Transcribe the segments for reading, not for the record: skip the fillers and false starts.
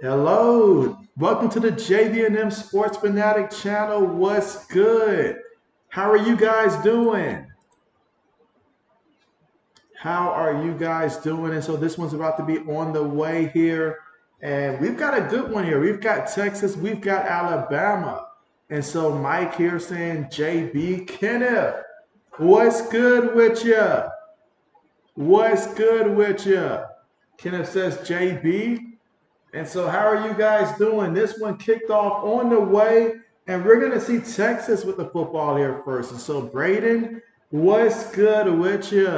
Hello, welcome to the JB&M Sports Fanatic channel. What's good? How are you guys doing? How are you guys doing? And so this one's about to be on the way here. And we've got a good one here. We've got Texas, we've got Alabama. And so Mike here saying JB Kenneth, what's good with you? What's good with you? Kenneth says JB. And so, how are you guys doing? This one kicked off on the way, and we're going to see Texas with the football here first. And so, Braden, what's good with you?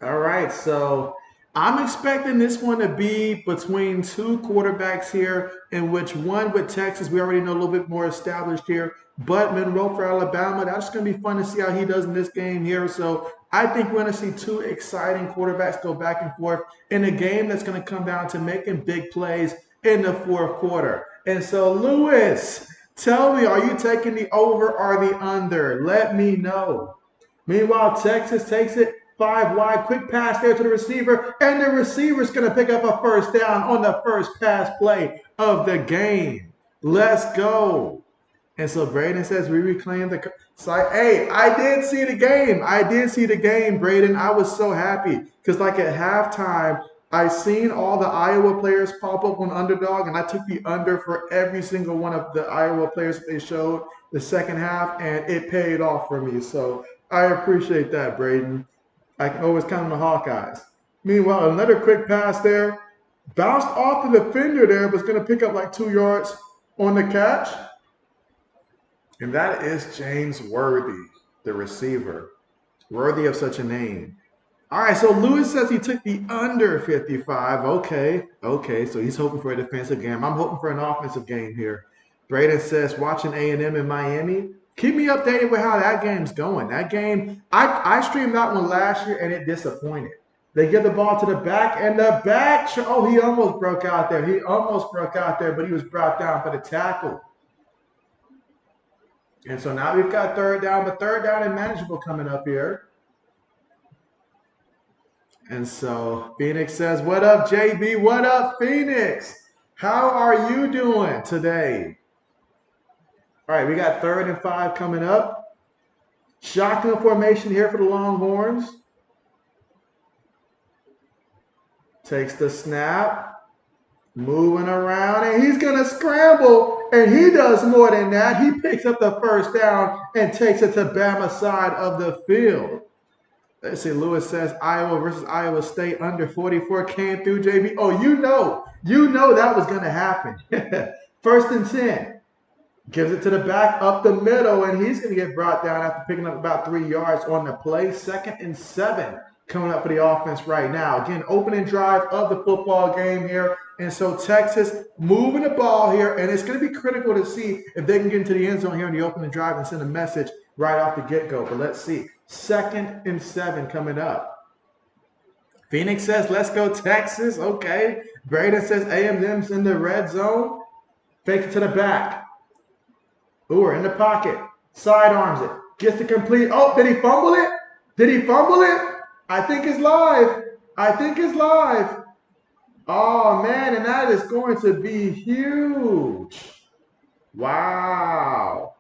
All right, so I'm expecting this one to be between two quarterbacks here, in which one with Texas, we already know a little bit more established here, but Monroe for Alabama. That's going to be fun to see how he does in this game here. So I think we're going to see two exciting quarterbacks go back and forth in a game that's going to come down to making big plays in the fourth quarter. And so, Lewis, tell me, are you taking the over or the under? Let me know. Meanwhile, Texas takes it five wide, quick pass there to the receiver, and the receiver's going to pick up a first down on the first pass play of the game. Let's go. And so Braden says we reclaim the site. Hey, I did see the game. I did see the game, Braden. I was so happy because like at halftime, I seen all the Iowa players pop up on underdog, and I took the under for every single one of the Iowa players that they showed the second half, and it paid off for me. So I appreciate that, Braden. I can always count on the Hawkeyes. Meanwhile, another quick pass there. Bounced off the defender there, was going to pick up like 2 yards on the catch. And that is James Worthy, the receiver. Worthy of such a name. All right, so Lewis says he took the under 55. Okay, so he's hoping for a defensive game. I'm hoping for an offensive game here. Braden says watching A&M in Miami. Keep me updated with how that game's going. That game, I streamed that one last year, and it disappointed. They give the ball to the back, and the back, oh, he almost broke out there. He almost broke out there, but he was brought down for the tackle. And so now we've got third down, but third down and manageable coming up here. And so Phoenix says, what up, JB? What up, Phoenix? How are you doing today? All right, we got 3rd and 5 coming up. Shotgun formation here for the Longhorns. Takes the snap, moving around, and he's going to scramble, and he does more than that. He picks up the first down and takes it to Bama's side of the field. Let's see, Lewis says Iowa versus Iowa State under 44 came through, JB. Oh, you know that was going to happen. 1st and 10. Gives it to the back up the middle, and he's going to get brought down after picking up about 3 yards on the play. 2nd and 7 coming up for the offense right now. Again, opening drive of the football game here. And so Texas moving the ball here, and it's going to be critical to see if they can get into the end zone here in the opening drive and send a message right off the get-go. But let's see. 2nd and 7 coming up. Phoenix says, let's go Texas. Okay. Braden says A&M's in the red zone. Fake it to the back. Ooh, in the pocket. Sidearms it. Gets to complete. Oh, did he fumble it? Did he fumble it? I think it's live. I think it's live. Oh, man, and that is going to be huge. Wow.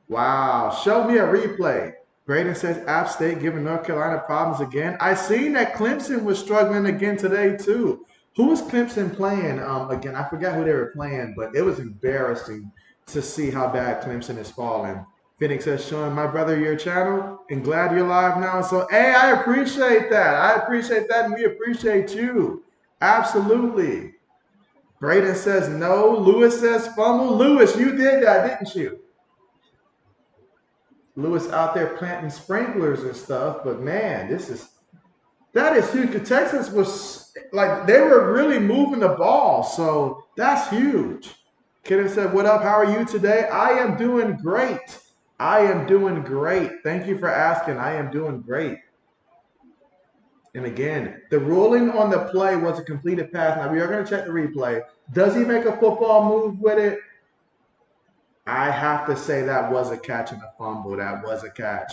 Wow. Show me a replay. Braden says App State giving North Carolina problems again. I seen that Clemson was struggling again today, too. Who was Clemson playing again? I forgot who they were playing, but it was embarrassing to see how bad Clemson is falling. Phoenix says, showing my brother your channel and glad you're live now. So, hey, I appreciate that. I appreciate that, and we appreciate you. Absolutely. Braden says no. Lewis says fumble. Lewis, you did that, didn't you? Lewis out there planting sprinklers and stuff, but man, that is huge. Texas was like they were really moving the ball, so that's huge. Kidder said, what up? How are you today? I am doing great. I am doing great. Thank you for asking. I am doing great. And again, the ruling on the play was a completed pass. Now, we are going to check the replay. Does he make a football move with it? I have to say that was a catch and a fumble. That was a catch.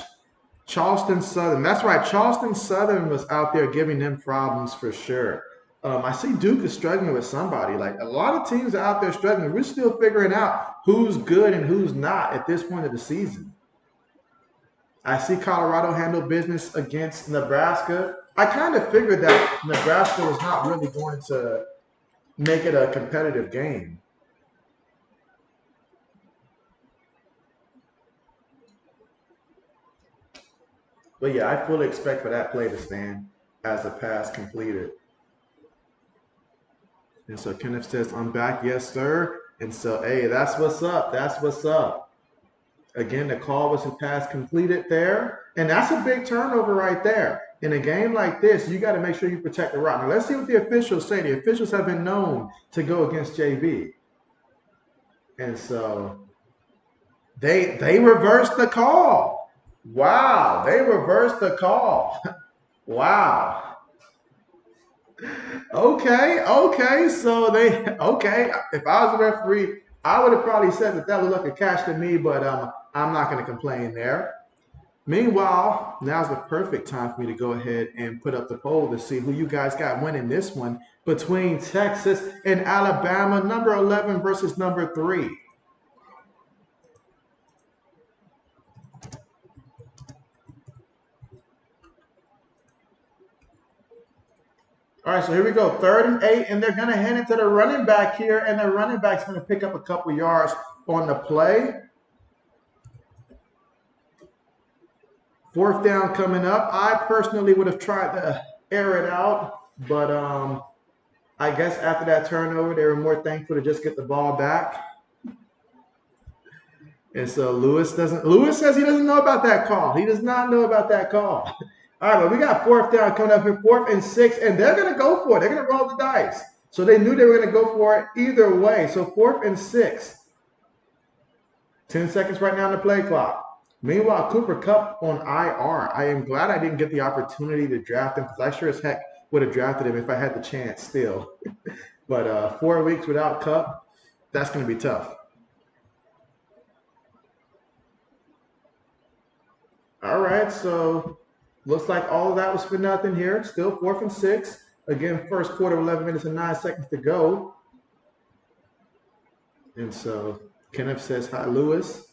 Charleston Southern. That's right. Charleston Southern was out there giving them problems for sure. I see Duke is struggling with somebody. Like a lot of teams are out there struggling. We're still figuring out who's good and who's not at this point of the season. I see Colorado handle business against Nebraska. I kind of figured that Nebraska was not really going to make it a competitive game. But yeah, I fully expect for that play to stand as a pass completed. And so Kenneth says, I'm back. Yes, sir. And so, hey, that's what's up. That's what's up. Again, the call was a pass completed there. And that's a big turnover right there. In a game like this, you got to make sure you protect the rock. Now, let's see what the officials say. The officials have been known to go against JB. And so they reversed the call. Wow. They reversed the call. Wow. Okay. So okay. If I was a referee, I would have probably said that that looked like a catch to me, but I'm not going to complain there. Meanwhile, now's the perfect time for me to go ahead and put up the poll to see who you guys got winning this one between Texas and Alabama, number 11 versus number 3. All right, so here we go. 3rd and 8, and they're going to hand it to the running back here, and the running back's going to pick up a couple yards on the play. 4th down coming up. I personally would have tried to air it out, but I guess after that turnover, they were more thankful to just get the ball back. And so Lewis says he doesn't know about that call. He does not know about that call. All right, but we got 4th down coming up here, 4th and 6, and they're going to go for it. They're going to roll the dice. So they knew they were going to go for it either way. So 4th and 6. 10 seconds right now on the play clock. Meanwhile, Cooper Kupp on IR. I am glad I didn't get the opportunity to draft him because I sure as heck would have drafted him if I had the chance still. But 4 weeks without Kupp, that's going to be tough. All right, so looks like all of that was for nothing here. Still 4th and 6. Again, first quarter, 11 minutes and 9 seconds to go. And so Kenneth says, hi, Lewis.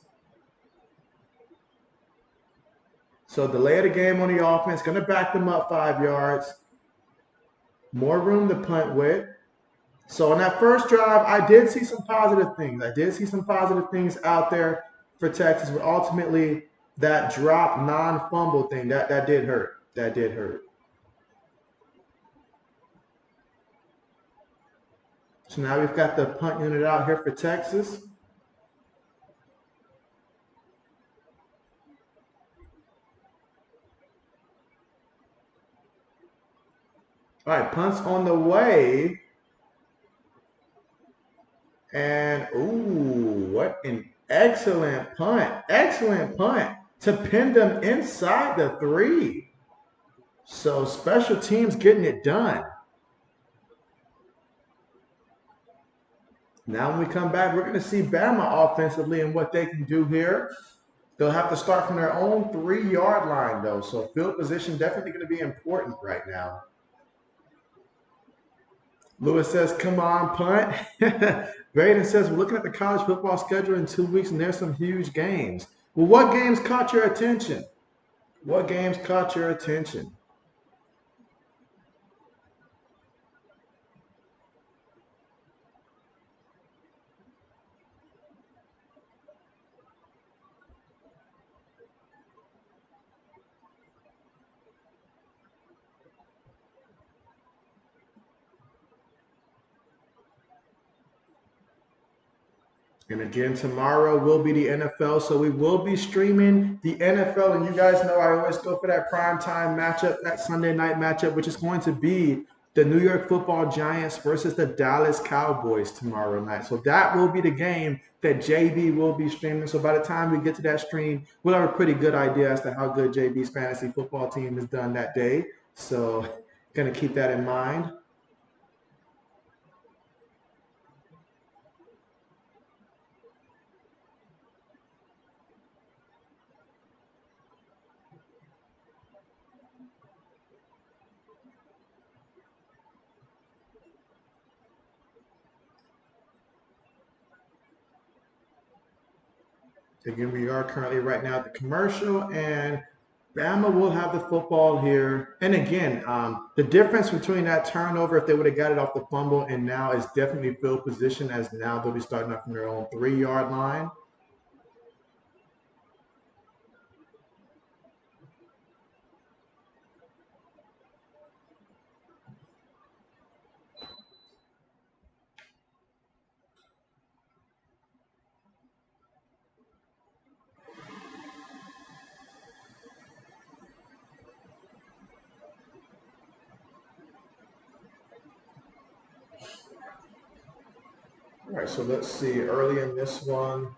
So delay of the game on the offense, going to back them up 5 yards. More room to punt with. So on that first drive, I did see some positive things. I did see some positive things out there for Texas, but ultimately that drop non-fumble thing, that did hurt. That did hurt. So now we've got the punt unit out here for Texas. All right, punts on the way. And, ooh, what an excellent punt. Excellent punt to pin them inside the 3. So special teams getting it done. Now when we come back, we're going to see Bama offensively and what they can do here. They'll have to start from their own 3-yard line, though. So field position definitely going to be important right now. Lewis says, come on, punt. Braden says, we're looking at the college football schedule in 2 weeks, and there's some huge games. Well, what games caught your attention? What games caught your attention? And again, tomorrow will be the NFL, so we will be streaming the NFL. And you guys know I always go for that primetime matchup, that Sunday night matchup, which is going to be the New York Football Giants versus the Dallas Cowboys tomorrow night. So that will be the game that JB will be streaming. So by the time we get to that stream, we'll have a pretty good idea as to how good JB's fantasy football team has done that day. So going to keep that in mind. Again, we are currently right now at the commercial, and Bama will have the football here. And again, the difference between that turnover, if they would have got it off the fumble, and now is definitely field position, as now they'll be starting off from their own 3-yard line. All right, so let's see. Early in this one,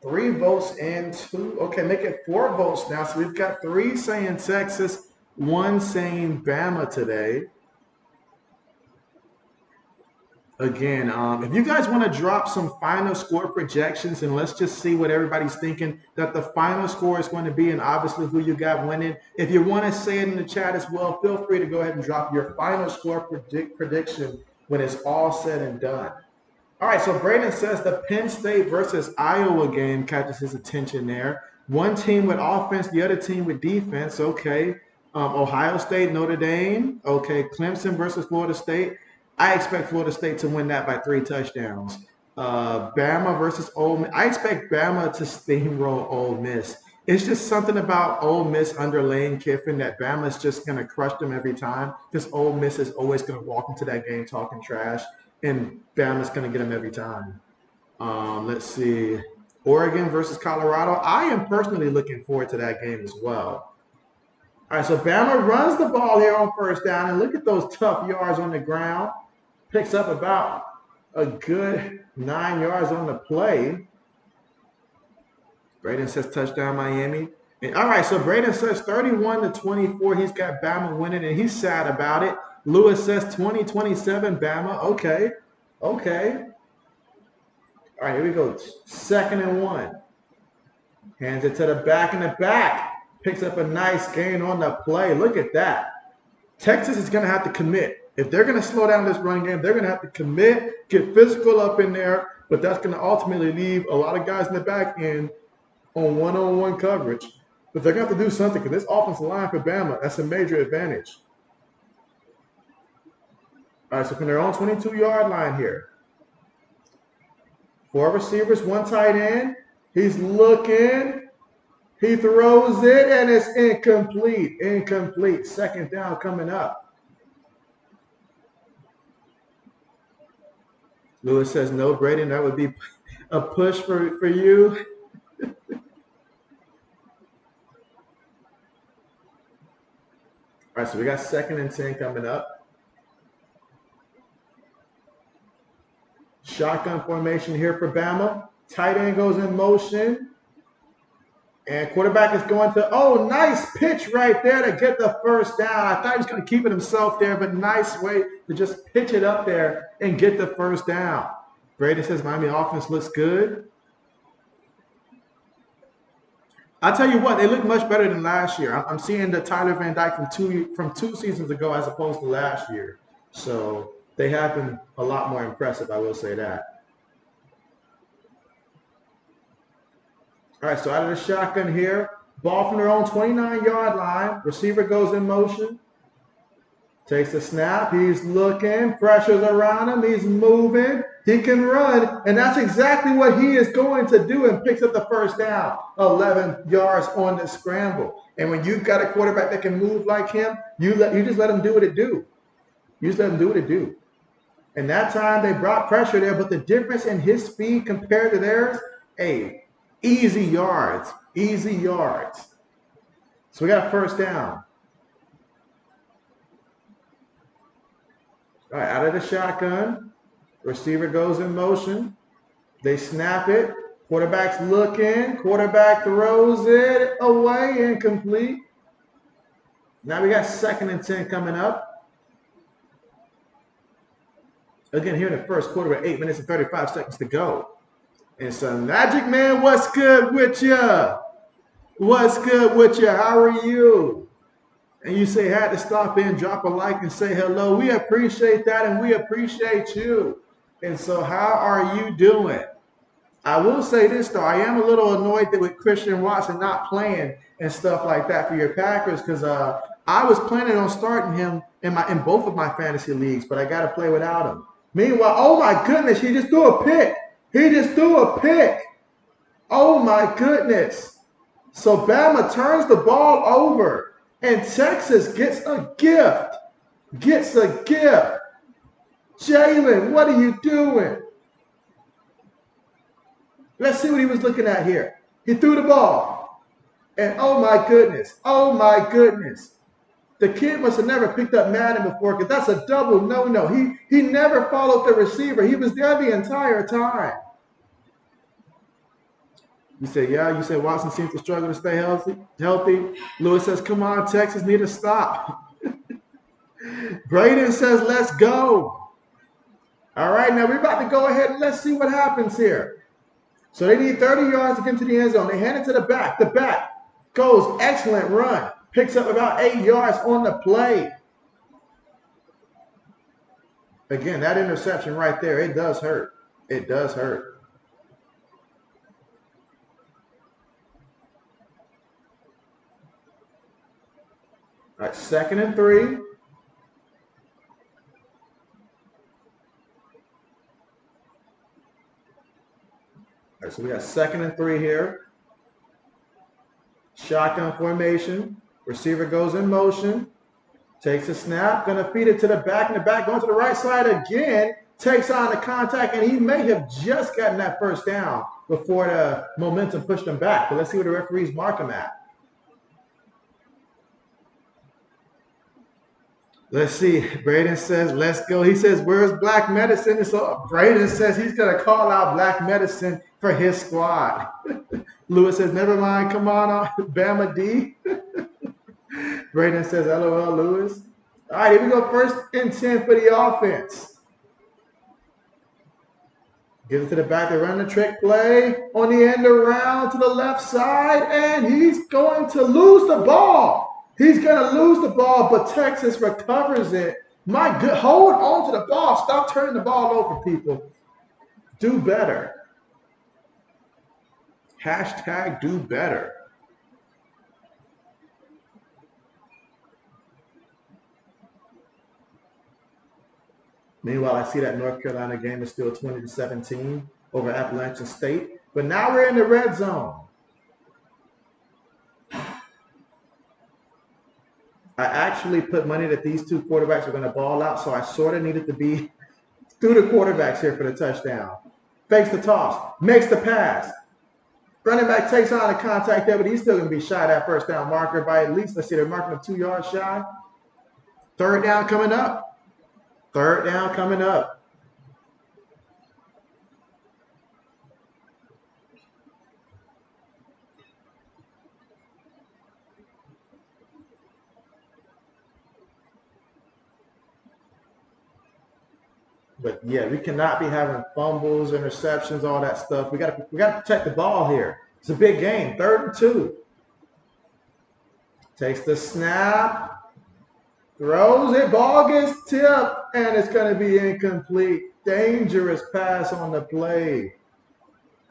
3 votes and 2. Okay, make it 4 votes now. So we've got 3 saying Texas, 1 saying Bama today. Again, if you guys want to drop some final score projections, and let's just see what everybody's thinking that the final score is going to be, and obviously who you got winning. If you want to say it in the chat as well, feel free to go ahead and drop your final score prediction when it's all said and done. All right, so Braden says the Penn State versus Iowa game catches his attention there. One team with offense, the other team with defense. Okay. Ohio State, Notre Dame. Okay. Clemson versus Florida State. I expect Florida State to win that by 3 touchdowns. Bama versus Ole Miss. I expect Bama to steamroll Ole Miss. It's just something about Ole Miss under Lane Kiffin that Bama's just going to crush them every time, because Ole Miss is always going to walk into that game talking trash, and Bama's going to get them every time. Let's see. Oregon versus Colorado. I am personally looking forward to that game as well. All right, so Bama runs the ball here on first down, and look at those tough yards on the ground. Picks up about a good 9 yards on the play. Braden says touchdown Miami. And all right, so Braden says 31-24. He's got Bama winning, and he's sad about it. Lewis says 20-27 Bama. Okay. All right, here we go. 2nd and 1. Hands it to the back, and the back picks up a nice gain on the play. Look at that. Texas is going to have to commit. If they're going to slow down this run game, they're going to have to commit, get physical up in there, but that's going to ultimately leave a lot of guys in the back end on one-on-one coverage. But they're going to have to do something, because this offensive line for Bama, that's a major advantage. All right, so from their own 22-yard line here. 4 receivers, 1 tight end. He's looking. He throws it, and it's incomplete. 2nd down coming up. Lewis says, no, Braden, that would be a push for you. All right, so we got 2nd and 10 coming up. Shotgun formation here for Bama. Tight end goes in motion. And quarterback is going to, oh, nice pitch right there to get the first down. I thought he was going to keep it himself there, but nice way to just pitch it up there and get the first down. Brady says Miami offense looks good. I'll tell you what, they look much better than last year. I'm seeing the Tyler Van Dyke from two seasons ago as opposed to last year. So they have been a lot more impressive, I will say that. All right, so out of the shotgun here, ball from their own 29-yard line. Receiver goes in motion. Takes the snap. He's looking. Pressures around him. He's moving. He can run. And that's exactly what he is going to do, and picks up the first down. 11 yards on the scramble. And when you've got a quarterback that can move like him, you just let him do what it do. You just let him do what it do. And that time they brought pressure there, but the difference in his speed compared to theirs, hey, easy yards. So we got a first down. All right, out of the shotgun. Receiver goes in motion. They snap it. Quarterback's looking. Quarterback throws it away, incomplete. Now we got 2nd and 10 coming up. Again, here in the first quarter with 8 minutes and 35 seconds to go. And so, Magic Man, what's good with ya? How are you? And you say, had to stop in, drop a like, and say hello. We appreciate that, and we appreciate you. And so, how are you doing? I will say this though, I am a little annoyed that with Christian Watson not playing and stuff like that for your Packers because I was planning on starting him in both of my fantasy leagues, but I got to play without him. Meanwhile, oh my goodness, he just threw a pick. He just threw a pick. Oh my goodness. So Bama turns the ball over, and Texas gets a gift. Gets a gift. Jalen, what are you doing? Let's see what he was looking at here. He threw the ball. And oh my goodness. Oh my goodness. The kid must have never picked up Madden before because that's a double no-no. He never followed the receiver. He was there the entire time. You say, yeah. You say Watson seems to struggle to stay healthy. Lewis says, come on, Texas need to stop. Braden says, let's go. All right, now we're about to go ahead and let's see what happens here. So they need 30 yards to get into the end zone. They hand it to the back. The back goes, excellent run. Picks up about 8 yards on the play. Again, that interception right there, it does hurt. It does hurt. All right, 2nd and 3. All right, so we got 2nd and 3 here. Shotgun formation. Receiver goes in motion. Takes a snap. Going to feed it to the back. And the back going to the right side again. Takes on the contact. And he may have just gotten that first down before the momentum pushed him back. But let's see where the referees mark him at. Let's see. Braden says, let's go. He says, where's Black Medicine? And so Braden says he's going to call out Black Medicine for his squad. Lewis says, never mind. Come on, Bama D. Braden says, LOL, Lewis. All right, here we go. 1st and 10 for the offense. Give it to the back. They run the trick play on the end around to the left side, and he's going to lose the ball. He's going to lose the ball, but Texas recovers it. My good, hold on to the ball. Stop turning the ball over, people. Do better. Hashtag do better. Meanwhile, I see that North Carolina game is still 20-17 over Appalachian State. But now we're in the red zone. I actually put money that these two quarterbacks are going to ball out, so I sort of needed to be through the quarterbacks here for the touchdown. Fakes the toss, makes the pass. Running back takes on the contact there, but he's still going to be shy that first down marker by at least, let's see, they're marking him 2 yards shy. 3rd down coming up. 3rd down coming up. But yeah, we cannot be having fumbles, interceptions, all that stuff. We got to protect the ball here. It's a big game. 3rd and 2. Takes the snap, throws it, ball gets tipped, and it's going to be incomplete. Dangerous pass on the play.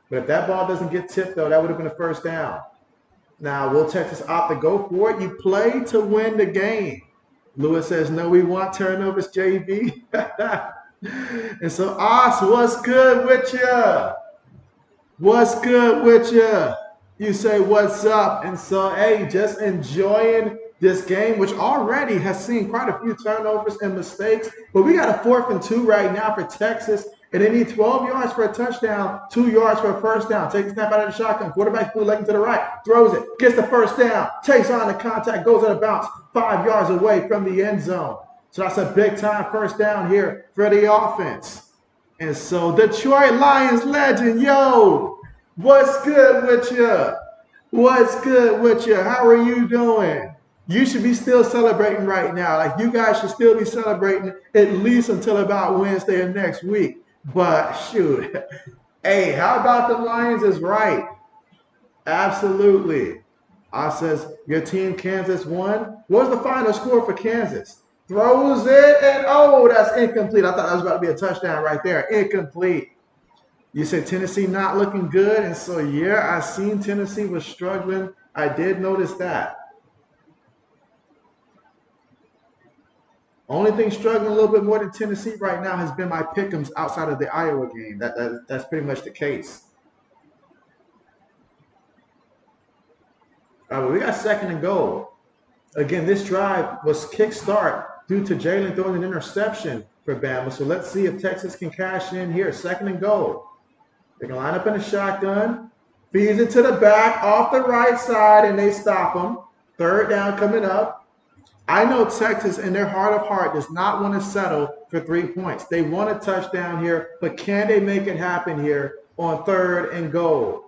But if that ball doesn't get tipped, though, that would have been a 1st down. Now, will Texas opt to go for it? You play to win the game. Lewis says, no, we want turnovers, JB. And so, Os, what's good with you? What's good with you? You say, what's up? And so, hey, just enjoying this game, which already has seen quite a few turnovers and mistakes. But we got a 4th and 2 right now for Texas. And they need 12 yards for a touchdown, 2 yards for a 1st down. Takes a snap out of the shotgun. Quarterback bootlegging to the right. Throws it. Gets the 1st down. Takes on the contact. Goes on a bounce 5 yards away from the end zone. So that's a big-time 1st down here for the offense. And so Detroit Lions legend, yo, what's good with you? What's good with you? How are you doing? You should be still celebrating right now. Like, you guys should still be celebrating at least until about Wednesday of next week. But shoot, hey, how about the Lions is right? Absolutely. I says, your team, Kansas, won. What was the final score for Kansas? Throws it, and oh, that's incomplete. I thought that was about to be a touchdown right there. Incomplete. You said Tennessee not looking good, and so yeah, I seen Tennessee was struggling. I did notice that. Only thing struggling a little bit more than Tennessee right now has been my pick'ems outside of the Iowa game. That's pretty much the case. All right, but we got second and goal. Again, this drive was kickstart due to Jalen throwing an interception for Bama. So let's see if Texas can cash in here. Second and goal. They can line up in a shotgun, feeds it to the back off the right side, and they stop them. Third down coming up. I know Texas, in their heart of heart, does not want to settle for 3 points. They want a touchdown here, but can they make it happen here on third and goal?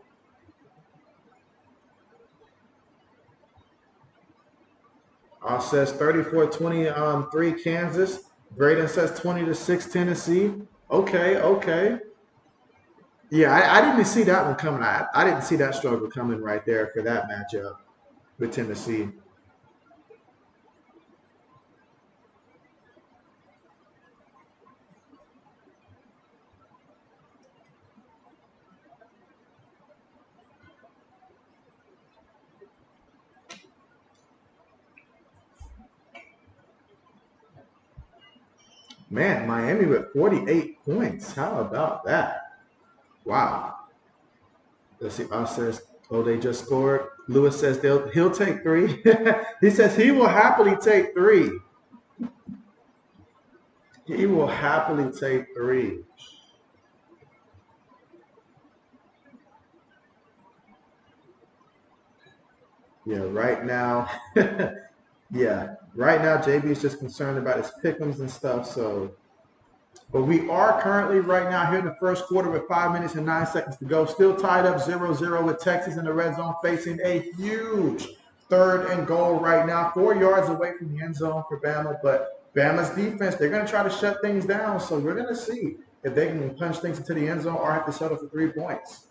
Says 34-23 Kansas. Braden says 20-6 Tennessee. Okay, okay. Yeah, I didn't see that one coming. I didn't see that struggle coming right there for that matchup with Tennessee. Man, Miami with 48 points. How about that? Wow. Let's see. Says, oh, they just scored. Lewis says he'll take 3. He says he will happily take 3. He will happily take 3. Yeah, right now. Yeah, right now JB is just concerned about his pick'ems and stuff. So, but we are currently right now here in the first quarter with 5 minutes and 9 seconds to go. Still tied up 0-0 with Texas in the red zone, facing a huge third and goal right now, 4 yards away from the end zone for Bama. But Bama's defense, they're going to try to shut things down. So we're going to see if they can punch things into the end zone or have to settle for 3 points.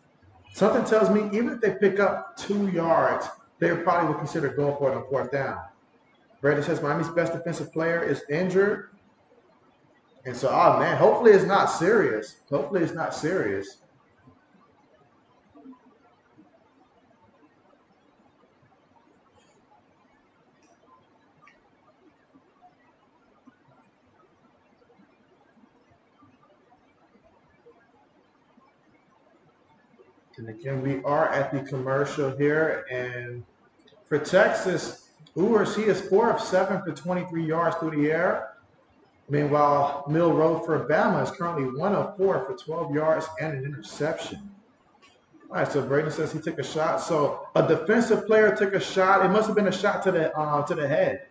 Something tells me even if they pick up 2 yards, they probably would consider going for it on fourth down. Brandon says Miami's best defensive player is injured. And so, oh man, hopefully it's not serious. Hopefully it's not serious. And again, we are at the commercial here. And for Texas, Ewers, he is 4 of 7 for 23 yards through the air. Meanwhile, Milroe for Bama is currently 1 of 4 for 12 yards and an interception. All right, so Braden says he took a shot. So a defensive player took a shot. It must have been a shot to the head.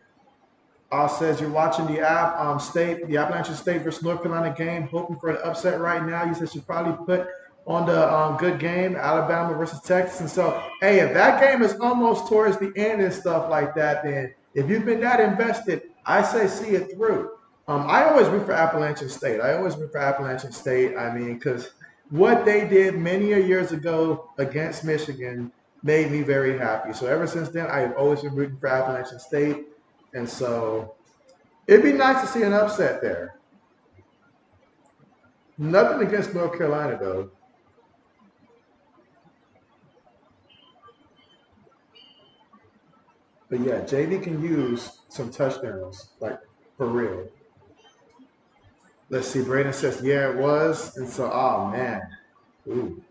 Says you're watching the Appalachian State versus North Carolina game, hoping for an upset right now. You said you probably put on the good game, Alabama versus Texas. And so, hey, if that game is almost towards the end and stuff like that, then if you've been that invested, I say see it through. I always root for Appalachian State. I mean, because what they did many a years ago against Michigan made me very happy. So ever since then, I have always been rooting for Appalachian State. And so it'd be nice to see an upset there. Nothing against North Carolina, though. But yeah, JD can use some touchdowns, like for real. Let's see. Braden says, yeah, it was. And so, oh man. Ooh.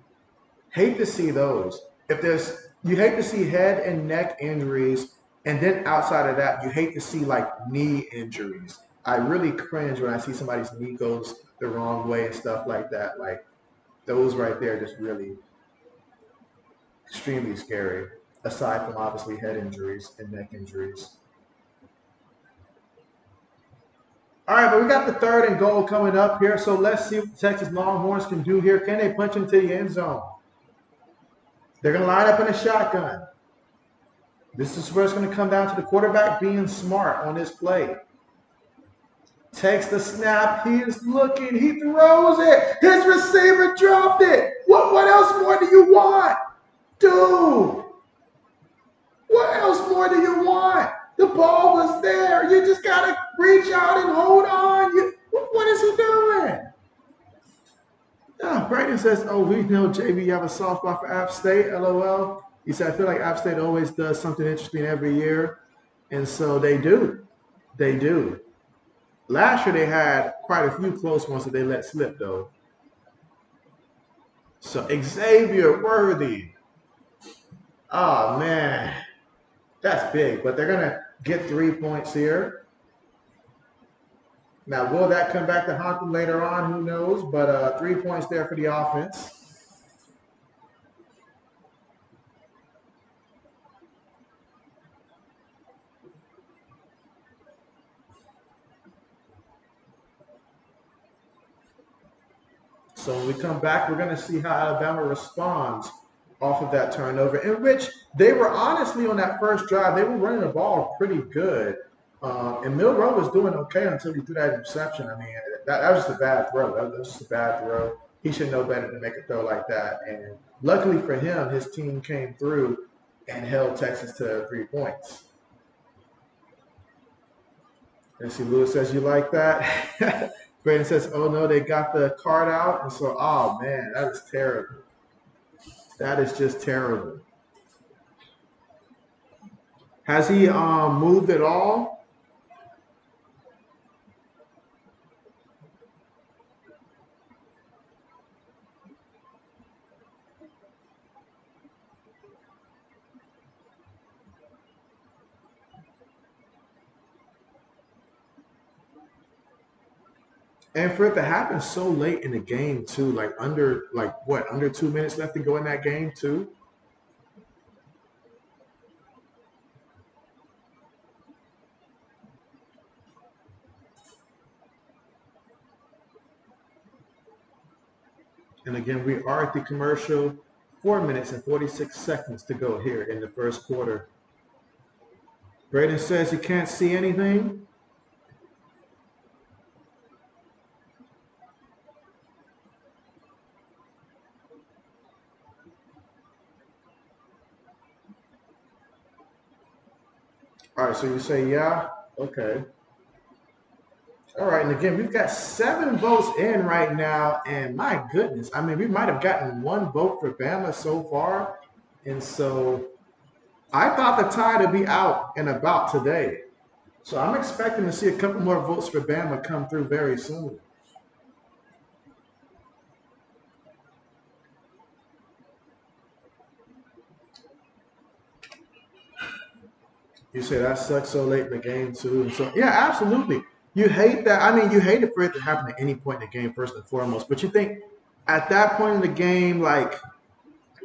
Hate to see those. You hate to see head and neck injuries, and then outside of that, you hate to see like knee injuries. I really cringe when I see somebody's knee goes the wrong way and stuff like that. Like those right there, just really extremely scary. Aside from obviously head injuries and neck injuries. All right, but we got the third and goal coming up here. So let's see what the Texas Longhorns can do here. Can they punch into the end zone? They're going to line up in a shotgun. This is where it's going to come down to the quarterback being smart on this play. Takes the snap. He is looking. He throws it. His receiver dropped it. What else more do you want? Dude. What else more do you want? The ball was there. You just got to reach out and hold on. What is he doing? Oh, Brayden says, "Oh, we know JB, you have a soft spot for App State." LOL. He said, "I feel like App State always does something interesting every year," and so they do. They do. Last year they had quite a few close ones that they let slip though. So Xavier Worthy. Oh man, that's big. But they're gonna get 3 points here. Now, will that come back to haunt them later on? Who knows? But 3 points there for the offense. So when we come back, we're going to see how Alabama responds off of that turnover, in which they were honestly on that first drive, they were running the ball pretty good. And Milrow was doing okay until he threw that interception. I mean, that was just a bad throw. That was just a bad throw. He should know better than make a throw like that. And luckily for him, his team came through and held Texas to 3 points. And see, Lewis says, "You like that?" Brandon says, "Oh no, they got the card out." And so, oh man, that is terrible. That is just terrible. Has he moved at all? And for it to happen so late in the game too, like under 2 minutes left to go in that game too. And again, we are at the commercial. 4 minutes and 46 seconds to go here in the first quarter. Braden says he can't see anything. All right, so you say yeah? Okay. All right, and again, we've got 7 votes in right now, and my goodness, I mean, we might have gotten 1 vote for Bama so far, and so I thought the tide would be out and about today. So I'm expecting to see a couple more votes for Bama come through very soon. You say that sucks so late in the game too, and so yeah, absolutely. You hate that. I mean, you hate it for it to happen at any point in the game, first and foremost. But you think at that point in the game, like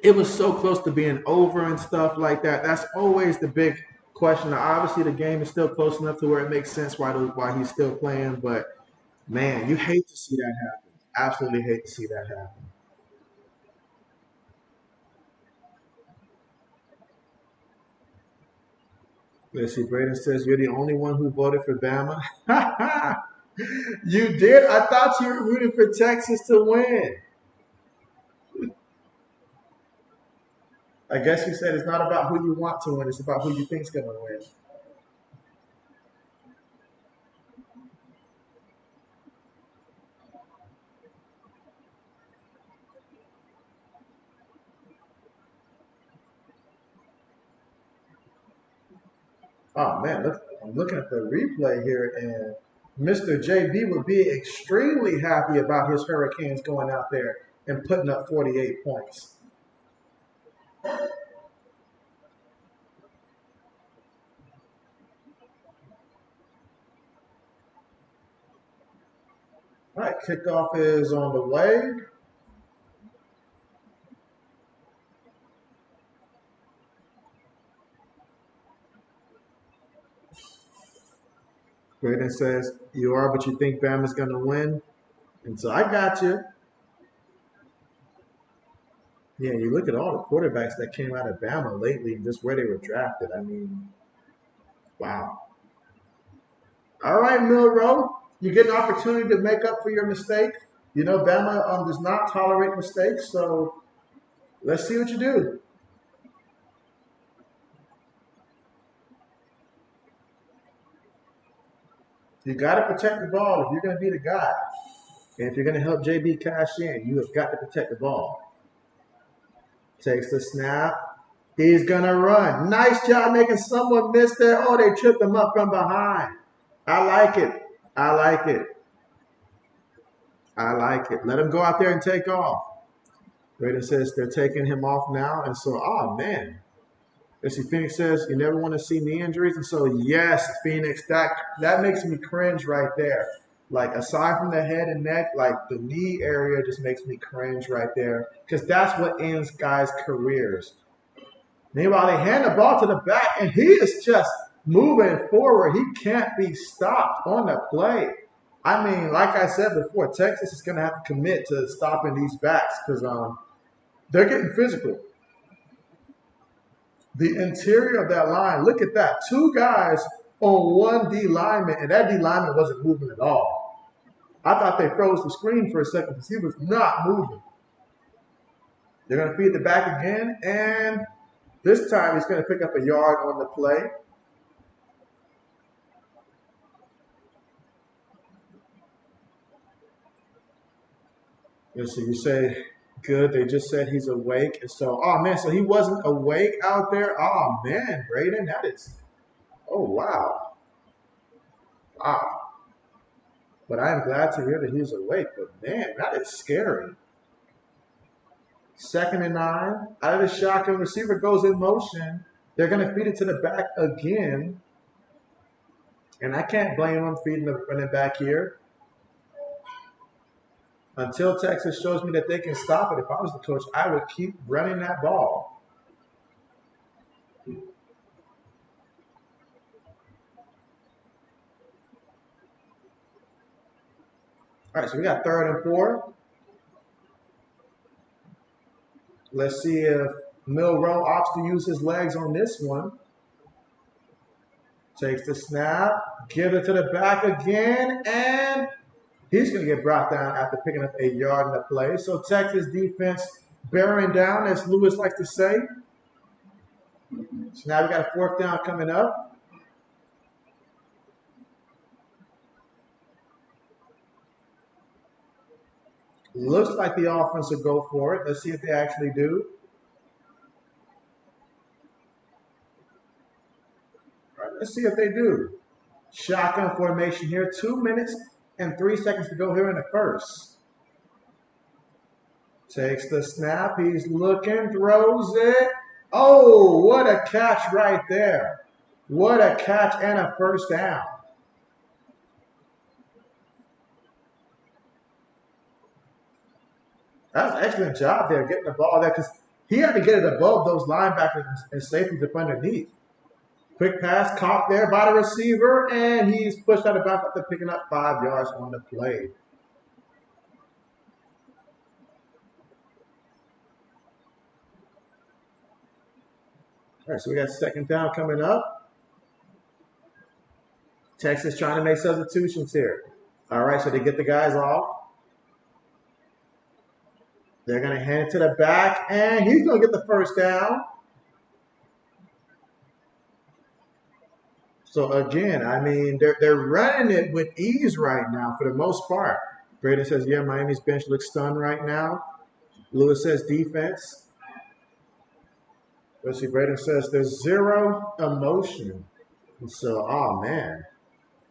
it was so close to being over and stuff like that. That's always the big question. Now, obviously, the game is still close enough to where it makes sense why he's still playing. But man, you hate to see that happen. Absolutely hate to see that happen. Let's see. Braden says you're the only one who voted for Bama. You did. I thought you were rooting for Texas to win. I guess you said it's not about who you want to win; it's about who you think's going to win. Oh man, look, I'm looking at the replay here, and Mr. JB would be extremely happy about his Hurricanes going out there and putting up 48 points. All right, kickoff is on the way. Braden says you are, but you think Bama's going to win, and so I got you. Yeah, you look at all the quarterbacks that came out of Bama lately and just where they were drafted. I mean, wow. All right, Milrow, you get an opportunity to make up for your mistake. You know, Bama does not tolerate mistakes, so let's see what you do. You got to protect the ball if you're going to be the guy. And if you're going to help JB cash in, you have got to protect the ball. Takes the snap. He's going to run. Nice job making someone miss there. Oh, they tripped him up from behind. I like it. I like it. I like it. Let him go out there and take off. Raider says they're taking him off now. And so, oh, man. Let's see, Phoenix says you never want to see knee injuries. And so, yes, Phoenix, that makes me cringe right there. Like, aside from the head and neck, like the knee area just makes me cringe right there. Because that's what ends guys' careers. Meanwhile, they hand the ball to the back, and he is just moving forward. He can't be stopped on the play. I mean, like I said before, Texas is going to have to commit to stopping these backs because they're getting physical. The interior of that line, look at that. 2 guys on 1 D lineman, and that D lineman wasn't moving at all. I thought they froze the screen for a second because he was not moving. They're going to feed the back again, and this time he's going to pick up a yard on the play. Let's see, you say, good, they just said he's awake. And so, oh man, so he wasn't awake out there? Oh man, Braden, that is, oh wow. Wow. But I am glad to hear that he's awake. But man, that is scary. 2nd and 9. Out of the shotgun, receiver goes in motion. They're going to feed it to the back again. And I can't blame them feeding the running back here. Until Texas shows me that they can stop it, if I was the coach, I would keep running that ball. All right, so we got 3rd and 4. Let's see if Milroe opts to use his legs on this one. Takes the snap, give it to the back again, and he's going to get brought down after picking up a yard in the play. So Texas defense bearing down, as Lewis likes to say. So now we got a 4th down coming up. Looks like the offense will go for it. Let's see if they actually do. All right, let's see if they do. Shotgun formation here. 2 minutes and 3 seconds to go here in the first. Takes the snap. He's looking, throws it. Oh, what a catch right there. What a catch and a 1st down. That was an excellent job there, getting the ball there, because he had to get it above those linebackers and safeties up underneath. Quick pass caught there by the receiver, and he's pushed out of bounds after picking up 5 yards on the play. All right, so we got 2nd down coming up. Texas trying to make substitutions here. All right, so they get the guys off. They're going to hand it to the back, and he's going to get the 1st down. So again, I mean, they're running it with ease right now for the most part. Braden says, yeah, Miami's bench looks stunned right now. Lewis says defense. Let's see, Braden says there's 0 emotion. And so, oh man,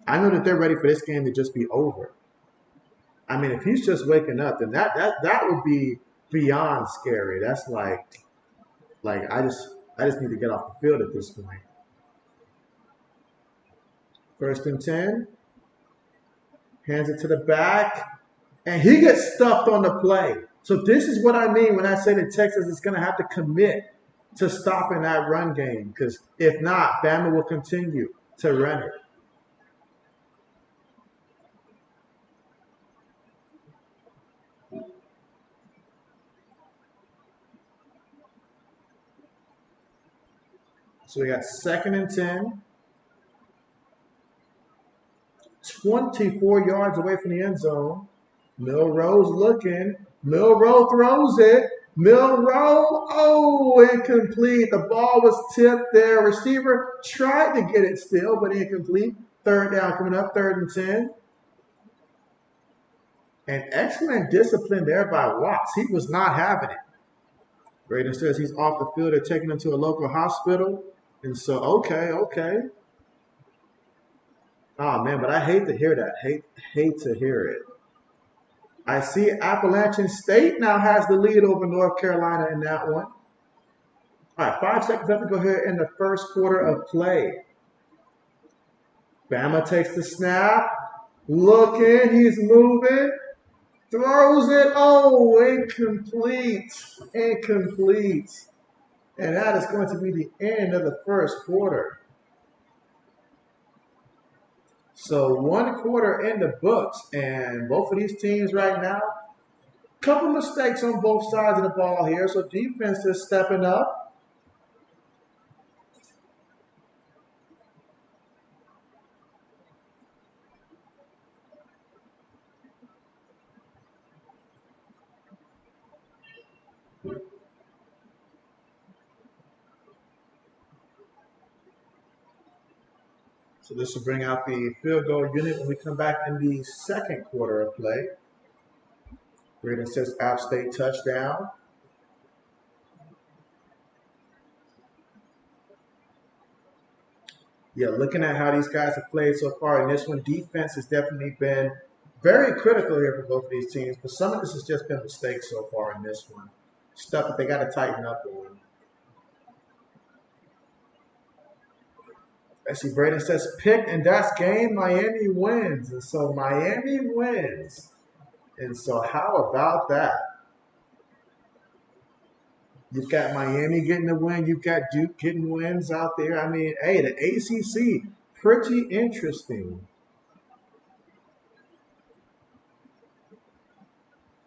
I know that they're ready for this game to just be over. I mean, if he's just waking up, then that would be beyond scary. That's like I just need to get off the field at this point. 1st and 10. Hands it to the back, and he gets stuffed on the play. So this is what I mean when I say that Texas is going to have to commit to stopping that run game, because if not, Bama will continue to run it. So we got 2nd and 10. 24 yards away from the end zone. Milroe's looking. Milroe throws it. Milroe, oh, incomplete. The ball was tipped there. Receiver tried to get it still, but incomplete. 3rd down coming up, 3rd and 10. And excellent discipline there by Watts. He was not having it. Braden says he's off the field. They're taking him to a local hospital. And so, okay. Oh, man, but I hate to hear that. Hate to hear it. I see Appalachian State now has the lead over North Carolina in that one. All right, 5 seconds left to go here in the first quarter of play. Bama takes the snap. Looking, he's moving. Throws it. Oh, incomplete. Incomplete. And that is going to be the end of the first quarter. So 1 quarter in the books, and both of these teams right now, couple mistakes on both sides of the ball here. So defense is stepping up. So this will bring out the field goal unit when we come back in the second quarter of play. Braden says App State touchdown. Yeah, looking at how these guys have played so far in this one, defense has definitely been very critical here for both of these teams. But some of this has just been mistakes so far in this one. Stuff that they got to tighten up on. I see Braden says pick, and that's game. Miami wins. And so Miami wins. And so how about that? You've got Miami getting the win. You've got Duke getting wins out there. I mean, hey, the ACC, pretty interesting.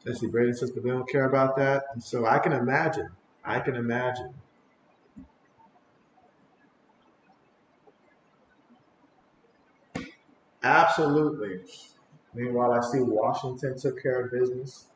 Let's see, Braden says, but they don't care about that. And so I can imagine. I can imagine. Absolutely. Meanwhile, I see Washington took care of business.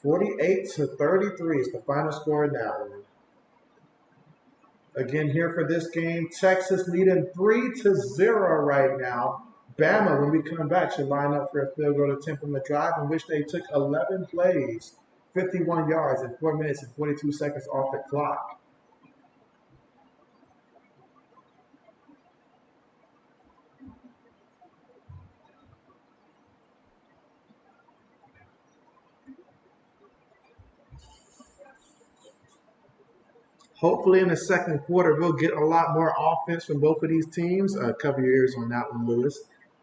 "48-33" is the final score in that one. Again, here for this game, Texas leading 3-0 right now. Bama, when we come back, should line up for a field goal attempt from the drive in which they took 11 plays, 51 yards, and 4 minutes and 42 seconds off the clock. Hopefully, in the second quarter, we'll get a lot more offense from both of these teams. Cover your ears on that one, Lewis.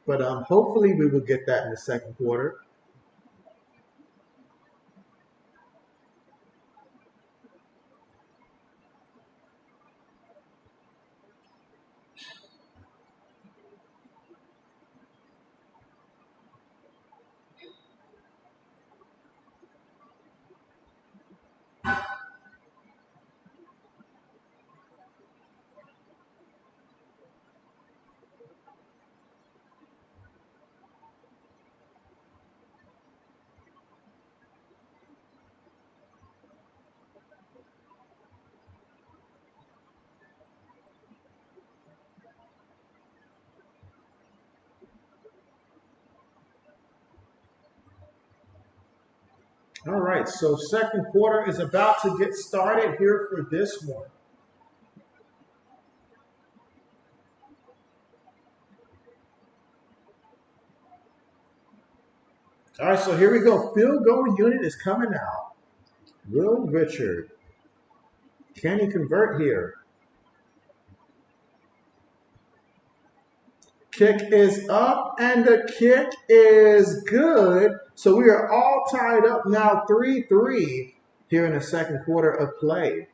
But hopefully, we will get that in the second quarter. All right, so second quarter is about to get started here for this one. All right, so here we go. Field goal unit is coming out. Will Richard. Can he convert here? Kick is up, and the kick is good. So we are all tied up now 3-3 here in the second quarter of play.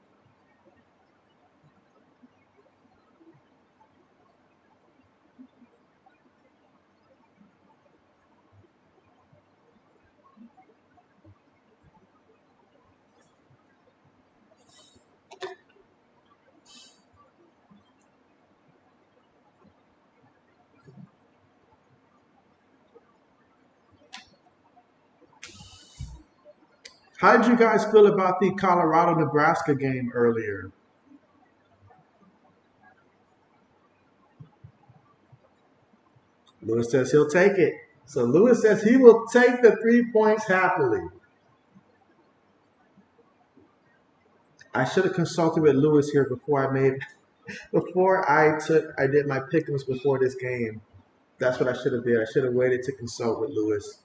How did you guys feel about the Colorado-Nebraska game earlier? Lewis says he'll take it. So Lewis says he will take the 3 points happily. I should have consulted with Lewis here before I did my pick'ems before this game. That's what I should have did. I should have waited to consult with Lewis.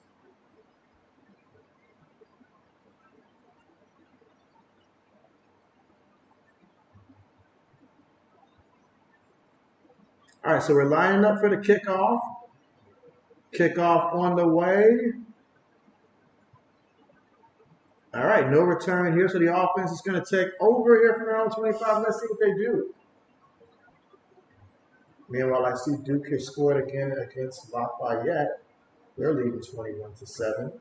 All right, so we're lining up for the kickoff. Kickoff on the way. All right, no return here, so the offense is going to take over here from their own 25. Let's see what they do. Meanwhile, I see Duke has scored again against Lafayette. They're leading 21-7.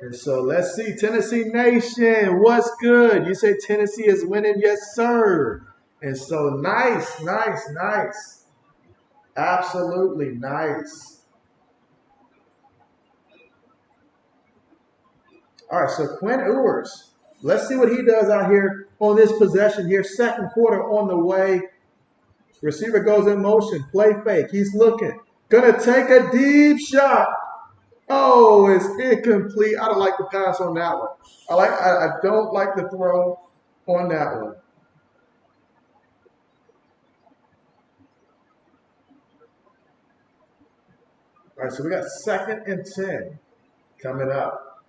And so let's see, Tennessee Nation, what's good? You say Tennessee is winning? Yes, sir. And so nice, nice, nice. Absolutely nice. All right, so Quinn Ewers. Let's see what he does out here on this possession here. Second quarter on the way. Receiver goes in motion. Play fake. He's looking. Gonna take a deep shot. Oh, it's incomplete. I don't like the pass on that one. I don't like the throw on that one. All right, so we got 2nd and 10 coming up.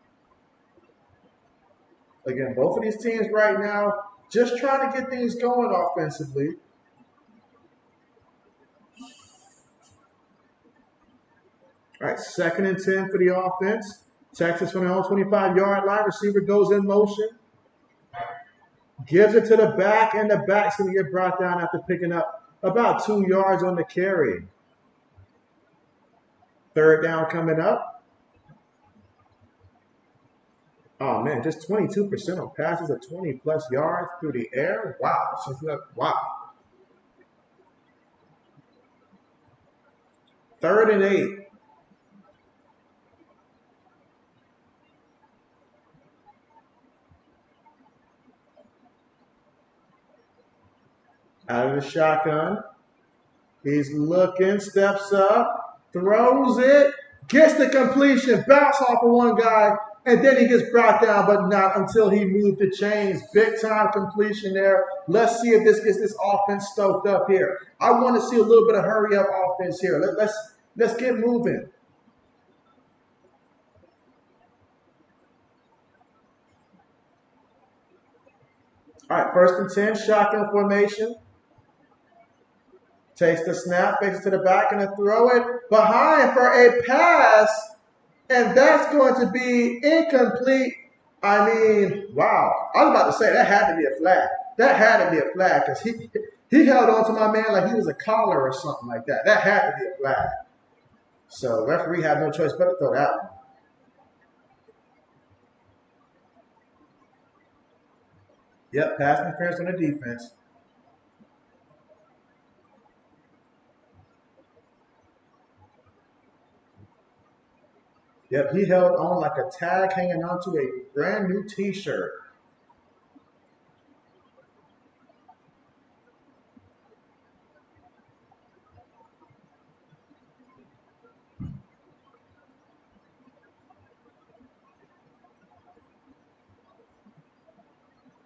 Again, both of these teams right now just trying to get things going offensively. All right, 2nd and 10 for the offense. Texas from their own 25-yard line. Receiver goes in motion. Gives it to the back, and the back's going to get brought down after picking up about 2 yards on the carry. 3rd down coming up. Oh, man, just 22% on passes of 20-plus yards through the air. Wow. Wow. 3rd and 8. Out of the shotgun. He's looking, steps up, throws it, gets the completion, bounce off of one guy, and then he gets brought down, but not until he moved the chains. Big time completion there. Let's see if this gets this offense stoked up here. I want to see a little bit of hurry up offense here. Let's get moving. All right, 1st and 10, shotgun formation. Takes the snap, fakes it to the back, and then throw it behind for a pass. And that's going to be incomplete. I mean, wow. I was about to say that had to be a flag. That had to be a flag because he held on to my man like he was a collar or something like that. That had to be a flag. So referee had no choice but to throw that one. Yep, pass interference on the defense. Yep, he held on like a tag hanging onto a brand new t-shirt.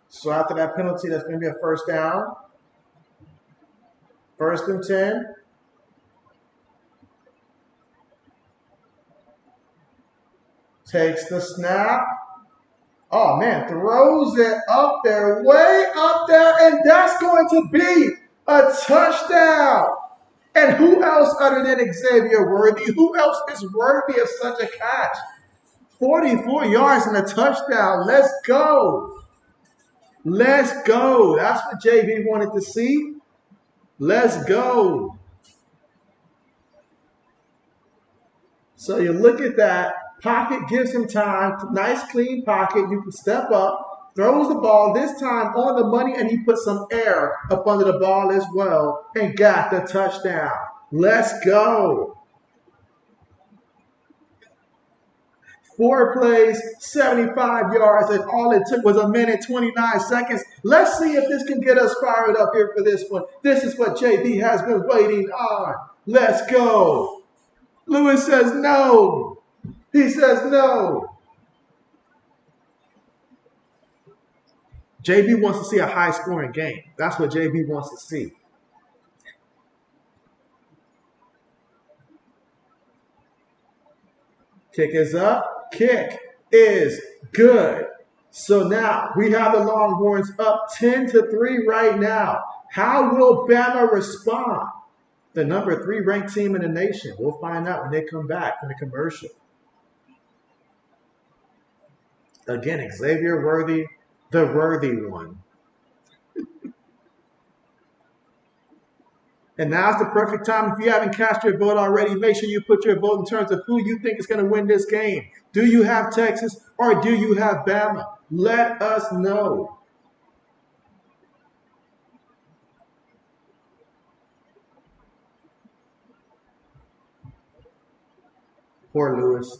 So after that penalty, that's going to be a 1st down. 1st and 10. Takes the snap. Oh, man, throws it up there, way up there, and that's going to be a touchdown. And who else other than Xavier Worthy? Who else is worthy of such a catch? 44 yards and a touchdown. Let's go. Let's go. That's what JB wanted to see. Let's go. So you look at that. Pocket gives him time. Nice, clean pocket. You can step up. Throws the ball, this time on the money, and he put some air up under the ball as well and got the touchdown. Let's go. 4 plays, 75 yards, and all it took was a minute 29 seconds. Let's see if this can get us fired up here for this one. This is what JB has been waiting on. Let's go. Lewis says no. He says no. JB wants to see a high-scoring game. That's what JB wants to see. Kick is up. Kick is good. So now we have the Longhorns up 10-3 right now. How will Bama respond? The number 3 ranked team in the nation. We'll find out when they come back from the commercial. Again, Xavier Worthy, the worthy one. And now's the perfect time. If you haven't cast your vote already, make sure you put your vote in terms of who you think is going to win this game. Do you have Texas or do you have Bama? Let us know. Poor Lewis.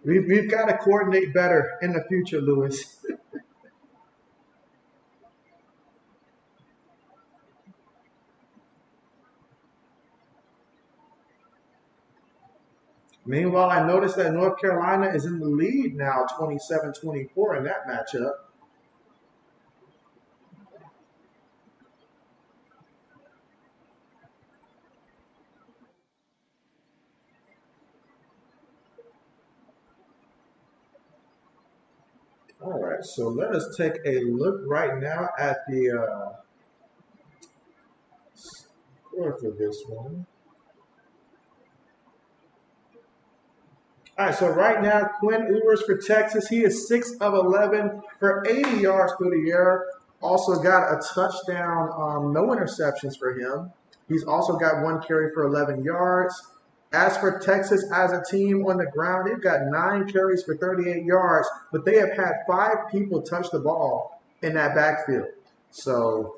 We've got to coordinate better in the future, Lewis. Meanwhile, I noticed that North Carolina is in the lead now, 27-24 in that matchup. All right, so let us take a look right now at the score for this one. All right, so right now, Quinn Ewers for Texas, he is 6 of 11 for 80 yards through the air. Also got a touchdown, no interceptions for him. He's also got 1 carry for 11 yards. As for Texas as a team on the ground, they've got 9 carries for 38 yards, but they have had 5 people touch the ball in that backfield. So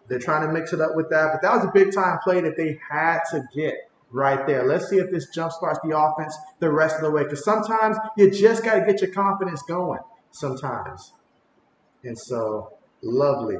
they're trying to mix it up with that, but that was a big-time play that they had to get right there. Let's see if this jumpstarts the offense the rest of the way, because sometimes you just got to get your confidence going sometimes. And so, lovely.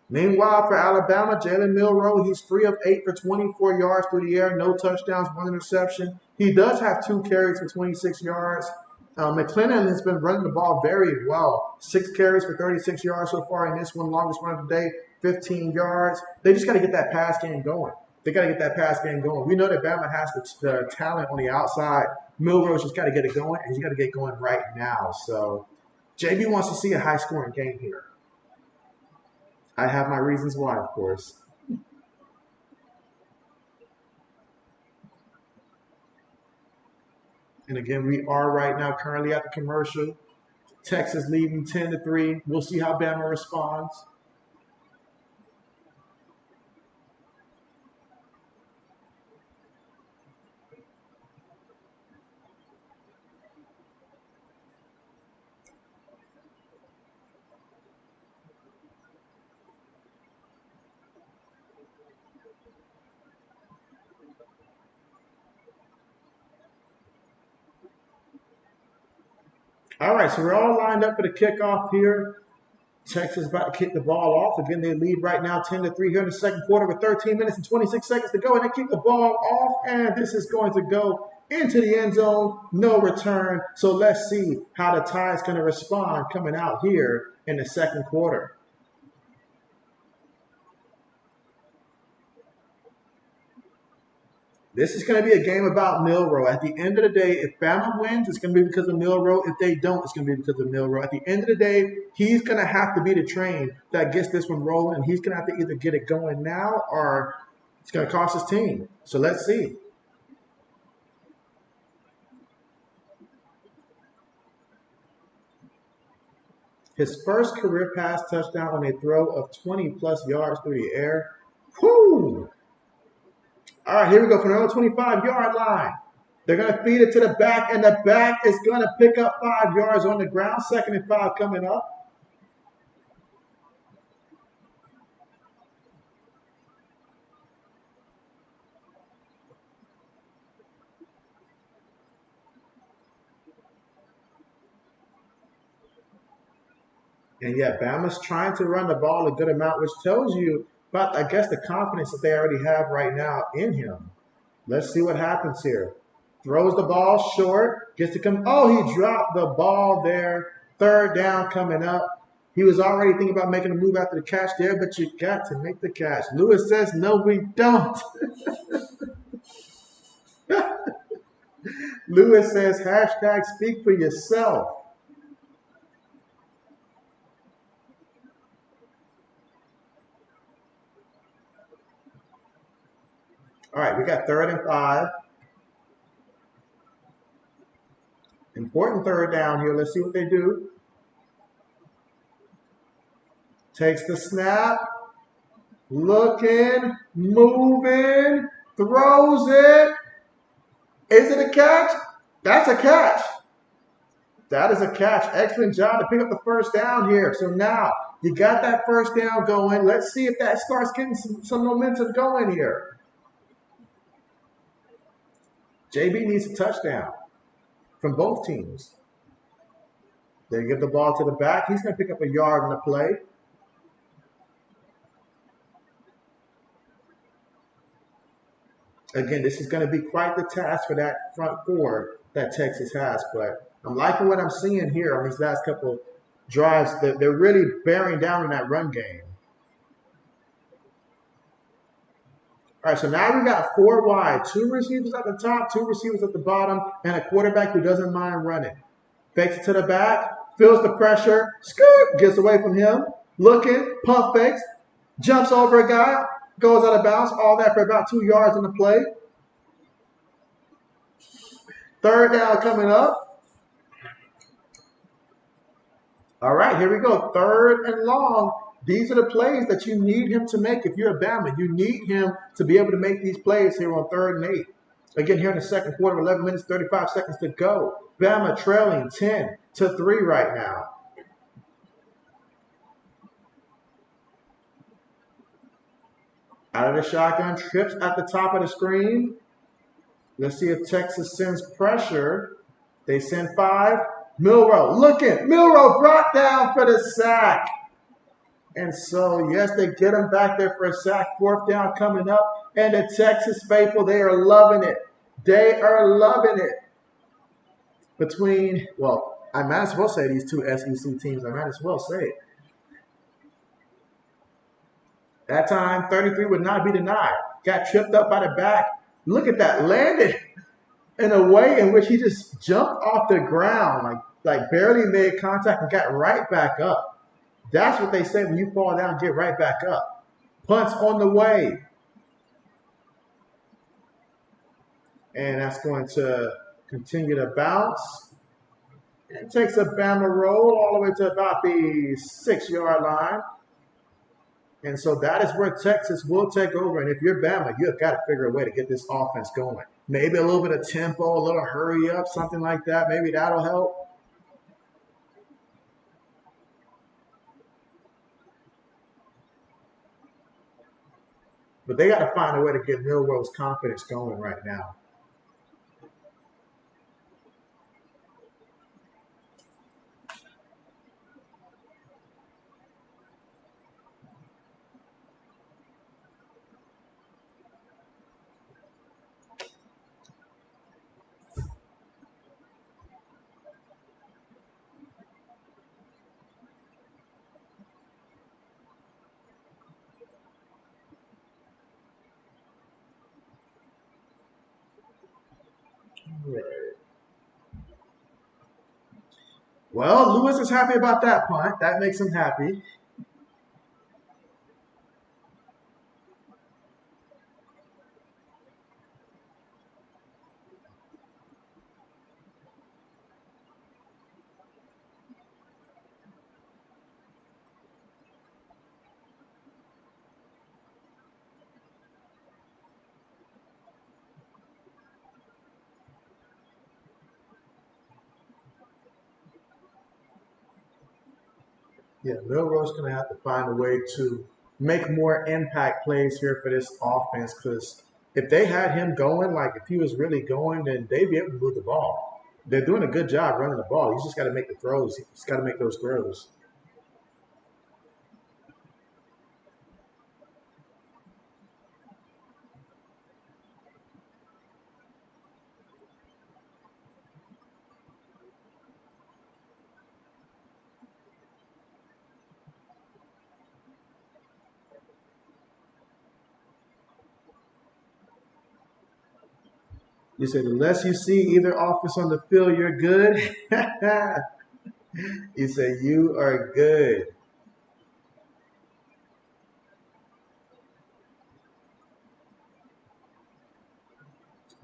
Meanwhile, for Alabama, Jalen Milroe, he's 3 of 8 for 24 yards through the air, no touchdowns, 1 interception. He does have 2 carries for 26 yards. McClellan has been running the ball very well. 6 carries for 36 yards so far in this one, longest run of the day, 15 yards. They just got to get that pass game going. They got to get that pass game going. We know that Bama has the talent on the outside. Milroe's just got to get it going, and he's got to get going right now. So JB wants to see a high-scoring game here. I have my reasons why, of course. And again, we are right now currently at the commercial. Texas leading 10-3. We'll see how Bama responds. All right, so we're all lined up for the kickoff here. Texas about to kick the ball off. Again, they lead right now 10-3 here in the second quarter with 13 minutes and 26 seconds to go. And they kick the ball off, and this is going to go into the end zone. No return. So let's see how the Tide's going to respond coming out here in the second quarter. This is going to be a game about Milroe. At the end of the day, if Bama wins, it's going to be because of Milroe. If they don't, it's going to be because of Milroe. At the end of the day, he's going to have to be the train that gets this one rolling. He's going to have to either get it going now or it's going to cost his team. So let's see. His first career pass touchdown on a throw of 20-plus yards through the air. Whoo! All right, here we go from the 25-yard line. They're going to feed it to the back, and the back is going to pick up 5 yards on the ground. 2nd and 5 coming up. And yet Bama's trying to run the ball a good amount, which tells you about, I guess, the confidence that they already have right now in him. Let's see what happens here. Throws the ball short, gets to come. Oh, he dropped the ball there. Third down coming up. He was already thinking about making a move after the catch there, but you got to make the catch. Lewis says, no, we don't. Lewis says, hashtag speak for yourself. All right, we got 3rd and 5. Important third down here. Let's see what they do. Takes the snap. Looking, moving, throws it. Is it a catch? That's a catch. That is a catch. Excellent job to pick up the first down here. So now you got that first down going. Let's see if that starts getting some momentum going here. JB needs a touchdown from both teams. They give the ball to the back. He's going to pick up a yard on the play. Again, this is going to be quite the task for that front four that Texas has. But I'm liking what I'm seeing here on these last couple drives. They're really bearing down in that run game. All right, so now we've got 4 wide. 2 receivers at the top, 2 receivers at the bottom, and a quarterback who doesn't mind running. Fakes it to the back, feels the pressure, scoop, gets away from him, looking, pump fakes, jumps over a guy, goes out of bounds, all that for about 2 yards in the play. 3rd down coming up. All right, here we go. 3rd and long. These are the plays that you need him to make if you're a Bama. You need him to be able to make these plays here on 3rd and 8. Again, here in the second quarter, 11 minutes, 35 seconds to go. Bama trailing 10-3 right now. Out of the shotgun, trips at the top of the screen. Let's see if Texas sends pressure. They send 5. Milroe looking. Milroe brought down for the sack. And so, yes, they get him back there for a sack. 4th down coming up. And the Texas faithful, they are loving it. They are loving it. Between, well, I might as well say these 2 SEC teams. I might as well say it. That time, 33 would not be denied. Got tripped up by the back. Look at that. Landed in a way in which he just jumped off the ground, like barely made contact and got right back up. That's what they say when you fall down, get right back up. Punts on the way. And that's going to continue to bounce. It takes a Bama roll all the way to about the 6-yard line. And so that is where Texas will take over. And if you're Bama, you've got to figure a way to get this offense going. Maybe a little bit of tempo, a little hurry up, something like that. Maybe that'll help. But they got to find a way to get Milroe's confidence going right now. Right. Well, Lewis is happy about that punt. That makes him happy. Yeah, Milroe's going to have to find a way to make more impact plays here for this offense because if they had him going, like if he was really going, then they'd be able to move the ball. They're doing a good job running the ball. He's just got to make the throws. He's got to make those throws. You say the less you see either offense on the field, you're good. You say you are good.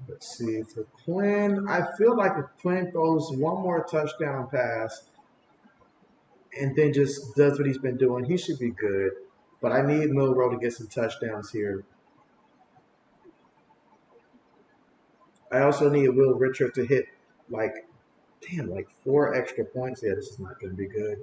Let's see. For Quinn, I feel like if Quinn throws one more touchdown pass and then just does what he's been doing, he should be good. But I need Milrow to get some touchdowns here. I also need Will Richard to hit like, damn, like 4 extra points. Yeah, this is not going to be good.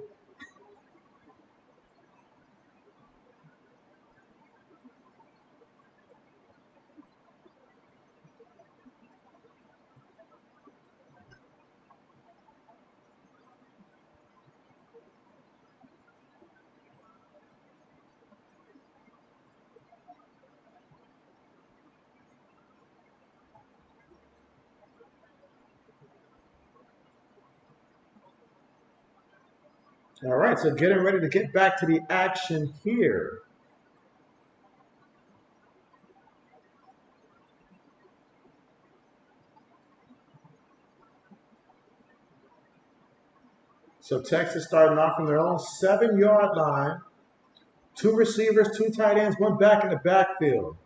All right, so getting ready to get back to the action here. So Texas starting off from their own 7-yard line. 2 receivers, 2 tight ends, 1 back in the backfield.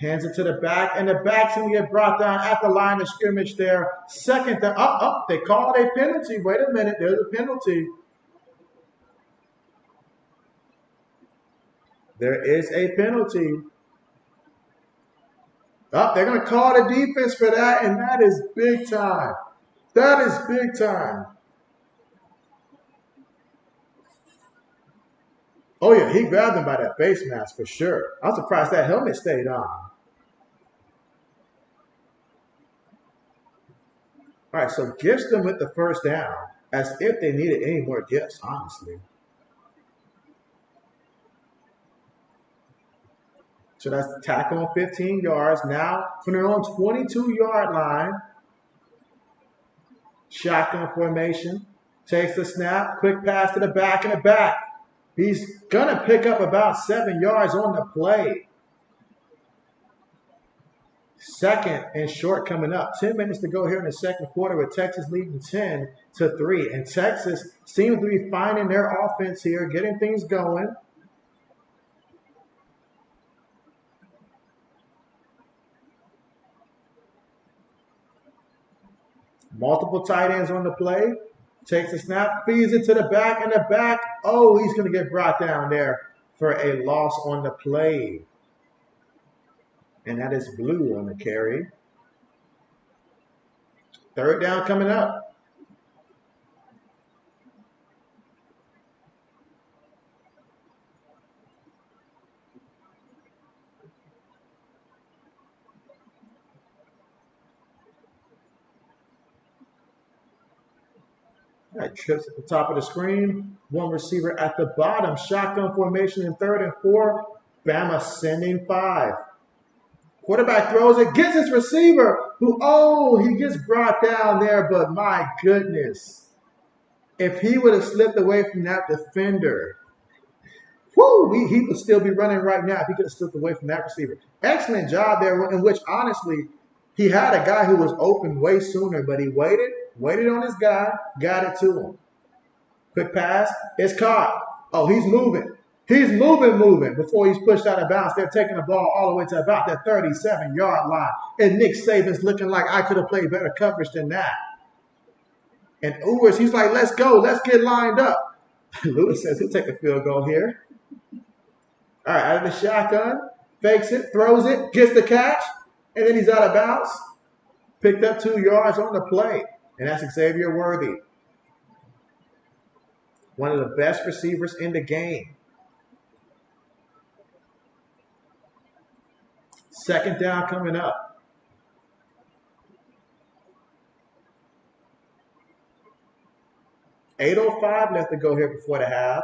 Hands it to the back, and the back's going to get brought down at the line of scrimmage there. Second down, up, they called a penalty. Wait a minute, there's a penalty. There is a penalty. They're going to call the defense for that, and that is big time. That is big time. Oh, yeah, he grabbed him by that face mask for sure. I'm surprised that helmet stayed on. All right, so gifts them with the first down as if they needed any more gifts, honestly. So that's the tackle on 15 yards. Now, from their own 22-yard line, shotgun formation, takes the snap, quick pass to the back and the back. He's going to pick up about 7 yards on the play. Second and short coming up. 10 minutes to go here in the second quarter with Texas leading 10-3. And Texas seems to be finding their offense here, getting things going. Multiple tight ends on the play. Takes a snap, feeds it to the back, and the back, oh, he's going to get brought down there for a loss on the play. And that is Blue on the carry. Third down coming up. All right, trips at the top of the screen. 1 receiver at the bottom. Shotgun formation in 3rd and 4. Bama sending 5. Quarterback throws it, gets his receiver, he gets brought down there, but my goodness. If he would have slipped away from that defender, he would still be running right now if he could have slipped away from that receiver. Excellent job there, in which, honestly, he had a guy who was open way sooner, but he waited on his guy, got it to him. Quick pass, it's caught. Oh, he's moving. He's moving before he's pushed out of bounds. They're taking the ball all the way to about that 37-yard line. And Nick Saban's looking like I could have played better coverage than that. And Ewers, he's like, let's go. Let's get lined up. Lewis says he'll take a field goal here. All right, out of the shotgun, fakes it, throws it, gets the catch, and then he's out of bounds. Picked up 2 yards on the play. And that's Xavier Worthy. One of the best receivers in the game. Second down coming up. $8:05 left to go here before the half.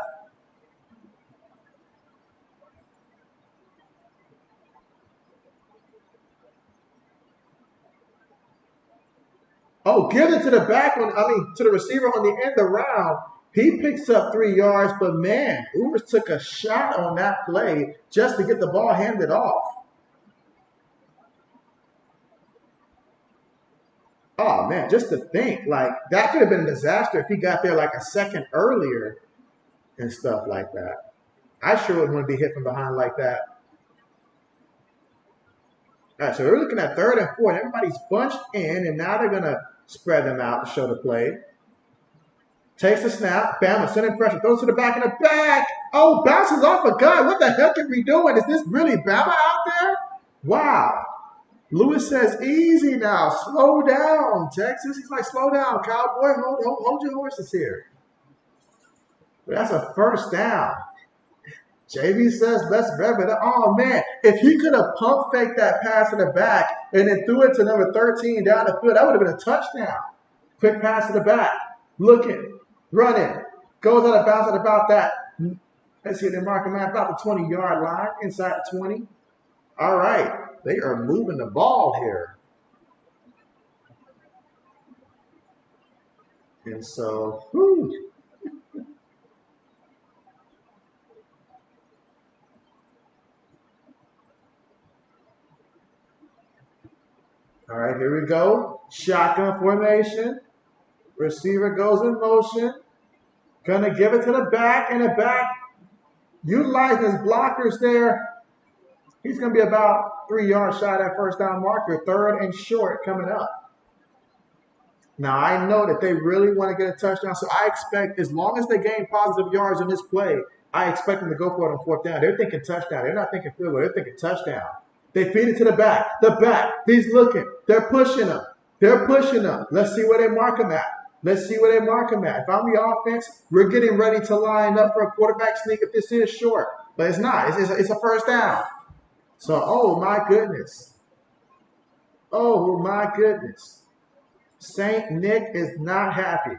Oh, give it to the to the receiver on the end around. He picks up 3 yards, but man, Ewers took a shot on that play just to get the ball handed off. Oh man, just to think, like that could have been a disaster if he got there like a second earlier and stuff like that. I sure wouldn't want to be hit from behind like that. All right, so we're looking at third and fourth. Everybody's bunched in, and now they're gonna spread them out to show the play. Takes the snap. Bama sending pressure. Throws to the back of the back. Oh, bounces off a guy. What the heck are we doing? Is this really Bama out there? Wow. Lewis says, easy now. Slow down, Texas. He's like, slow down, Cowboy. Hold your horses here. But that's a first down. JB says, let's rev it up. Oh, man. If he could have pump faked that pass in the back and then threw it to number 13 down the field, that would have been a touchdown. Quick pass to the back. Looking. Running. Goes out of bounds at about that. Let's see, they're marking that about the 20-yard line, inside the 20. All right. They are moving the ball here. And so, whew. All right, here we go. Shotgun formation. Receiver goes in motion. Gonna give it to the back, and the back utilizing his blockers there. He's gonna be about 3 yards shy of that first down marker. Third and short coming up. Now I know that they really want to get a touchdown, so I expect as long as they gain positive yards in this play, I expect them to go for it on fourth down. They're thinking touchdown. They're not thinking field goal. They're thinking touchdown. They feed it to the back. The back. He's looking. They're pushing him. They're pushing him. Let's see where they mark him at. Let's see where they mark him at. If I'm the offense, we're getting ready to line up for a quarterback sneak if this is short. But it's not. It's a first down. So, oh my goodness. Oh my goodness. St. Nick is not happy.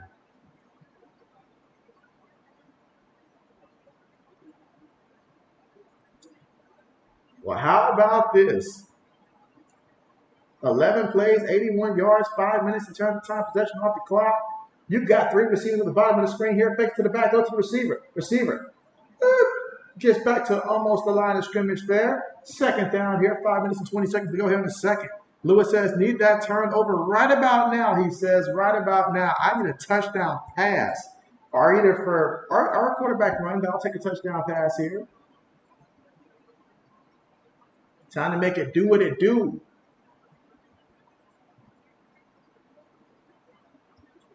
Well, how about this? 11 plays, 81 yards, 5 minutes in terms of time possession off the clock. You've got 3 receivers at the bottom of the screen here. Fakes to the back, go to the receiver. Receiver gets back to almost the line of scrimmage there. Second down here, 5 minutes and 20 seconds to go here in the second. Lewis says, need that turnover right about now. He says, right about now. I need a touchdown pass. Or either for our quarterback run, but I'll take a touchdown pass here. Time to make it do what it do.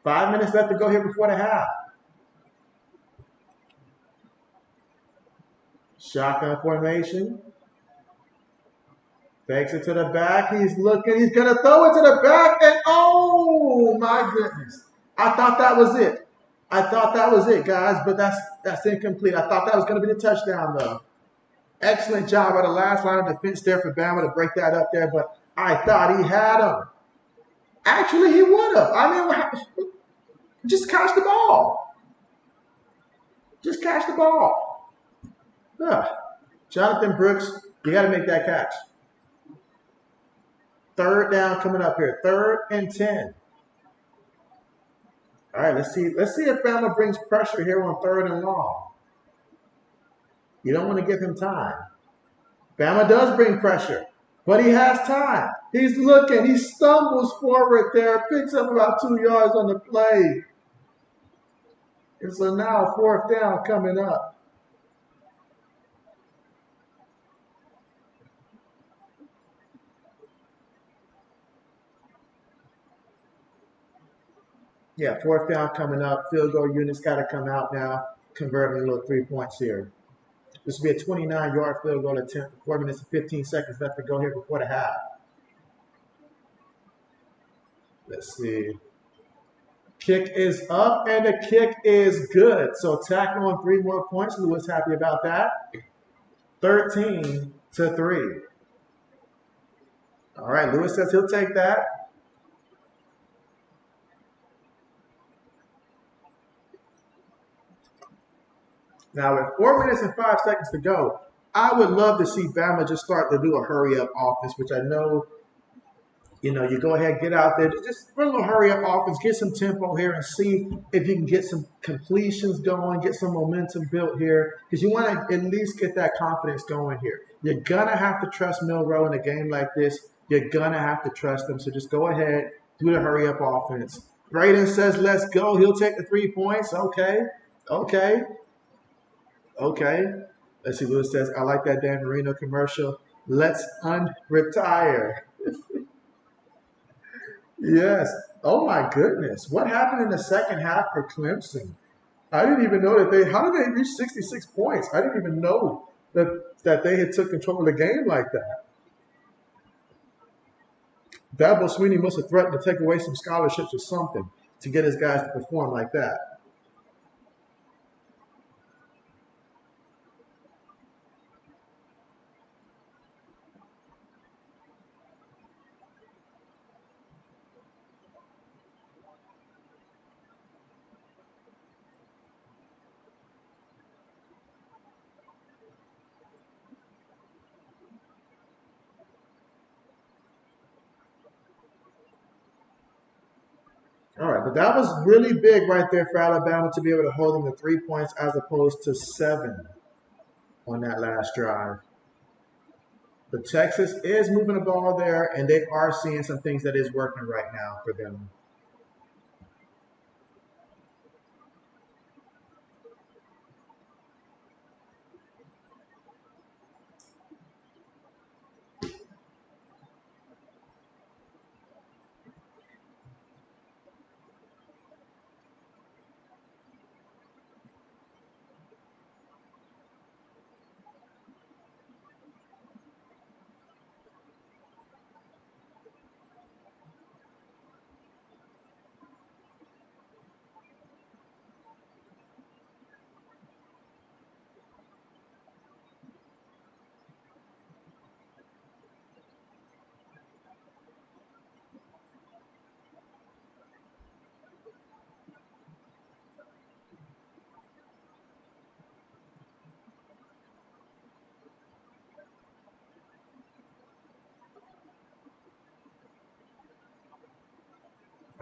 5 minutes left to go here before the half. Shotgun formation. Fakes it to the back. He's looking. He's going to throw it to the back. And oh, my goodness. I thought that was it. I thought that was it, guys. But that's incomplete. I thought that was going to be the touchdown, though. Excellent job by the last line of defense there for Bama to break that up there. But I thought he had him. Actually, he would have. I mean, just catch the ball. Just catch the ball. Jonathan Brooks, you got to make that catch. Third down coming up here. 3rd and 10. All right, let's see if Bama brings pressure here on 3rd and long. You don't want to give him time. Bama does bring pressure, but he has time. He's looking. He stumbles forward there, picks up about 2 yards on the play. And so now 4th down coming up. Yeah, 4th down coming up. Field goal unit's got to come out now, converting a little 3 points here. This will be a 29-yard field goal attempt. 4 minutes and 15 seconds left to go here before the half. Let's see. Kick is up, and the kick is good. So tack on 3 more points. Lewis happy about that. 13-3. All right, Lewis says he'll take that. Now, with 4 minutes and 5 seconds to go, I would love to see Bama just start to do a hurry-up offense, which I know, you go ahead, get out there, just run a little hurry-up offense, get some tempo here and see if you can get some completions going, get some momentum built here, because you want to at least get that confidence going here. You're going to have to trust Milroe in a game like this. You're going to have to trust him, so just go ahead, do the hurry up offense. Braden says, let's go. He'll take the 3 points. Okay. Okay. Okay. Let's see. Lewis says, I like that Dan Marino commercial. Let's unretire. Yes. Oh my goodness. What happened in the second half for Clemson? I didn't even know that how did they reach 66 points? I didn't even know that they had took control of the game like that. Dabo Sweeney must have threatened to take away some scholarships or something to get his guys to perform like that. All right, but that was really big right there for Alabama to be able to hold them to 3 points as opposed to 7 on that last drive. But Texas is moving the ball there, and they are seeing some things that is working right now for them.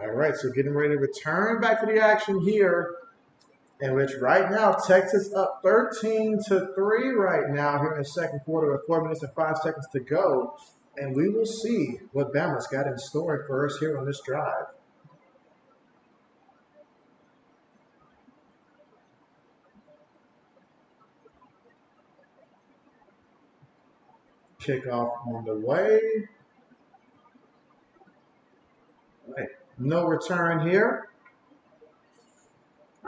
All right, so getting ready to return back to the action here, in which right now Texas up 13-3 right now here in the second quarter with 4 minutes and 5 seconds to go. And we will see what Bama's got in store for us here on this drive. Kickoff on the way. Right. No return here.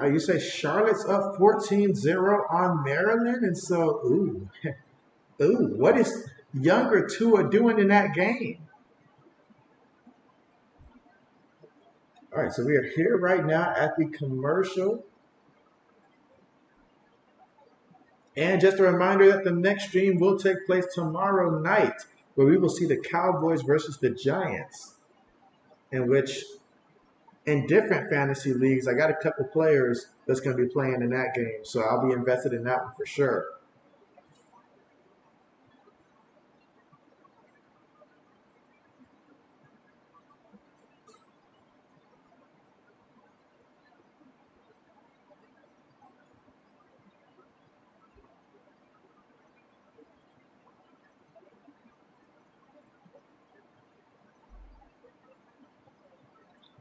You say Charlotte's up 14-0 on Maryland. And so, what is younger Tua doing in that game? All right, so we are here right now at the commercial. And just a reminder that the next stream will take place tomorrow night, where we will see the Cowboys versus the Giants, in which, in different fantasy leagues, I got a couple players that's going to be playing in that game. So I'll be invested in that one for sure.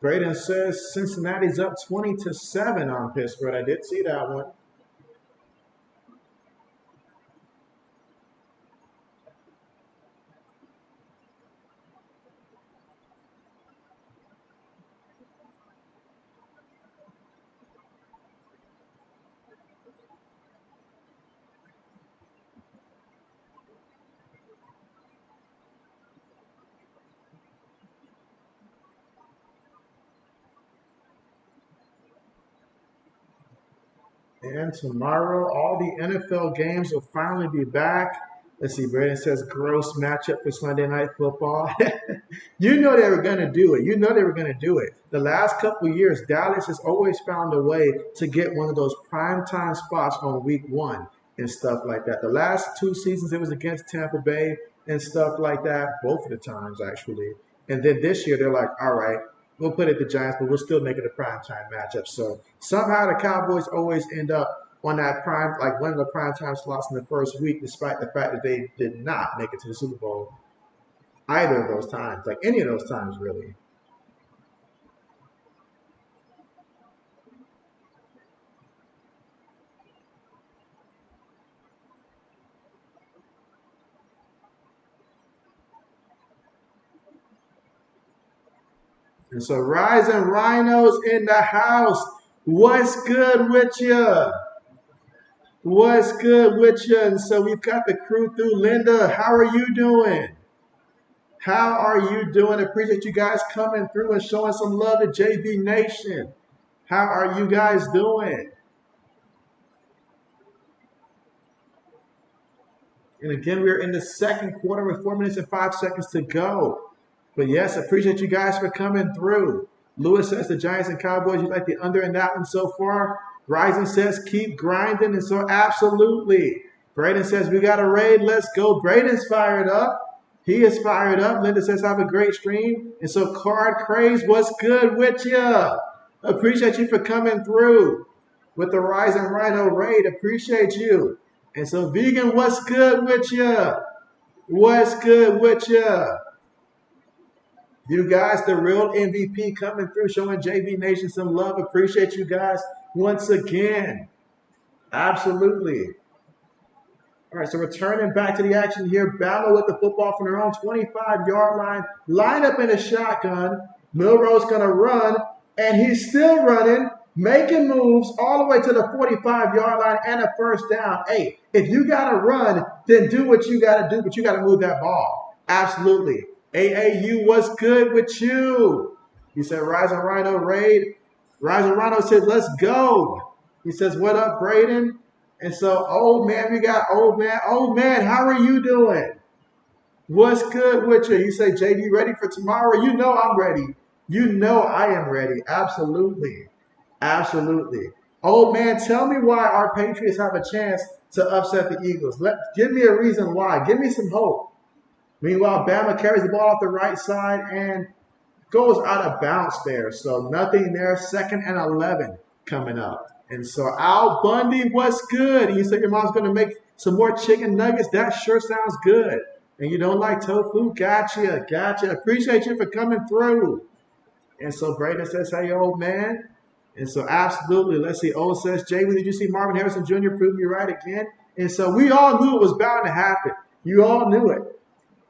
Braden says Cincinnati's up 20-7 on Pittsburgh. I did see that one. And tomorrow, all the NFL games will finally be back. Let's see, Braden says gross matchup for Sunday Night Football. You know they were going to do it. You know they were going to do it. The last couple of years, Dallas has always found a way to get one of those primetime spots on week 1 and stuff like that. The last 2 seasons, it was against Tampa Bay and stuff like that, both of the times, actually. And then this year, they're like, all right, we'll put it the Giants, but we'll still make it a primetime matchup. So somehow the Cowboys always end up on that prime, like one of the primetime slots in the first week, despite the fact that they did not make it to the Super Bowl either of those times, like any of those times, really. And so Rising Rhinos in the house. What's good with you? What's good with you? And so we've got the crew through. Linda, how are you doing? How are you doing? Appreciate you guys coming through and showing some love to JB Nation. How are you guys doing? And again, we're in the second quarter with 4 minutes and 5 seconds to go. But yes, appreciate you guys for coming through. Lewis says the Giants and Cowboys, you like the under in that one so far. Rising says keep grinding. And so absolutely. Braden says we got a raid. Let's go. Braden's fired up. He is fired up. Linda says have a great stream. And so Card Craze, what's good with you? Appreciate you for coming through with the Rising Rhino raid. Appreciate you. And so Vegan, what's good with you? What's good with you? You guys, the real MVP coming through, showing JB Nation some love. Appreciate you guys once again. Absolutely. All right, so returning back to the action here. Bama with the football from their own 25-yard line. Line up in a shotgun. Milroe's going to run, and he's still running, making moves all the way to the 45-yard line and a first down. Hey, if you got to run, then do what you got to do, but you got to move that ball. Absolutely. AAU, what's good with you? He said, Rising Rhino raid. Rising Rhino said, let's go. He says, what up, Braden? And so, old man, we got old man. Old man, how are you doing? What's good with you? You say, JD, ready for tomorrow? You know I'm ready. You know I am ready. Absolutely. Absolutely. Old man, tell me why our Patriots have a chance to upset the Eagles. Give me a reason why. Give me some hope. Meanwhile, Bama carries the ball off the right side and goes out of bounds there. So nothing there. 2nd and 11 coming up. And so Al Bundy, what's good? You said your mom's going to make some more chicken nuggets. That sure sounds good. And you don't like tofu? Gotcha, gotcha. Appreciate you for coming through. And so Braden says, hey, old man. And so absolutely. Let's see. Old says, JB, did you see Marvin Harrison Jr. prove me right again? And so we all knew it was bound to happen. You all knew it.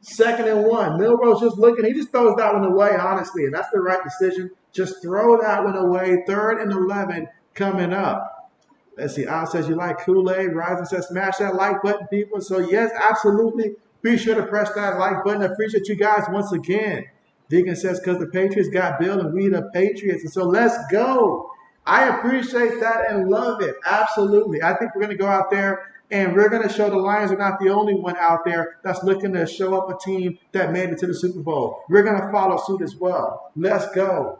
2nd and 1. Milroe's just looking. He just throws that one away, honestly. And that's the right decision. Just throw that one away. 3rd and 11 coming up. Let's see. Al says you like Kool-Aid. Rising says smash that like button, people. So, yes, absolutely. Be sure to press that like button. I appreciate you guys once again. Deacon says because the Patriots got Bill and we the Patriots. And so let's go. I appreciate that and love it. Absolutely. I think we're going to go out there and we're going to show the Lions are not the only one out there that's looking to show up a team that made it to the Super Bowl. We're going to follow suit as well. Let's go.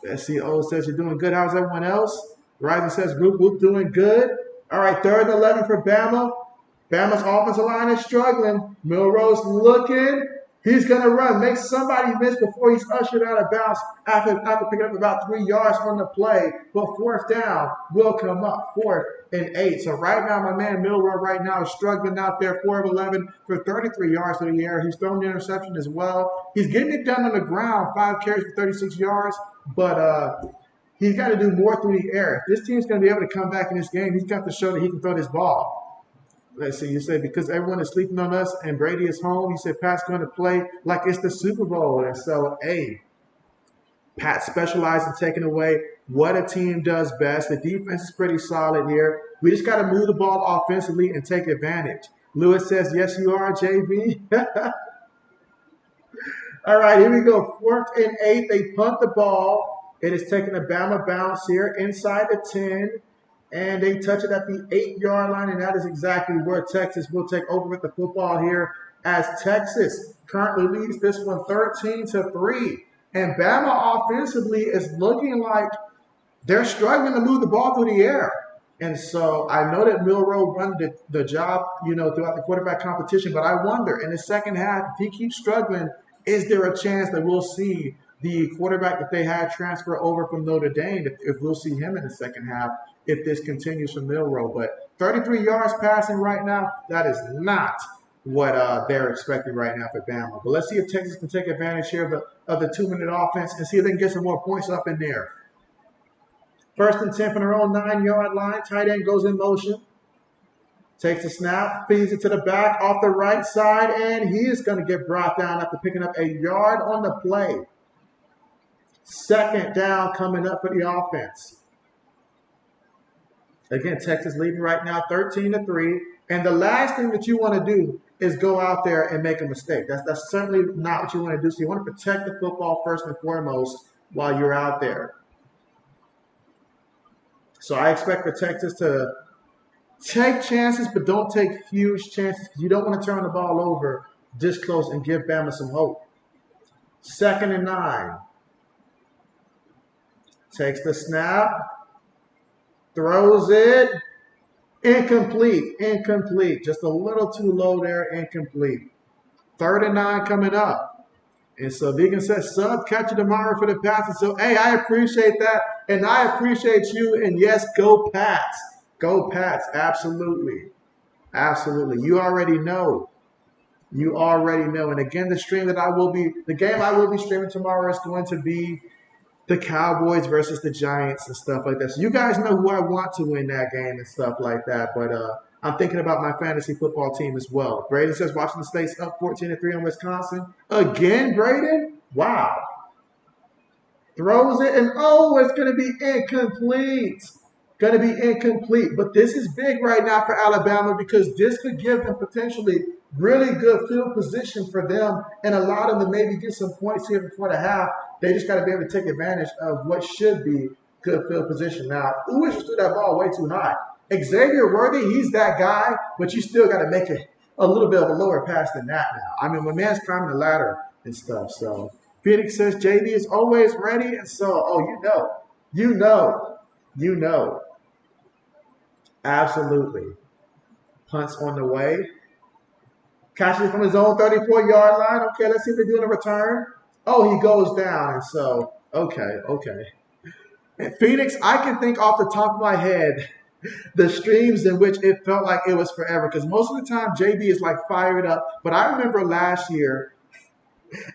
Let's see. O says you're doing good. How's everyone else? Rising says group doing good. All right, 3rd and 11 for Bama. Bama's offensive line is struggling. Milroe's looking. He's going to run. Make somebody miss before he's ushered out of bounds after picking up about 3 yards on the play. But 4th down will come up. 4th and 8. So right now, my man Milroe right now is struggling out there. 4 of 11 for 33 yards in the air. He's thrown the interception as well. He's getting it done on the ground. 5 carries for 36 yards. But he's got to do more through the air. If this team's going to be able to come back in this game, he's got to show that he can throw this ball. Let's see, you said because everyone is sleeping on us and Brady is home, you said Pat's going to play like it's the Super Bowl. And so, hey, Pat specializes in taking away what a team does best. The defense is pretty solid here. We just got to move the ball offensively and take advantage. Lewis says, yes, you are, JB. All right, here we go. 4th and 8. They punt the ball. It is taking a Bama bounce here inside the 10. And they touch it at the 8-yard line, and that is exactly where Texas will take over with the football here as Texas currently leads this one 13-3. And Bama offensively is looking like they're struggling to move the ball through the air. And so I know that Milroe run the job, throughout the quarterback competition, but I wonder in the second half, if he keeps struggling, is there a chance that we'll see the quarterback that they had transfer over from Notre Dame, if we'll see him in the second half, if this continues from Milroe. But 33 yards passing right now, that is not what they're expecting right now for Bama. But let's see if Texas can take advantage here of the 2-minute offense and see if they can get some more points up in there. 1st and 10 from their own 9-yard line. Tight end goes in motion. Takes a snap, feeds it to the back off the right side, and he is going to get brought down after picking up a yard on the play. Second down coming up for the offense. Again, Texas leading right now 13-3. And the last thing that you want to do is go out there and make a mistake. That's certainly not what you want to do. So you want to protect the football first and foremost while you're out there. So I expect for Texas to take chances, but don't take huge chances. You don't want to turn the ball over this close and give Bama some hope. 2nd and 9. Takes the snap. Throws it. Incomplete. Just a little too low there. Incomplete. 3rd and 9 coming up. And so Vegan says, sub, catch you tomorrow for the Pats. So, hey, I appreciate that. And I appreciate you. And yes, go Pats. Go Pats. Absolutely. You already know. And again, the game I will be streaming tomorrow is going to be the Cowboys versus the Giants and stuff like that. So you guys know who I want to win that game and stuff like that. But I'm thinking about my fantasy football team as well. Braden says Washington State's up 14-3 on Wisconsin. Again, Braden? Wow. Throws it, and it's going to be incomplete. But this is big right now for Alabama because this could give them potentially really good field position for them and allow them to maybe get some points here before the half. They just got to be able to take advantage of what should be good field position. Now, Uish threw that ball way too high. Xavier Worthy, he's that guy, but you still got to make it a little bit of a lower pass than that now. I mean, my man's climbing the ladder and stuff. So Phoenix says JB is always ready. And so, you know. Absolutely. Punts on the way. Cashapp from his own 34-yard line. Okay, let's see if they're doing a return. He goes down. And so, okay. And Phoenix, I can think off the top of my head the streams in which it felt like it was forever. Because most of the time, JB is like fired up. But I remember last year,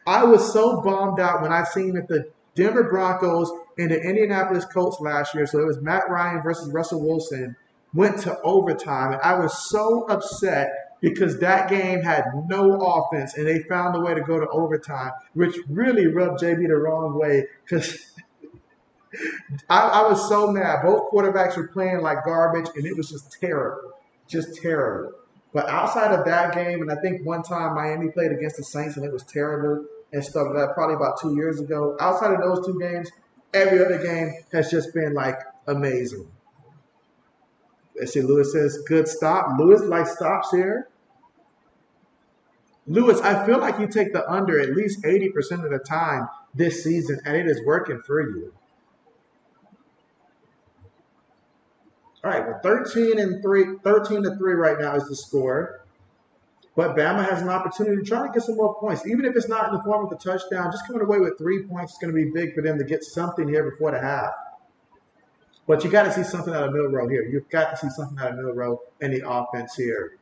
I was so bummed out when I seen that the Denver Broncos and the Indianapolis Colts last year, so it was Matt Ryan versus Russell Wilson, went to overtime. And I was so upset because that game had no offense and they found a way to go to overtime, which really rubbed JB the wrong way because I was so mad. Both quarterbacks were playing like garbage and it was just terrible. But outside of that game, and I think one time Miami played against the Saints and it was terrible and stuff like that, probably about 2 years ago. Outside of those two games, every other game has just been like amazing. Let's see, Lewis says, good stop. Lewis likes stops here. Lewis, I feel like you take the under at least 80% of the time this season, and it is working for you. All right, well, 13-3 right now is the score. But Bama has an opportunity to try to get some more points. Even if it's not in the form of a touchdown, just coming away with 3 points is going to be big for them to get something here before the half. But you got to see something out of Milrow here. You've got to see something out of Milrow in the offense here.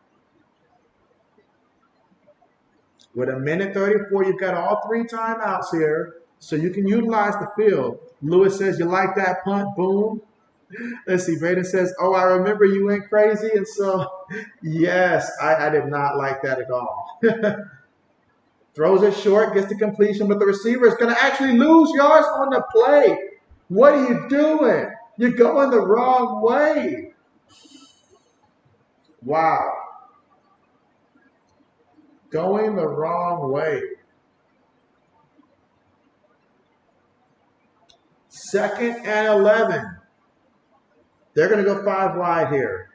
With 1:34, you've got all 3 timeouts here, so you can utilize the field. Lewis says, you like that punt? Boom. Let's see. Braden says, I remember you went crazy. And so, yes, I did not like that at all. Throws it short, gets the completion, but the receiver is going to actually lose yards on the play. What are you doing? You're going the wrong way. Wow. Going the wrong way. 2nd and 11. They're going to go 5 wide here.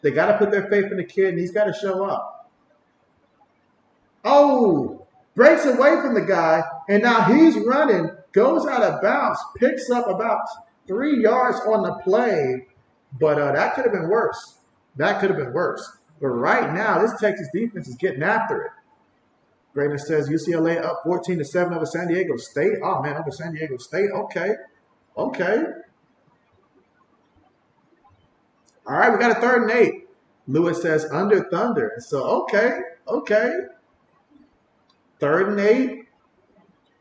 They got to put their faith in the kid, and he's got to show up. Breaks away from the guy, and now he's running, goes out of bounds, picks up about 3 yards on the play, but that could have been worse. But right now, this Texas defense is getting after it. Braden says UCLA up 14-7 over San Diego State. Oh, man, over San Diego State. Okay. All right, we got a 3rd and 8. Lewis says under Thunder. And so, okay. 3rd and 8.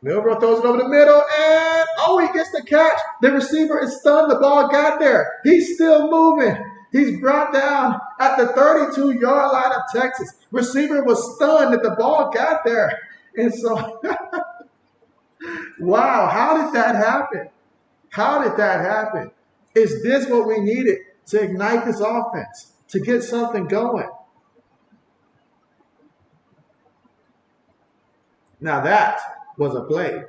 Milrow throws it over the middle, and he gets the catch. The receiver is stunned. The ball got there. He's still moving. He's brought down at the 32-yard line of Texas. Receiver was stunned that the ball got there. And so Wow, how did that happen? How did that happen? Is this what we needed to ignite this offense, to get something going? Now that was a play.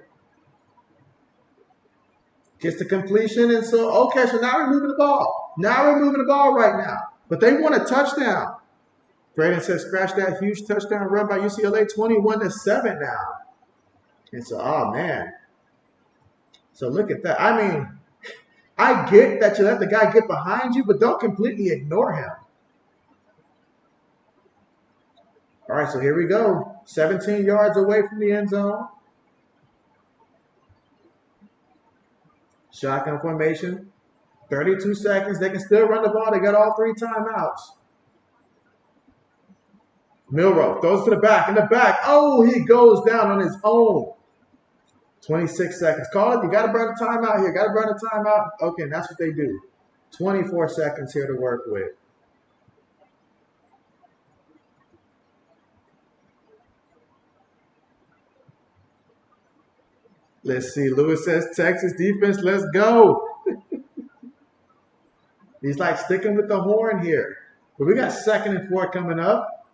Gets the completion, and so okay, so now we're moving the ball. Now we're moving the ball right now. But they want a touchdown. Braden says, scratch that huge touchdown run by UCLA, 21-7 now. And so, oh man. So look at that. I mean, I get that you let the guy get behind you, but don't completely ignore him. All right, so here we go. 17 yards away from the end zone. Shotgun formation. 32 seconds. They can still run the ball. They got all 3 timeouts. Milroe throws to the back. In the back. Oh, he goes down on his own. 26 seconds. Call it. You got to burn a timeout here. Got to burn a timeout. Okay, and that's what they do. 24 seconds here to work with. Let's see. Lewis says, Texas defense, let's go. He's like sticking with the horn here. But we got 2nd and 4 coming up.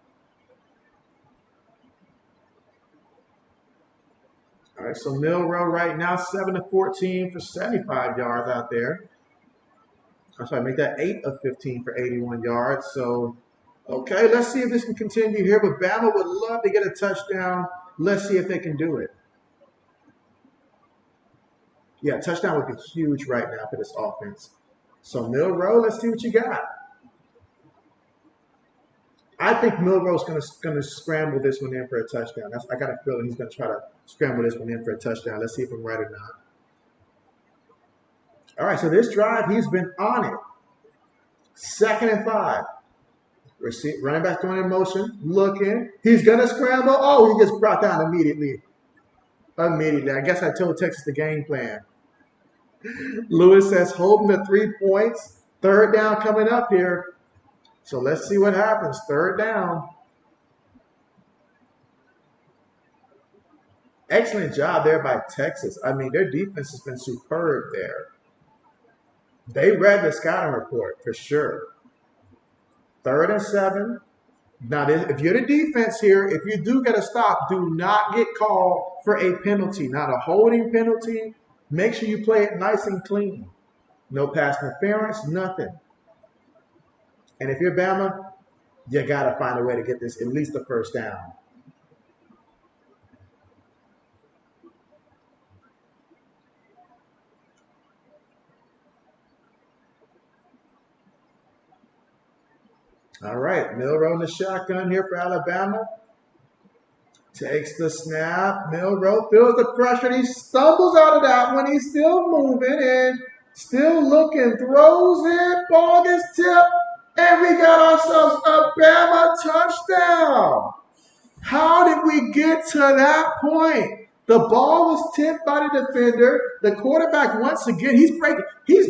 All right, so Milroe right now, 7 of 14 for 75 yards out there. I'm sorry, make that 8 of 15 for 81 yards. So, okay, let's see if this can continue here. But Bama would love to get a touchdown. Let's see if they can do it. Yeah, touchdown would be huge right now for this offense. So Milroe, let's see what you got. I think Milroe's going to scramble this one in for a touchdown. I got a feeling he's going to try to scramble this one in for a touchdown. Let's see if I'm right or not. All right, so this drive, he's been on it. 2nd and 5. Running back going in motion, looking. He's going to scramble. Oh, he gets brought down immediately. I guess I told Texas the game plan. Lewis says holding the 3 points. 3rd down coming up here. So let's see what happens. 3rd down. Excellent job there by Texas. I mean, their defense has been superb there. They read the scouting report for sure. 3rd and 7. Now, if you're the defense here, if you do get a stop, do not get called for a penalty, not a holding penalty. Make sure you play it nice and clean. No pass interference, nothing. And if you're Bama, you got to find a way to get this at least the 1st down. All right, Milroe in the shotgun here for Alabama. Takes the snap. Milroe feels the pressure. He stumbles out of that one. He's still moving and still looking. Throws it. Ball gets tipped. And we got ourselves a Bama touchdown. How did we get to that point? The ball was tipped by the defender. The quarterback, once again, he's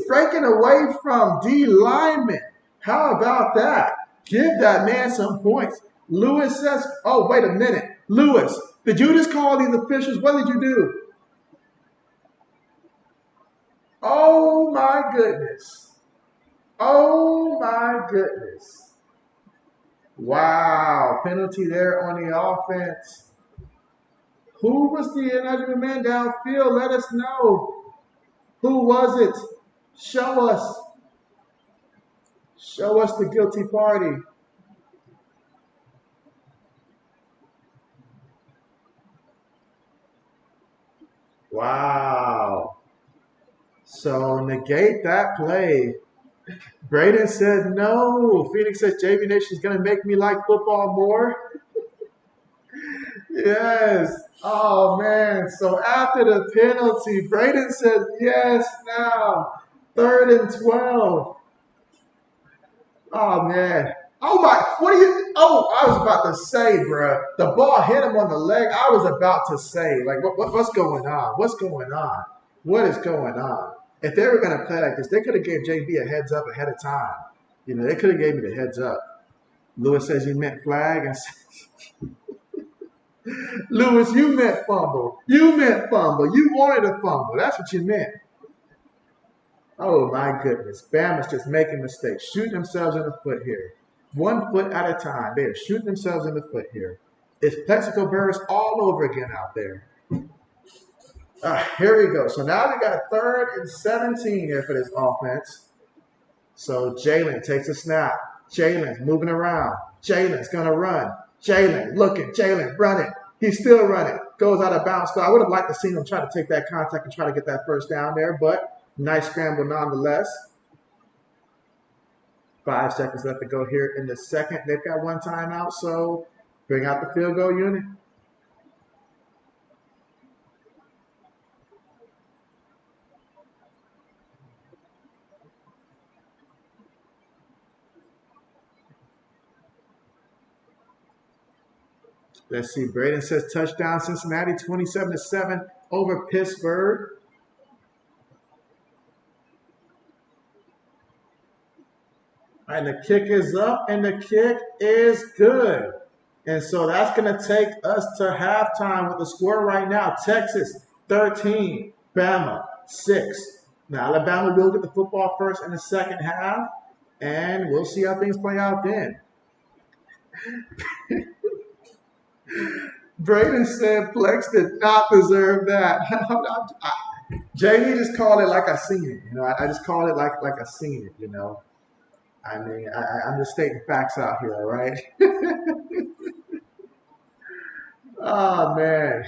breaking away from D linemen. How about that? Give that man some points. Lewis says, oh, wait a minute. Lewis, did you just call these officials? What did you do? Oh, my goodness. Oh, my goodness. Wow. Penalty there on the offense. Who was the ineligible man downfield? Let us know. Who was it? Show us. Show us the guilty party. Wow. So negate that play. Braden said no. Phoenix says JB Nation is going to make me like football more. Yes. Oh, man. So after the penalty, Braden says yes now. 3rd and 12. Oh, man. Oh, my. What are you? Oh, I was about to say, bro. The ball hit him on the leg. I was about to say, like, what's going on? What's going on? What is going on? If they were going to play like this, they could have gave JB a heads up ahead of time. You know, they could have gave me the heads up. Lewis says you meant flag. And Lewis, you meant fumble. You meant fumble. You wanted a fumble. That's what you meant. Oh my goodness. Bama's just making mistakes, shooting themselves in the foot here. 1 foot at a time. They're shooting themselves in the foot here. It's Plexico Burris all over again out there. Here we go. So now we got 3rd and 17 here for this offense. So Jalen takes a snap. Jalen's moving around. Jalen's going to run. Jalen looking. Jalen running. He's still running. Goes out of bounds. So I would have liked to see him try to take that contact and try to get that first down there, but nice scramble nonetheless. 5 seconds left to go here in the second. They've got one timeout, so bring out the field goal unit. Let's see. Braden says touchdown Cincinnati, 27-7 over Pittsburgh. And the kick is up, and the kick is good. And so that's going to take us to halftime with the score right now. Texas 13, Bama 6. Now Alabama will get the football first in the second half, and we'll see how things play out then. Braden said Flex did not deserve that. JB just called it like I seen it. I just called it like I seen it. I mean, I'm just stating facts out here, all right? Oh, man.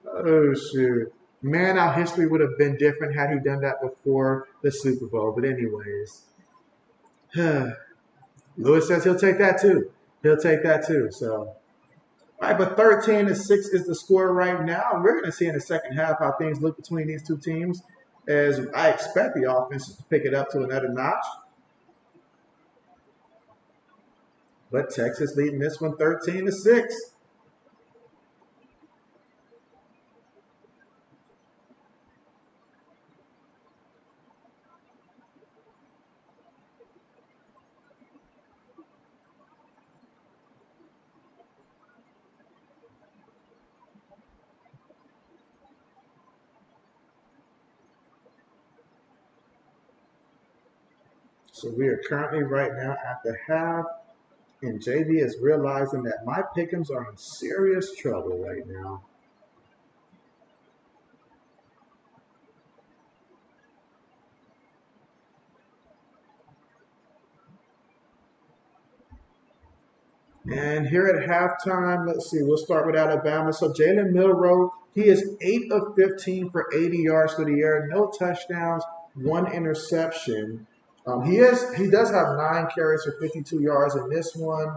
Oh, shoot. Man, our history would have been different had he done that before the Super Bowl. But anyways, Lewis says he'll take that too. He'll take that too. So, all right, but 13-6 is the score right now. We're going to see in the second half how things look between these two teams, as I expect the offense to pick it up to another notch. But Texas leading this one 13-6. So we are currently right now at the half, and JB is realizing that my pick'ems are in serious trouble right now. And here at halftime, let's see, we'll start with Alabama. So Jalen Milroe, he is 8 of 15 for 80 yards through the air, no touchdowns, 1 interception. He does have 9 carries for 52 yards in this one.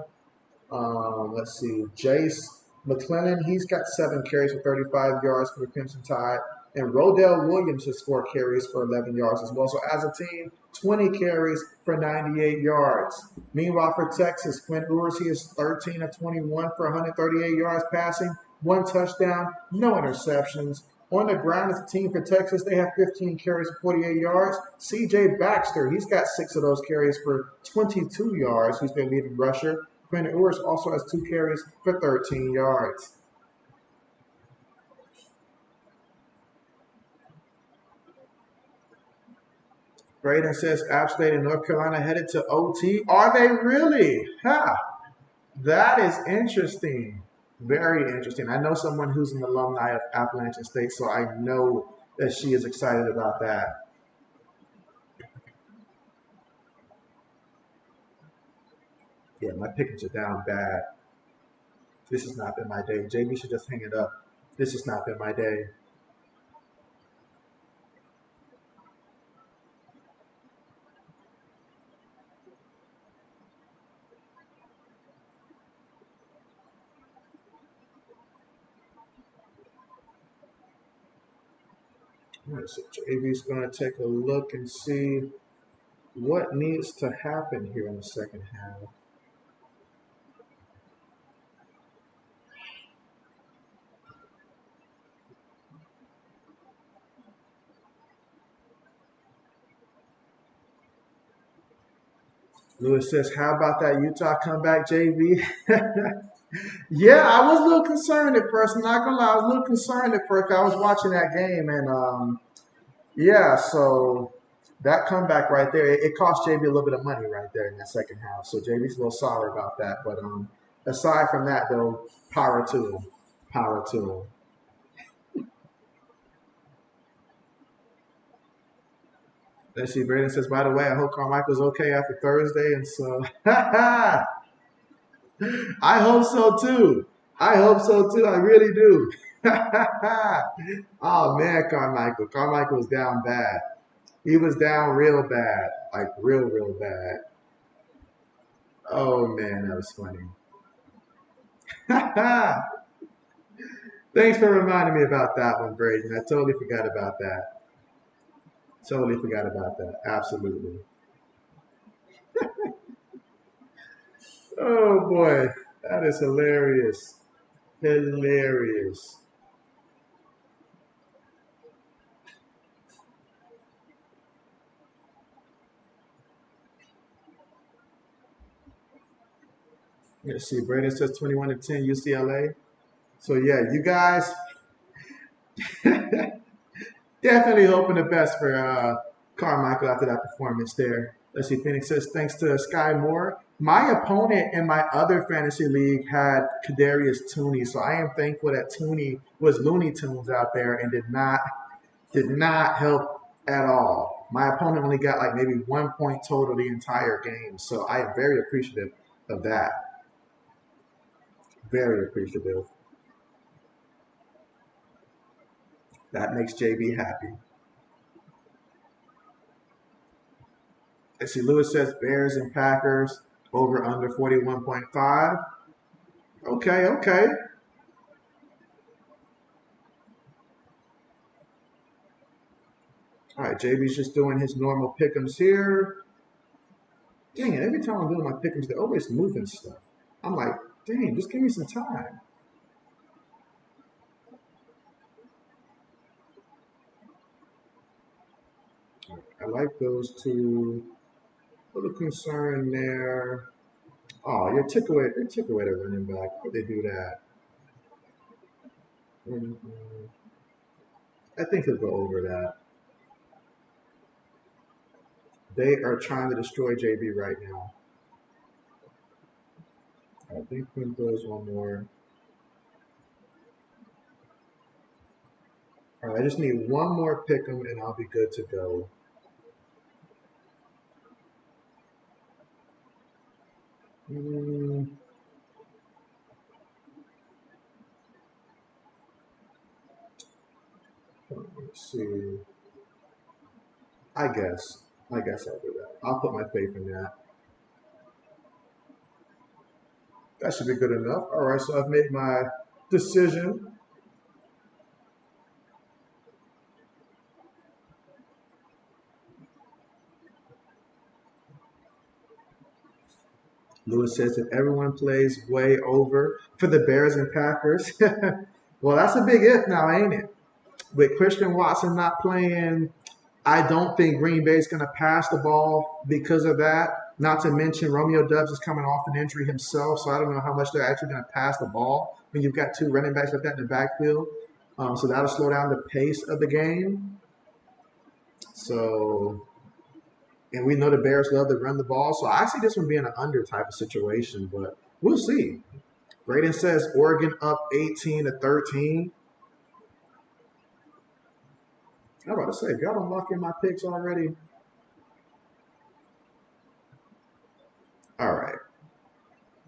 Let's see, Jace McClellan, he's got 7 carries for 35 yards for the Crimson Tide. And Rodell Williams has 4 carries for 11 yards as well. So as a team, 20 carries for 98 yards. Meanwhile, for Texas, Quinn Ewers, he is 13 of 21 for 138 yards passing, 1 touchdown, no interceptions. On the ground as a team for Texas, they have 15 carries for 48 yards. C.J. Baxter, he's got 6 of those carries for 22 yards. He's their leading rusher. Quinn Ewers also has 2 carries for 13 yards. Braden says App State and North Carolina headed to OT. Are they really? That is interesting. Very interesting. I know someone who's an alumni of Appalachian State, so I know that she is excited about that. Yeah, my pickings are down bad. This has not been my day. JB should just hang it up. This has not been my day. All right, so JB's going to take a look and see what needs to happen here in the second half. Lewis says, how about that Utah comeback, JB? Yeah, I was a little concerned at first. I'm not gonna lie, I was a little concerned at first. I was watching that game, and yeah, so that comeback right there, it cost JB a little bit of money right there in that second half. So JB's a little sorry about that. But aside from that, though, power to him, power to him. Let's see. Brandon says, by the way, I hope Carmichael's okay after Thursday, and so I hope so too. I hope so too. I really do. Oh man, Carmichael. Carmichael was down bad. He was down real bad. Like real bad. Oh man, that was funny. Thanks for reminding me about that one, Braden. I totally forgot about that. Totally forgot about that. Absolutely. Oh boy, that is hilarious. Hilarious. Let's see. Braden says 21-10 UCLA. So yeah, you guys definitely hoping the best for Carmichael after that performance there. Let's see. Phoenix says thanks to Sky Moore. My opponent in my other fantasy league had Kadarius Tooney, so I am thankful that Tooney was Looney Tunes out there and did not help at all. My opponent only got like maybe 1 point total the entire game, so I am very appreciative of that. Very appreciative. That makes JB happy. Let's see. Lewis says Bears and Packers over under 41.5. Okay, okay. All right, JB's just doing his normal pick'ems here. Dang it, every time I'm doing my pick'ems, they're always moving stuff. I'm like, dang, just give me some time. I like those two. A little concern there. Oh, they took away the running back. Why'd they do that? Mhm. I think he'll go over that. They are trying to destroy JB right now. I think Quinn throws one more. All right, I just need one more pick 'em and I'll be good to go. Mm, let's see. I guess. I guess I'll do that. I'll put my faith in that. That should be good enough. All right, so I've made my decision. Lewis says if everyone plays way over for the Bears and Packers, well, that's a big if now, ain't it? With Christian Watson not playing, I don't think Green Bay is going to pass the ball because of that. Not to mention Romeo Dubs is coming off an injury himself, so I don't know how much they're actually going to pass the ball when you've got two running backs like that in the backfield. So that'll slow down the pace of the game. So, and we know the Bears love to run the ball, so I see this one being an under type of situation, but we'll see. Braden says Oregon up 18-13. I'm about to say, if y'all don't lock in my picks already, all right.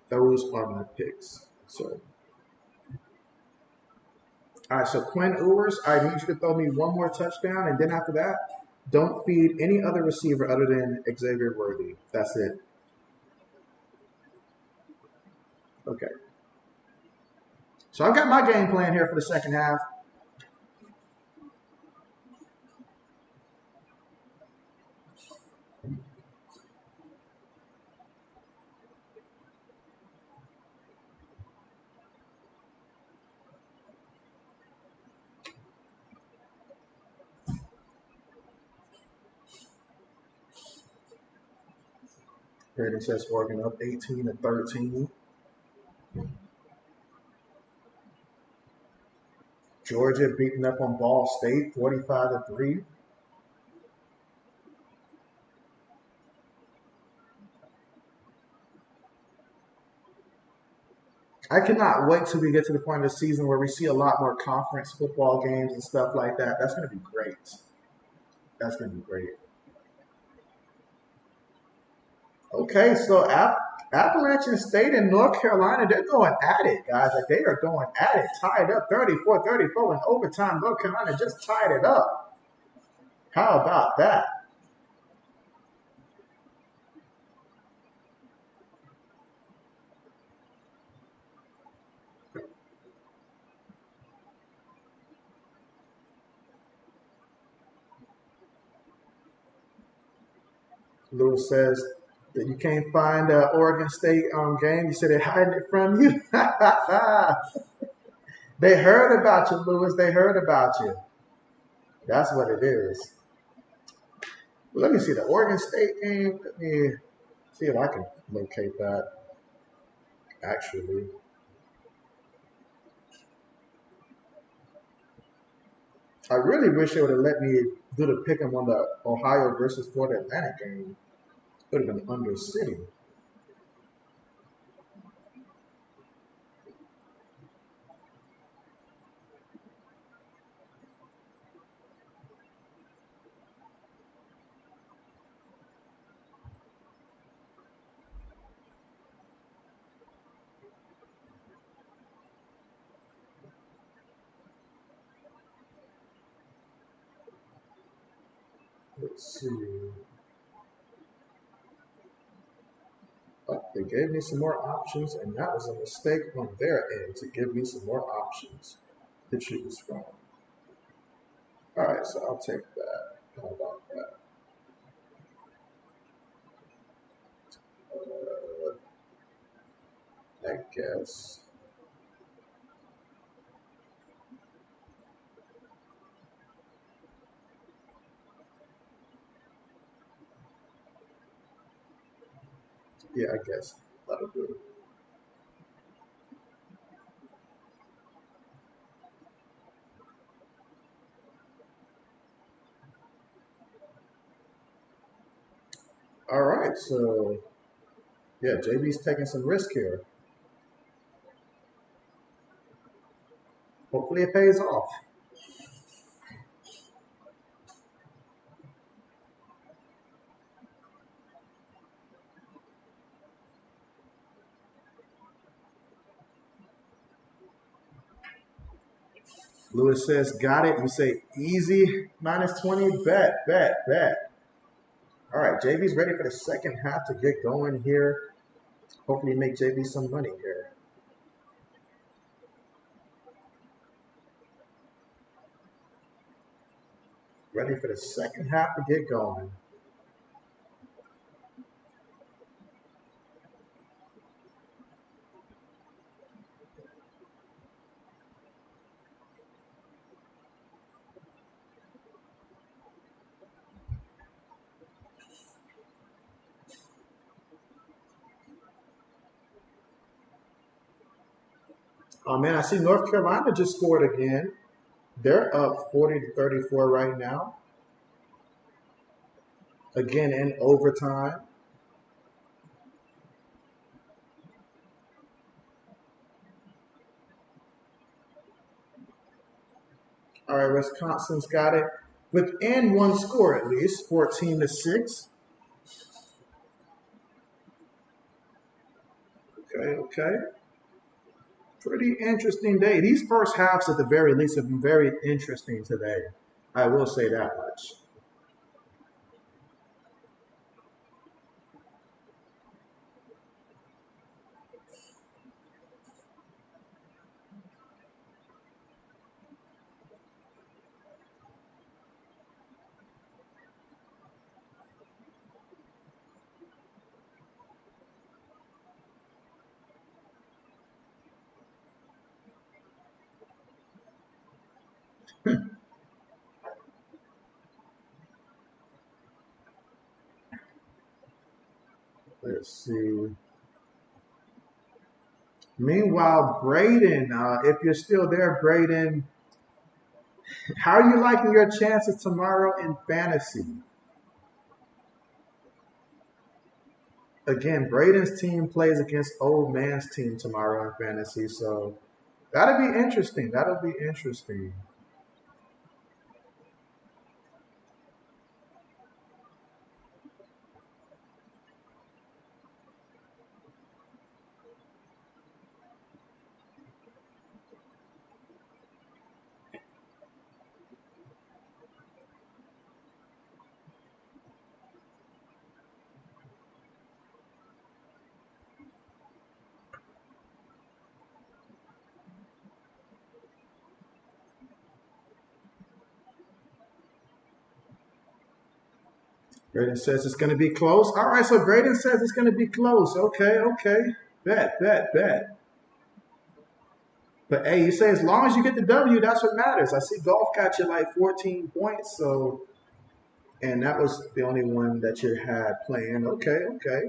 Those are my picks. So, all right. So Quinn Ewers, I need you to throw me one more touchdown, and then after that, don't feed any other receiver other than Xavier Worthy. That's it. Okay. So I've got my game plan here for the second half. Grading says Oregon up 18-13. Georgia beating up on Ball State 45-3. I cannot wait till we get to the point of the season where we see a lot more conference football games and stuff like that. That's going to be great. That's going to be great. Okay, so Appalachian State and North Carolina, they're going at it, guys. Like they are going at it, tied up 34-34 in overtime. North Carolina just tied it up. How about that? Lewis says that you can't find an Oregon State game. You said they're hiding it from you. They heard about you, Lewis. They heard about you. That's what it is. Well, let me see the Oregon State game. Let me see if I can locate that. Actually, I really wish they would have let me do the pick 'em on the Ohio versus Florida Atlantic game. Would have been under city. Let's see. Oh, they gave me some more options, and that was a mistake on their end to give me some more options to choose from. All right, so I'll take that. How about that? I guess. Yeah, I guess that'll do. All right, so yeah, JB's taking some risk here. Hopefully it pays off. Lewis says, got it. You say easy -20. Bet, bet, bet. All right, JB's ready for the second half to get going here. Hopefully make JB some money here. Ready for the second half to get going. Oh man, I see North Carolina just scored again. They're up 40-34 right now. Again in overtime. All right, Wisconsin's got it within one score at least, 14-6. Okay, okay. Pretty interesting day. These first halves, at the very least, have been very interesting today. I will say that much. Let's see. Meanwhile, Braden, if you're still there, Braden, how are you liking your chances tomorrow in fantasy? Again, Braden's team plays against Old Man's team tomorrow in fantasy, so that'll be interesting. That'll be interesting. Braden says it's going to be close. All right, so Braden says it's going to be close. Okay, okay. Bet, bet, bet. But hey, you say as long as you get the W, that's what matters. I see golf got you like 14 points, so and that was the only one that you had playing. Okay, okay.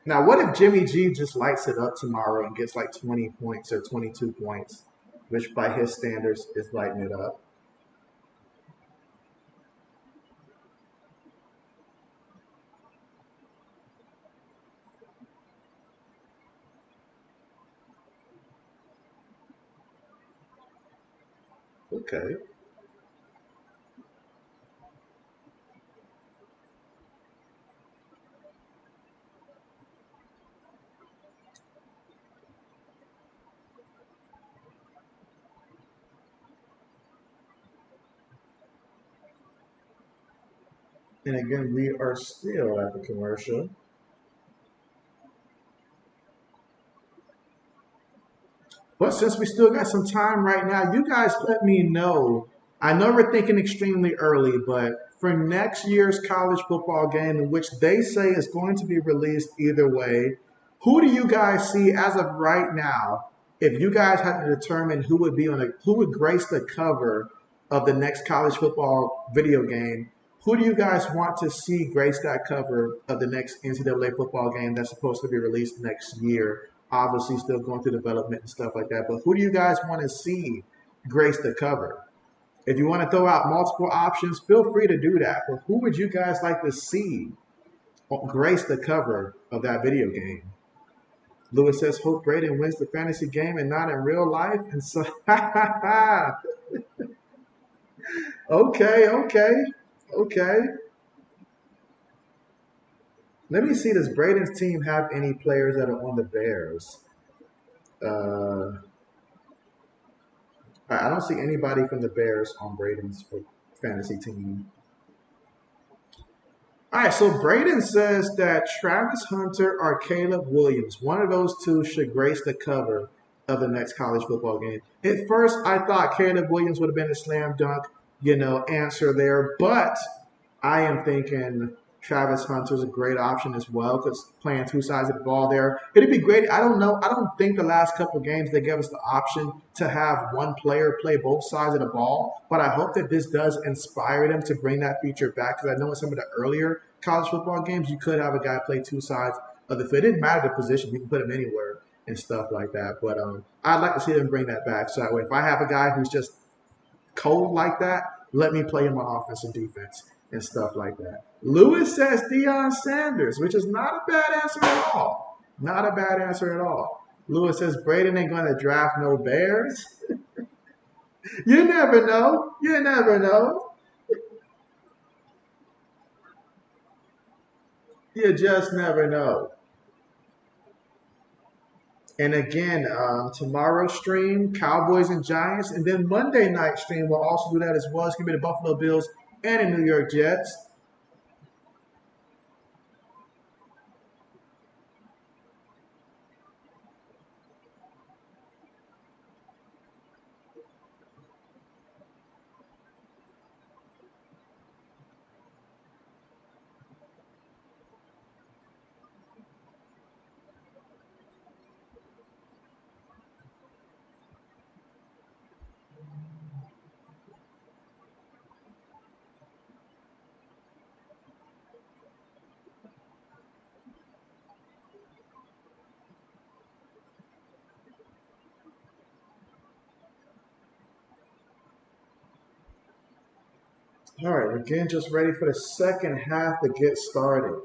Now, what if Jimmy G just lights it up tomorrow and gets like 20 points or 22 points, which by his standards is lighting it up? Okay. And again, we are still at the commercial. But since we still got some time right now, you guys let me know. I know we're thinking extremely early, but for next year's college football game, in which they say is going to be released either way, who do you guys see as of right now? If you guys had to determine who would grace the cover of the next college football video game, who do you guys want to see grace that cover of the next NCAA football game that's supposed to be released next year? Obviously, still going through development and stuff like that. But who do you guys want to see grace the cover? If you want to throw out multiple options, feel free to do that. But who would you guys like to see grace the cover of that video game? Lewis says, hope Braden wins the fantasy game and not in real life. And so, okay, okay, okay. Let me see. Does Braden's team have any players that are on the Bears? Uh, I don't see anybody from the Bears on Braden's fantasy team. All right, so Braden says that Travis Hunter or Caleb Williams, one of those two should grace the cover of the next college football game. At first, I thought Caleb Williams would have been a slam dunk, answer there, but I am thinking Travis Hunter's a great option as well because playing two sides of the ball there. It'd be great. I don't know. I don't think the last couple of games they gave us the option to have one player play both sides of the ball, but I hope that this does inspire them to bring that feature back because I know in some of the earlier college football games you could have a guy play two sides of the field. It didn't matter the position. You can put him anywhere and stuff like that. But I'd like to see them bring that back. So that way, if I have a guy who's just cold like that, let me play him on offense and defense and stuff like that. Lewis says Deion Sanders, which is not a bad answer at all. Not a bad answer at all. Lewis says Braden ain't going to draft no Bears. You never know. You never know. You just never know. And again, tomorrow's stream, Cowboys and Giants, and then Monday night stream will also do that as well. It's going to be the Buffalo Bills and the New York Jets. All right, again, just ready for the second half to get started.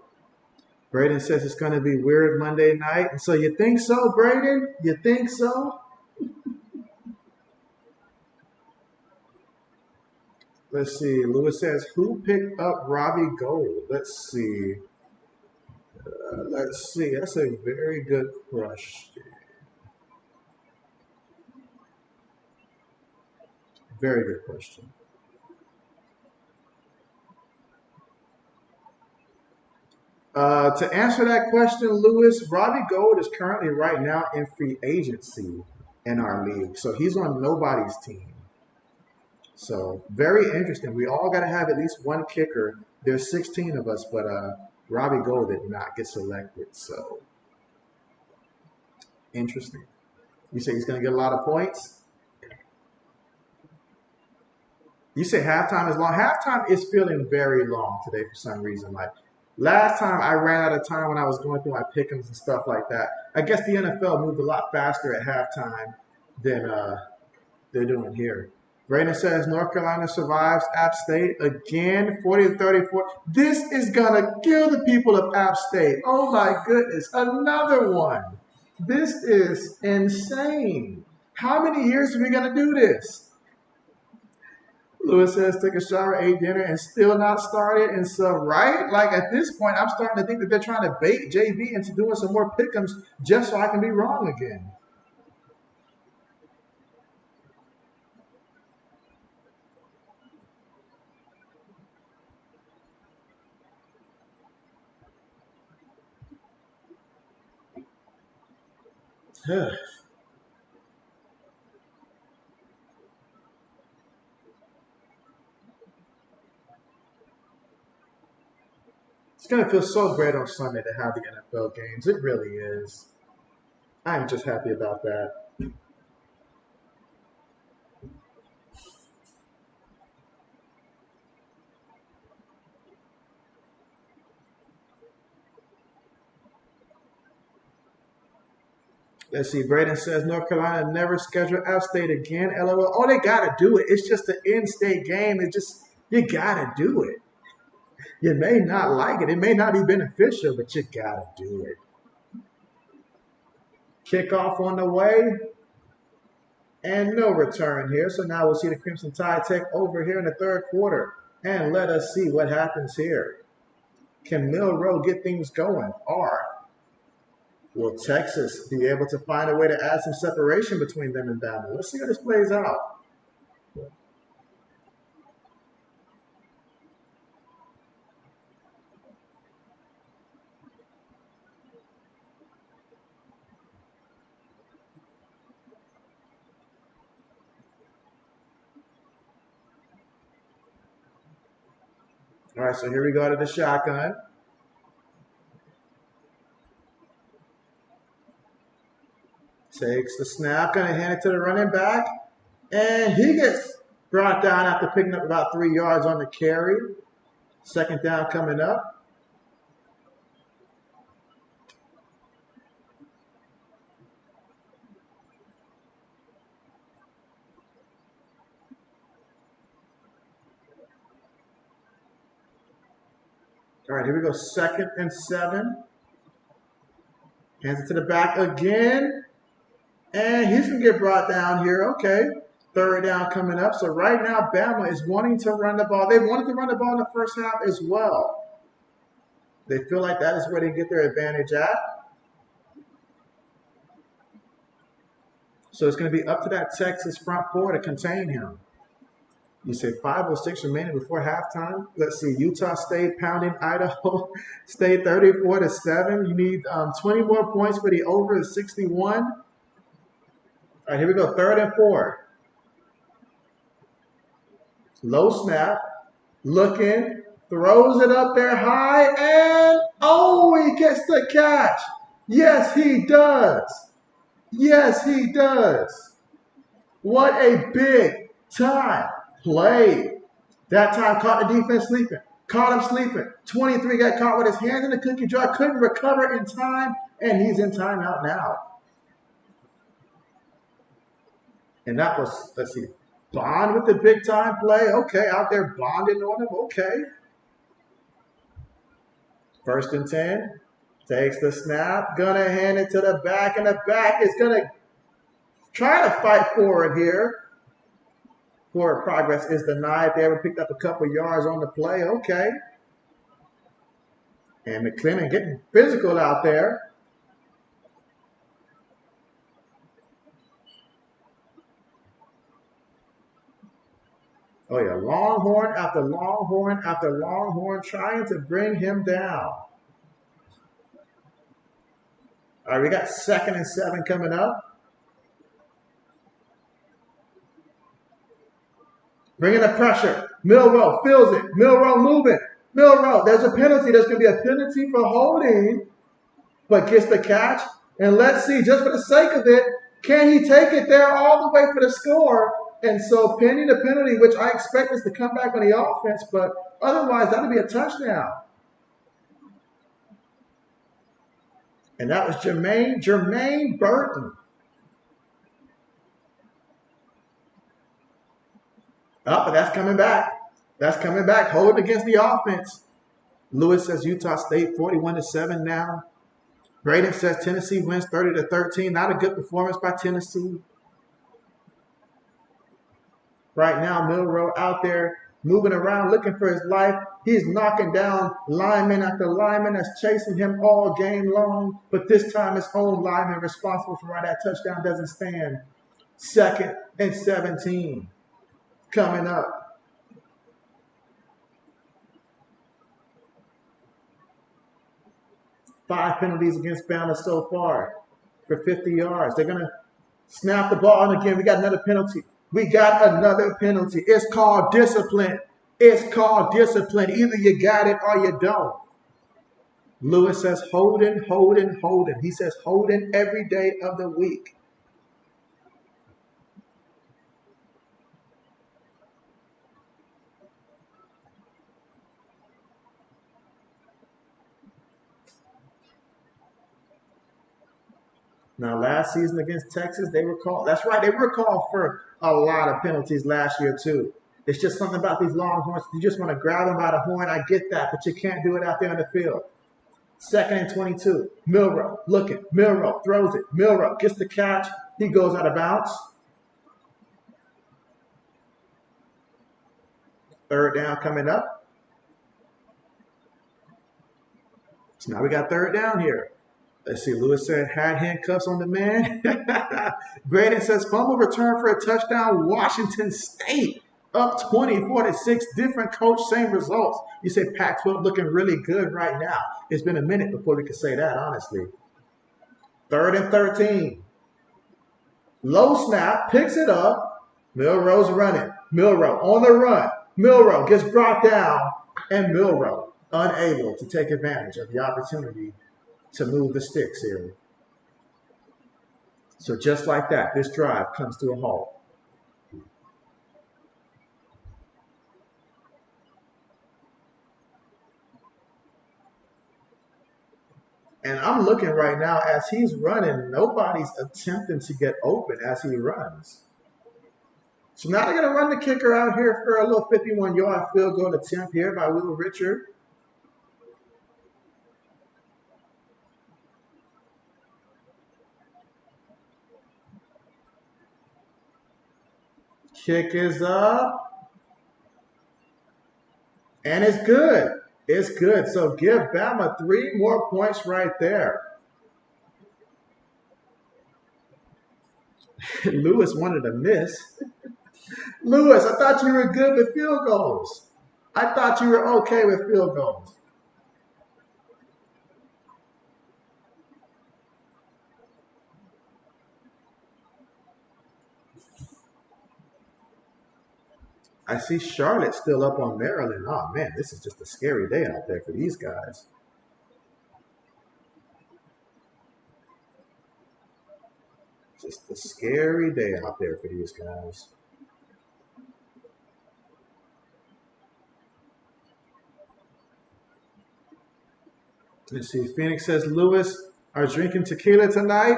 Braden says it's going to be weird Monday night. And so you think so, Braden? You think so? Let's see. Lewis says, who picked up Robbie Gold? Let's see. Let's see. That's a very good question. Very good question. To answer that question, Lewis, Robbie Gold is currently right now in free agency in our league. So he's on nobody's team. So very interesting. We all got to have at least one kicker. There's 16 of us, but Robbie Gold did not get selected. So interesting. You say he's going to get a lot of points? You say halftime is long. Halftime is feeling very long today for some reason. Like last time I ran out of time when I was going through my pick'ems and stuff like that. I guess the NFL moved a lot faster at halftime than they're doing here. Brandon says North Carolina survives App State again, 40-34. This is gonna kill the people of App State. Oh my goodness, another one. This is insane. How many years are we gonna do this? Lewis says, took a shower, ate dinner, and still not started. And so, right? Like at this point, I'm starting to think that they're trying to bait JB into doing some more pick'ems just so I can be wrong again. It's going to feel so great on Sunday to have the NFL games. It really is. I'm just happy about that. Let's see. Braden says North Carolina never schedule App State again. LOL. Oh, they got to do it. It's just an in-state game. It's just, you got to do it. You may not like it. It may not be beneficial, but you got to do it. Kickoff on the way. And no return here. So now we'll see the Crimson Tide take over here in the third quarter. And let us see what happens here. Can Milroe get things going? Or will Texas be able to find a way to add some separation between them and Bama? Let's see how this plays out. All right, so here we go to the shotgun. Takes the snap, going to hand it to the running back. And he gets brought down after picking up about 3 yards on the carry. Second down coming up. All right, here we go. 2nd and 7. Hands it to the back again. And he's going to get brought down here. Okay. 3rd down coming up. So right now, Bama is wanting to run the ball. They wanted to run the ball in the first half as well. They feel like that is where they get their advantage at. So it's going to be up to that Texas front four to contain him. You say 5:06 remaining before halftime. Let's see. Utah State pounding Idaho State 34-7. You need 20 more points for the over at 61. All right, here we go. 3rd and 4. Low snap. Looking. Throws it up there high. And, oh, he gets the catch. Yes, he does. Yes, he does. What a big time play. That time caught the defense sleeping. Caught him sleeping. 23 got caught with his hands in the cookie jar. Couldn't recover in time. And he's in timeout now. And that was, let's see, Bond with the big time play. Okay, out there bonding on him. Okay. 1st and 10. Takes the snap. Gonna hand it to the back, and the back is gonna try to fight forward here. Forward progress is denied. They ever picked up a couple yards on the play. Okay. And McClellan getting physical out there. Oh, yeah. Longhorn after Longhorn after Longhorn trying to bring him down. All right, we got 2nd and 7 coming up. Bringing the pressure. Milroe feels it. Milroe moving. Milroe, there's a penalty. There's going to be a penalty for holding, but gets the catch. And let's see, just for the sake of it, can he take it there all the way for the score? And so pending the penalty, which I expect is to come back on the offense, but otherwise that would be a touchdown. And that was Jermaine Burton. But that's coming back. That's coming back. Hold against the offense. Lewis says Utah State 41-7 now. Braden says Tennessee wins 30-13. Not a good performance by Tennessee. Right now, Milroe out there moving around, looking for his life. He's knocking down lineman after lineman that's chasing him all game long. But this time, his own lineman responsible for why that touchdown doesn't stand. 2nd and 17 coming up. Five penalties against Bama so far for 50 yards. They're going to snap the ball, and again, we got another penalty. We got another penalty. It's called discipline. It's called discipline. Either you got it or you don't. Lewis says holding. He says holding every day of the week. Now, last season against Texas, they were called. That's right, they were called for a lot of penalties last year, too. It's just something about these Longhorns. You just want to grab them by the horn. I get that, but you can't do it out there on the field. 2nd and 22. Milroe looking. Milroe throws it. Milroe gets the catch. He goes out of bounds. 3rd down coming up. So now we got 3rd down here. Let's see, Lewis said, had handcuffs on the man. Braden says, fumble return for a touchdown, Washington State. Up 24-6, different coach, same results. You say Pac-12 looking really good right now. It's been a minute before we could say that, honestly. 3rd and 13. Low snap, picks it up. Milroe's running. Milroe on the run. Milroe gets brought down, and Milroe unable to take advantage of the opportunity to move the sticks here. So just like that, this drive comes to a halt. And I'm looking right now as he's running, nobody's attempting to get open as he runs. So now they're going to run the kicker out here for a little 51-yard field goal attempt here by Will Richard. Kick is up. And it's good. It's good. So give Bama 3 more points right there. Lewis wanted to miss. Lewis, I thought you were good with field goals. I thought you were okay with field goals. I see Charlotte still up on Maryland. Oh, man, this is just a scary day out there for these guys. Just a scary day out there for these guys. Let's see. Phoenix says, Lewis are drinking tequila tonight.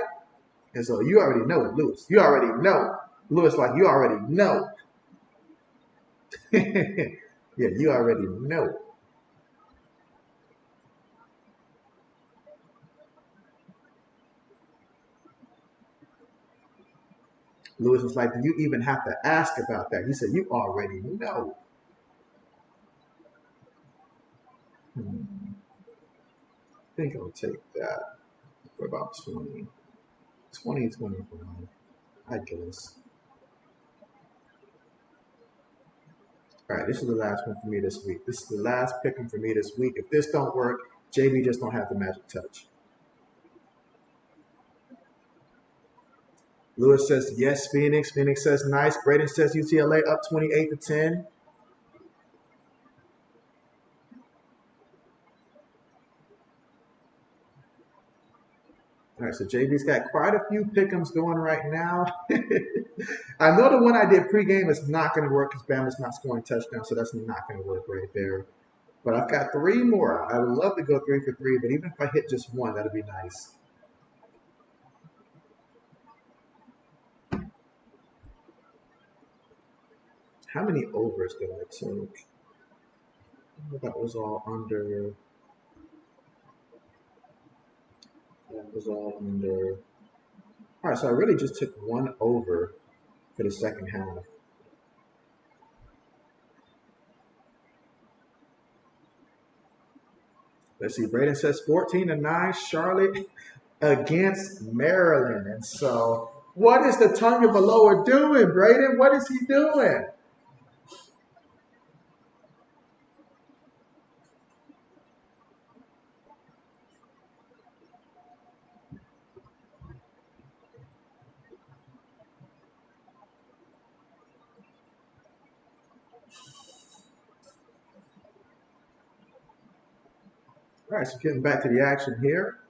And so you already know, Lewis. You already know. Lewis, like, you already know. Yeah, you already know. Lewis was like, do you even have to ask about that? He said, you already know. I think I'll take that for about 20, 20, 25, I guess. All right, this is the last one for me this week. This is the last picking for me this week. If this don't work, JB just don't have the magic touch. Lewis says yes, Phoenix. Phoenix says nice. Braden says UCLA up 28 to 10. All right, so JB's got quite a few pick'ems going right now. I know the one I did pregame is not going to work because Bama's not scoring touchdowns, so that's not going to work right there. But I've got three more. I would love to go 3 for 3, but even if I hit just one, that'd be nice. How many overs did I take? That was all under. That was all under. All right, so I really just took one over for the second half. Let's see. Braden says 14 to 9. Charlotte against Maryland. And so, what is the tongue of a lower doing, Braden? What is he doing? All right, so getting back to the action here.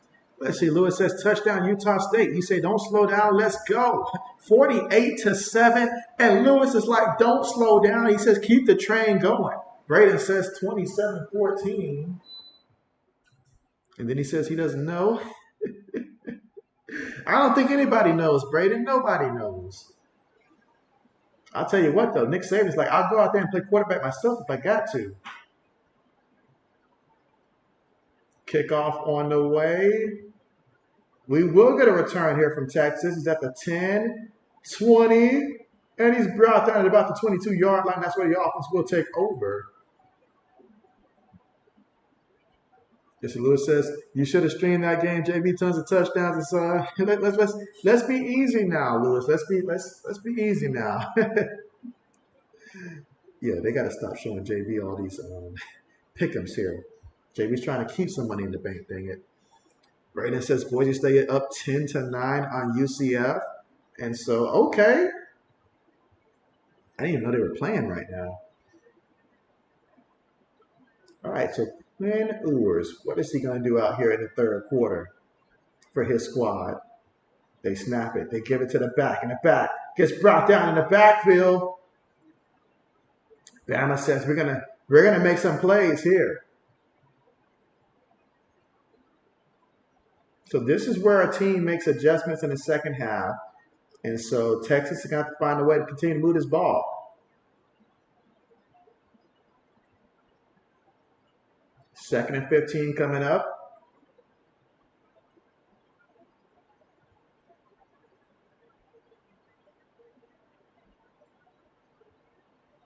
Let's see. Lewis says touchdown Utah State. You say don't slow down. Let's go. 48 to 7. And Lewis is like, don't slow down. He says keep the train going. Braden says 27-14. And then he says he doesn't know. I don't think anybody knows, Braden. Nobody knows. I'll tell you what though, Nick Saban's like, I'll go out there and play quarterback myself if I got to. Kickoff on the way. We will get a return here from Texas. He's at the 10, 20, and he's brought down at about the 22-yard line. That's where the offense will take over. Mr. Lewis says you should have streamed that game. JB tons of touchdowns. And so let's be easy now, Lewis. Let's be easy now. Yeah, they got to stop showing JB all these pick'ems here. JB's trying to keep some money in the bank. Dang it. Braden says Boise State up 10 to 9 on UCF. And so, okay. I didn't even know they were playing right now. All right, so Quinn Ewers, what is he going to do out here in the third quarter for his squad? They snap it. They give it to the back, and the back gets brought down in the backfield. Bama says we're gonna make some plays here. So this is where a team makes adjustments in the second half. And so Texas is going to have to find a way to continue to move this ball. Second and 15 coming up.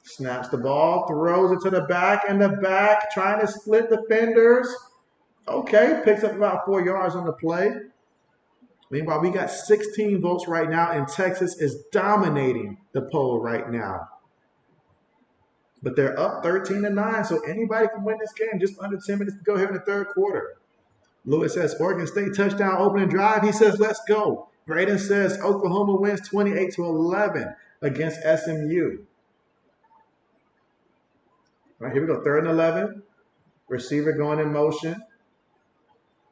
Snaps the ball, throws it to the back, and the back trying to split defenders. Okay, picks up about 4 yards on the play. Meanwhile, we got 16 votes right now, and Texas is dominating the poll right now. But they're up 13 to 9, so anybody can win this game. Just under 10 minutes to go here in the third quarter. Lewis says Oregon State touchdown opening drive. He says let's go. Braden says Oklahoma wins 28 to 11 against SMU. All right, here we go. Third and 11. Receiver going in motion.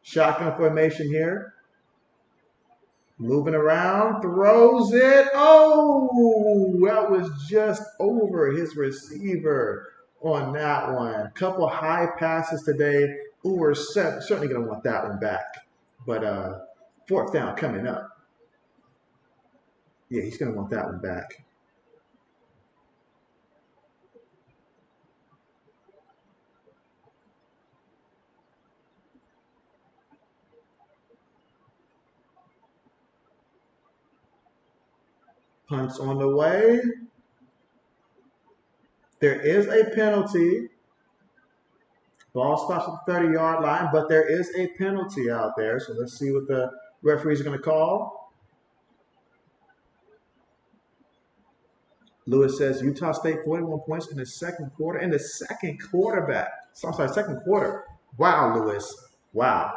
Shotgun formation here. Moving around, throws it. Oh, that was just over his receiver on that one. A couple high passes today. Ooh, we're certainly going to want that one back. But fourth down coming up. Yeah, he's going to want that one back. Punts on the way. There is a penalty. Ball stops at the 30-yard line, but there is a penalty out there. So let's see what the referees are going to call. Lewis says Utah State 41 points in the second quarter. In the second quarterback. So, I'm sorry, second quarter. Wow, Lewis. Wow.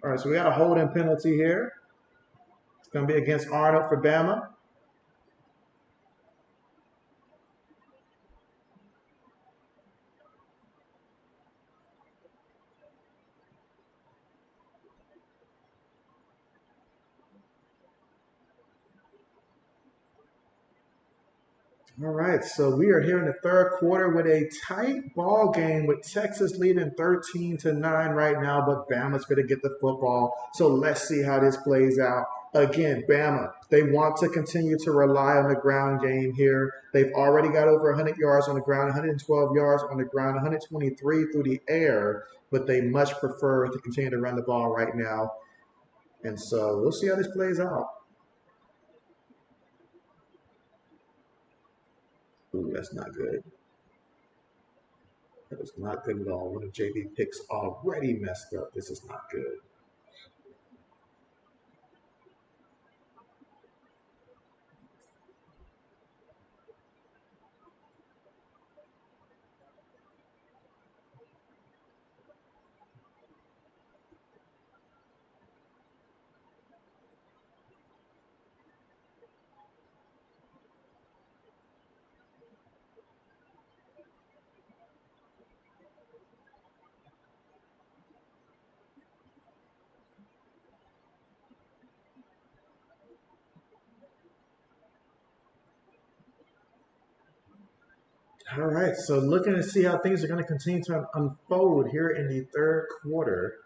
All right, so we got a holding penalty here. It's going to be against Arnold for Bama. All right, so we are here in the third quarter with a tight ball game with Texas leading 13-9 right now, but Bama's going to get the football. So let's see how this plays out. Again, Bama, they want to continue to rely on the ground game here. They've already got over 100 yards on the ground, 112 yards on the ground, 123 through the air, but they much prefer to continue to run the ball right now. And so we'll see how this plays out. Ooh, that's not good. That is not good at all. One of JB picks already messed up. This is not good. All right, so looking to see how things are going to continue to unfold here in the third quarter.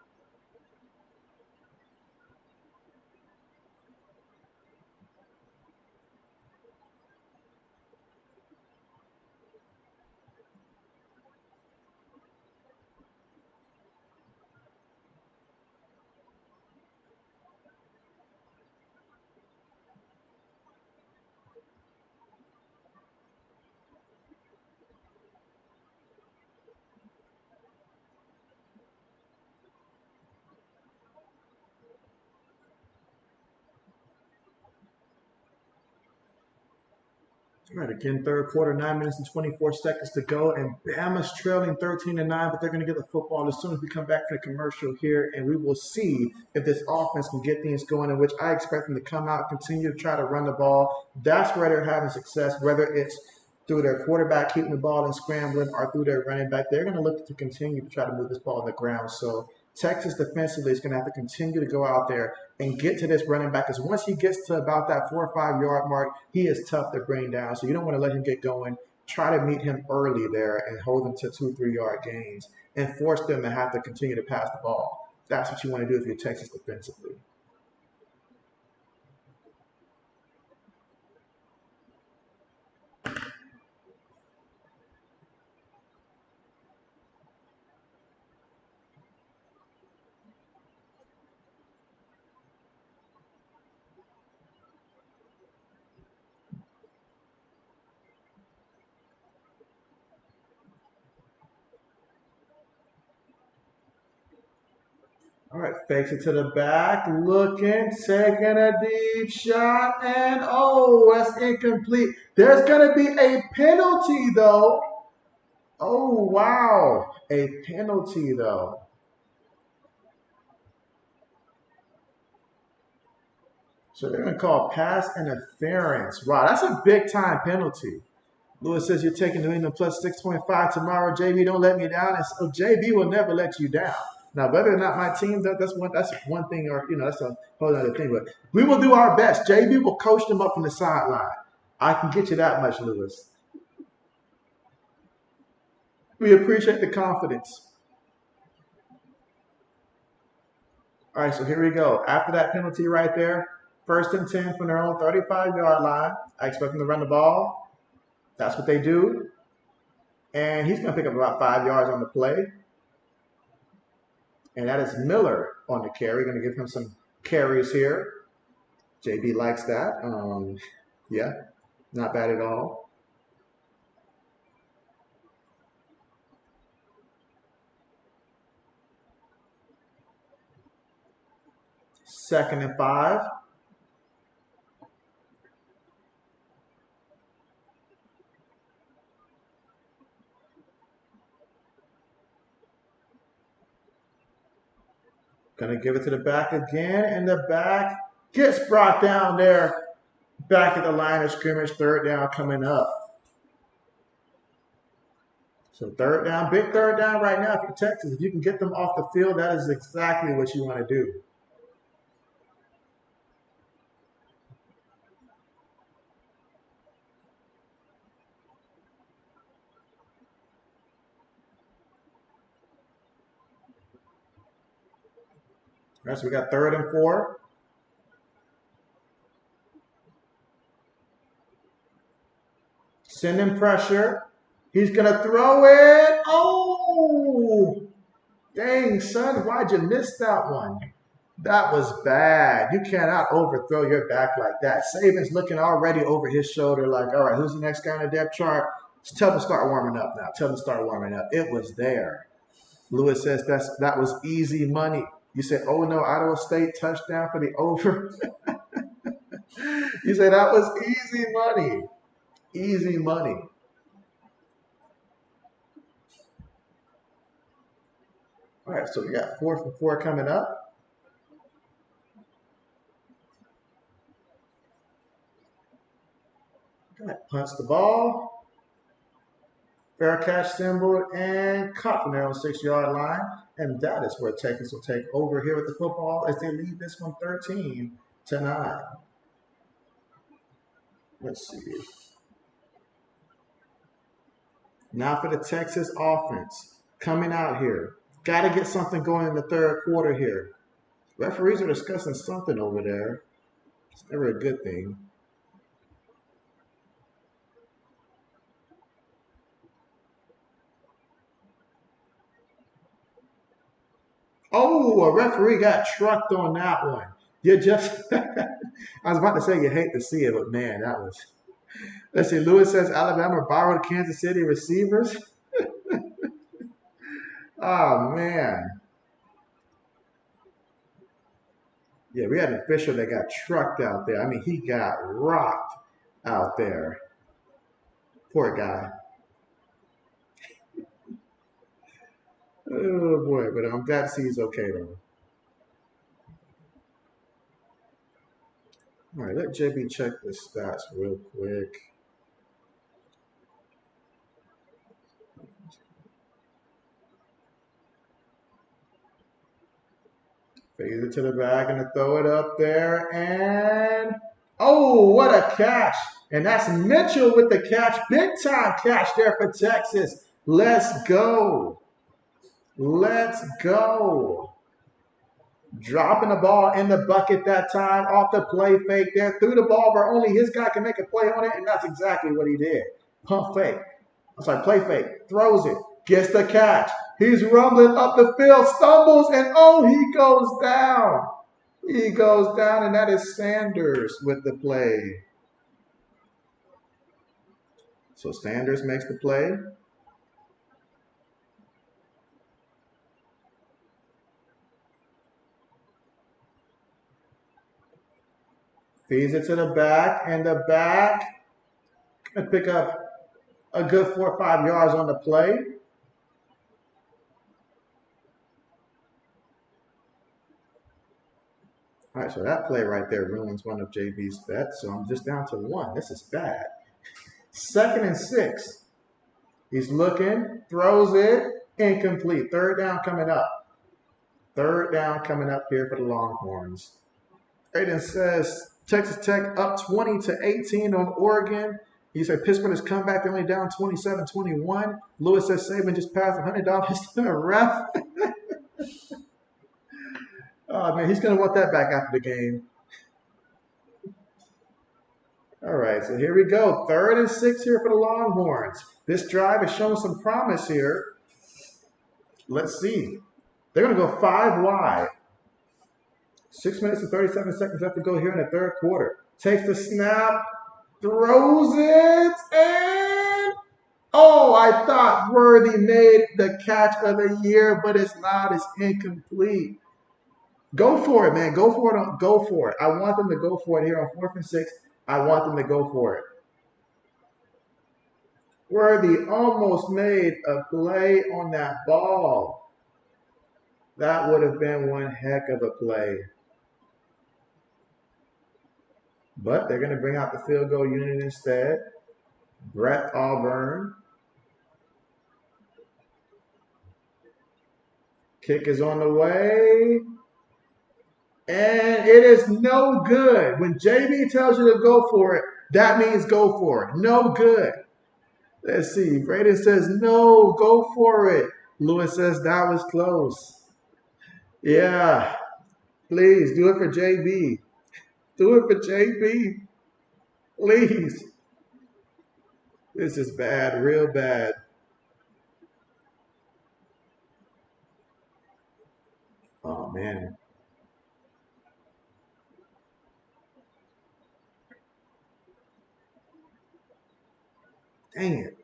All right, again, third quarter, 9 minutes and 24 seconds to go, and Bama's trailing 13-9, but they're going to get the football as soon as we come back to the commercial here, and we will see if this offense can get things going, in which I expect them to come out, continue to try to run the ball. That's where they're having success, whether it's through their quarterback keeping the ball and scrambling or through their running back. They're going to look to continue to try to move this ball on the ground. So Texas defensively is going to have to continue to go out there and get to this running back, because once he gets to about that 4 or 5 yard mark, he is tough to bring down. So you don't want to let him get going. Try to meet him early there and hold him to 2-3 yard gains and force them to have to continue to pass the ball. That's what you want to do if you're Texas defensively. All right, fakes it to the back, looking, taking a deep shot, and oh, that's incomplete. There's going to be a penalty, though. Oh, wow. A penalty, though. So they're going to call pass interference. Wow, that's a big time penalty. Lewis says you're taking New England plus 6.5 tomorrow. JB, don't let me down. And so JB will never let you down. Now, whether or not my team does, that's one thing, or that's a whole other thing. But we will do our best. JB will coach them up from the sideline. I can get you that much, Lewis. We appreciate the confidence. All right, so here we go. After that penalty right there, 1st and 10 from their own 35-yard line. I expect them to run the ball. That's what they do. And he's going to pick up about 5 yards on the play. And that is Miller on the carry. Going to give him some carries here. JB likes that. Yeah, not bad at all. Second and 5. Gonna give it to the back again, and the back gets brought down there. Back at the line of scrimmage, third down coming up. So third down, big third down right now for Texas. If you can get them off the field, that is exactly what you want to do. All right, so we got 3rd and 4. Sending pressure. He's going to throw it. Oh, dang, son, why'd you miss that one? That was bad. You cannot overthrow your back like that. Saban's looking already over his shoulder like, all right, who's the next guy on the depth chart? Just tell them to start warming up now. Tell them to start warming up. It was there. Lewis says that was easy money. You said, oh, no, Iowa State touchdown for the over. You said that was easy money. Easy money. All right, so we got 4th and 4 coming up. Punts the ball. Fair catch symbol and caught from there on the 6-yard line. And that is where Texas will take over here with the football as they lead this one 13-9. Let's see. Now for the Texas offense coming out here. Got to get something going in the 3rd quarter here. Referees are discussing something over there. It's never a good thing. Oh, a referee got trucked on that one. You just, I was about to say you hate to see it, but man, that was. Let's see, Lewis says Alabama borrowed Kansas City receivers. Oh, man. Yeah, we had an official that got trucked out there. I mean, he got rocked out there. Poor guy. Oh, boy, but I'm glad to see he's okay, though. All right, let JB check the stats real quick. Fades it to the back and to throw it up there. And, oh, what a catch. And that's Mitchell with the catch. Big time catch there for Texas. Let's go. Let's go. Dropping the ball in the bucket that time off the play fake there. Threw the ball where only his guy can make a play on it, and that's exactly what he did. Pump fake. I'm sorry, play fake. Throws it. Gets the catch. He's rumbling up the field, stumbles, and oh, he goes down. He goes down, and that is Sanders with the play. So Sanders makes the play. Feeds it to the back, and the back can pick up a good 4 or 5 yards on the play. All right, so that play right there ruins one of JB's bets. So I'm just down to 1. This is bad. 2nd and 6. He's looking, throws it, incomplete. 3rd down coming up. 3rd down coming up here for the Longhorns. Aiden says Texas Tech up 20-18 on Oregon. He said Pittsburgh has come back. They're only down 27-21. Lewis says Saban just passed $100 to the ref. Oh, man, he's going to want that back after the game. All right, so here we go. 3rd and 6 here for the Longhorns. This drive is showing some promise here. Let's see. They're going to go 5 wide. 6 minutes and 37 seconds left to go here in the third quarter. Takes the snap, throws it, and oh, I thought Worthy made the catch of the year, but it's not. It's incomplete. Go for it, man. Go for it. Go for it. I want them to go for it here on 4th and 6. I want them to go for it. Worthy almost made a play on that ball. That would have been one heck of a play. But they're going to bring out the field goal unit instead. Brett Auburn. Kick is on the way. And it is no good. When JB tells you to go for it, that means go for it. No good. Let's see. Braden says, no, go for it. Lewis says, that was close. Yeah. Please, do it for JB. Do it for JB. Please. This is bad, real bad. Oh, man. Dang it.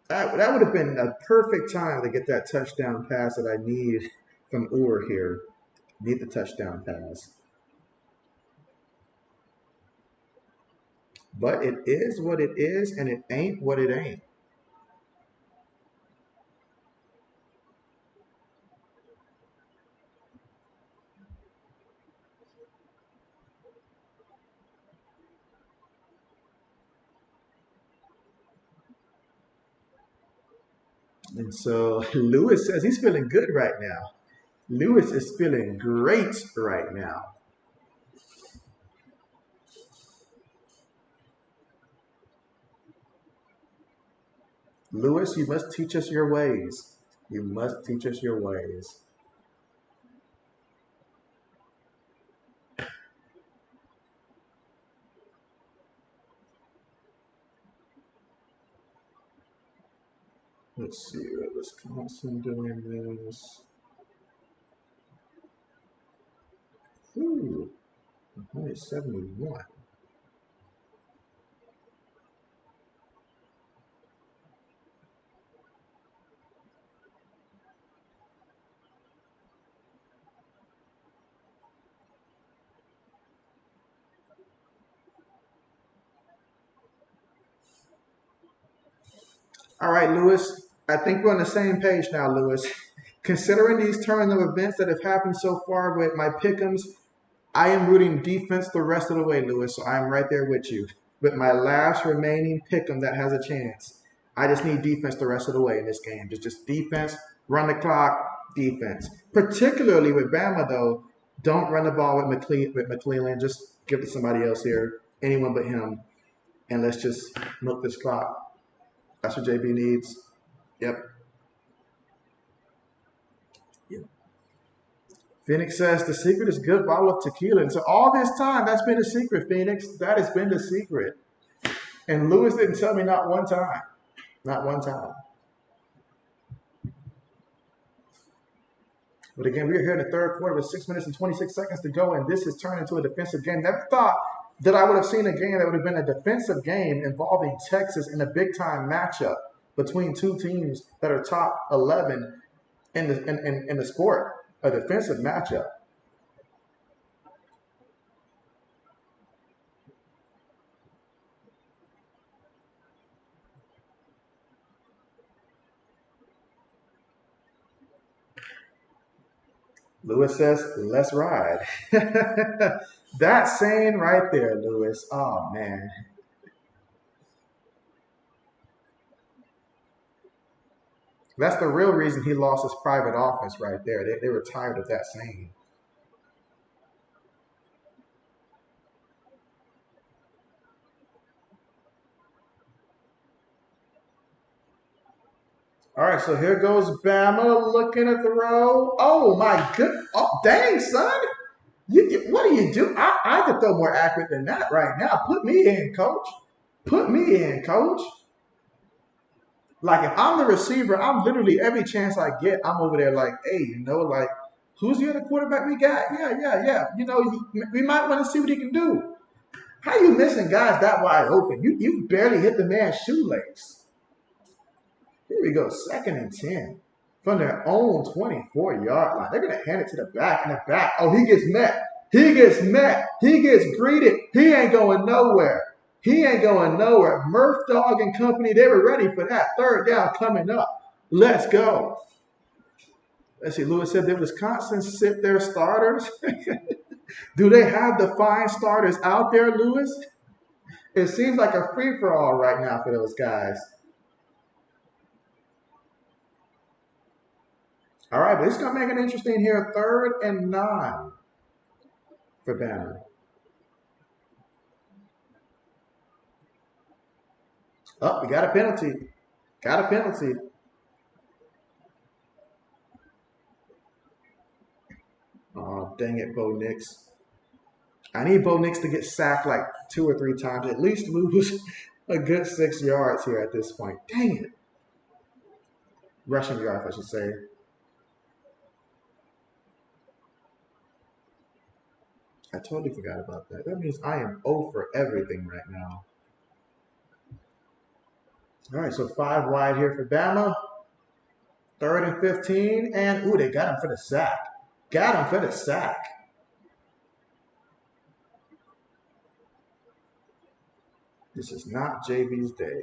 That would have been a perfect time to get that touchdown pass that I need from Ur here. Need the touchdown pass. But it is what it is, and it ain't what it ain't. And so Lewis says he's feeling good right now. Lewis is feeling great right now. Lewis, you must teach us your ways. You must teach us your ways. Let's see, Wisconsin doing this. Ooh, 171. All right, Lewis. I think we're on the same page now, Lewis. Considering these turn of events that have happened so far with my pick'ems, I am rooting defense the rest of the way, Lewis. So I'm right there with you. With my last remaining pick'em that has a chance, I just need defense the rest of the way in this game. Just defense, run the clock, defense. Particularly with Bama, though, don't run the ball with McClellan. Just give it to somebody else here, anyone but him, and let's just milk this clock. That's what JB needs. Yep. Yep. Phoenix says the secret is good bottle of tequila. And so all this time, that's been the secret, Phoenix. That has been the secret. And Lewis didn't tell me not one time. Not one time. But again, we are here in the third quarter with 6 minutes and 26 seconds to go, and this has turned into a defensive game. Never thought that I would have seen a game that would have been a defensive game involving Texas in a big-time matchup between two teams that are top 11 in the sport, a defensive matchup. Lewis says, let's ride. That saying right there, Lewis. Oh, man. That's the real reason he lost his private office right there. They were tired of that saying. All right, so here goes Bama looking at the row. Oh, my good. Oh, dang, son. What do you do? I could throw more accurate than that right now. Put me in, coach. Put me in, coach. Like if I'm the receiver, I'm literally every chance I get, I'm over there like, hey, like who's the other quarterback we got? Yeah. We might want to see what he can do. How you missing guys that wide open? You barely hit the man's shoelace. Here we go, 2nd and 10 from their own 24-yard line. They're gonna hand it to the back and the back. Oh, he gets met. He gets met. He gets greeted. He ain't going nowhere. He ain't going nowhere. Murph Dog and company, they were ready for that. 3rd down coming up. Let's go. Let's see. Lewis said, did Wisconsin sit their starters? Do they have the fine starters out there, Lewis? It seems like a free-for-all right now for those guys. All right, but it's going to make it interesting here. 3rd and 9 for Banner. Oh, we got a penalty. Got a penalty. Oh, dang it, Bo Nix. I need Bo Nix to get sacked like 2 or 3 times, at least lose a good 6 yards here at this point. Dang it. Rushing yards, I should say. I totally forgot about that. That means I am 0 for everything right now. All right, so 5 wide here for Bama. 3rd and 15. And, ooh, they got him for the sack. Got him for the sack. This is not JB's day.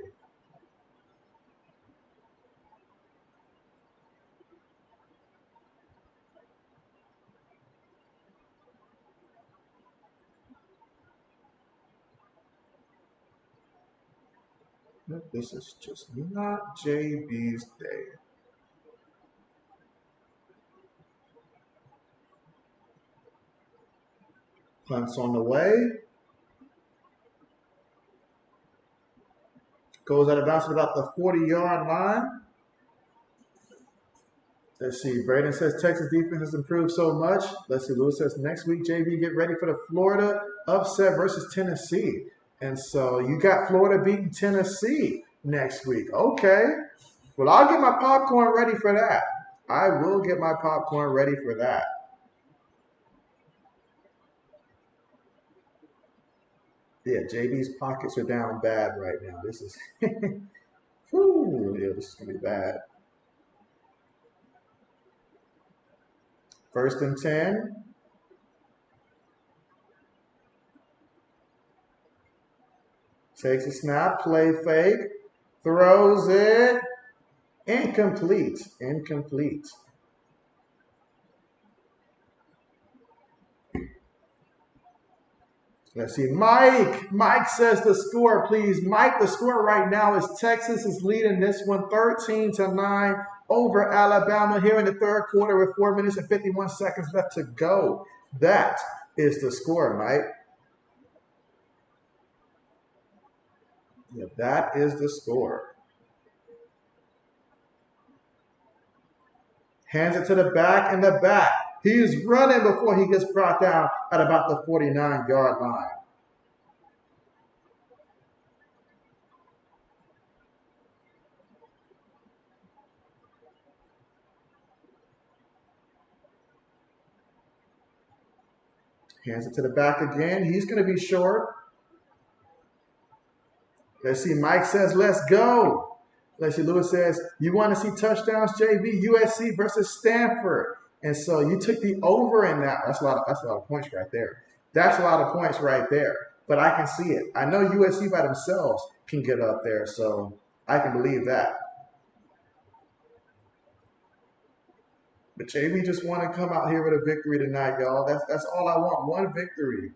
This is just not JB's day. Punt's on the way. Goes out of bounds at about the 40-yard line. Let's see. Braden says Texas defense has improved so much. Let's see. Lewis says next week, JB, get ready for the Florida upset versus Tennessee. And so you got Florida beating Tennessee next week. Okay. Well, I'll get my popcorn ready for that. I will get my popcorn ready for that. Yeah, JB's pockets are down bad right now. This is, whew, yeah, this is going to be bad. 1st and 10. Takes a snap, play fake, throws it, incomplete. Let's see, Mike. Mike says the score, please. Mike, the score right now is Texas is leading this one 13-9 over Alabama here in the 3rd quarter with 4 minutes and 51 seconds left to go. That is the score, Mike. Yeah, that is the score. Hands it to the back and the back. He's running before he gets brought down at about the 49-yard line. Hands it to the back again. He's going to be short. Let's see. Mike says, let's go. Let's see. Lewis says, you want to see touchdowns, JB? USC versus Stanford. And so you took the over in that. That's a lot of points right there. That's a lot of points right there. But I can see it. I know USC by themselves can get up there, so I can believe that. But JB just want to come out here with a victory tonight, y'all. That's all I want. One victory.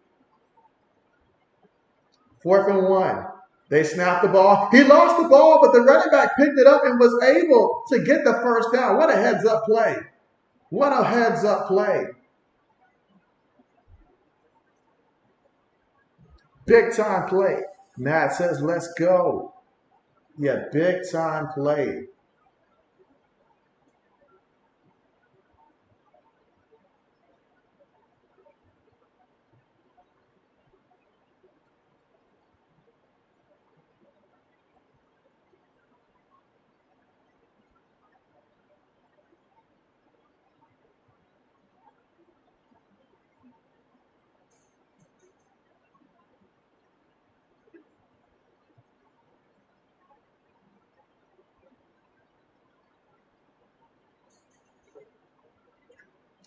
4th and 1. They snapped the ball. He lost the ball, but the running back picked it up and was able to get the 1st down. What a heads-up play. What a heads-up play. Big-time play. Matt says, let's go. Yeah, big-time play.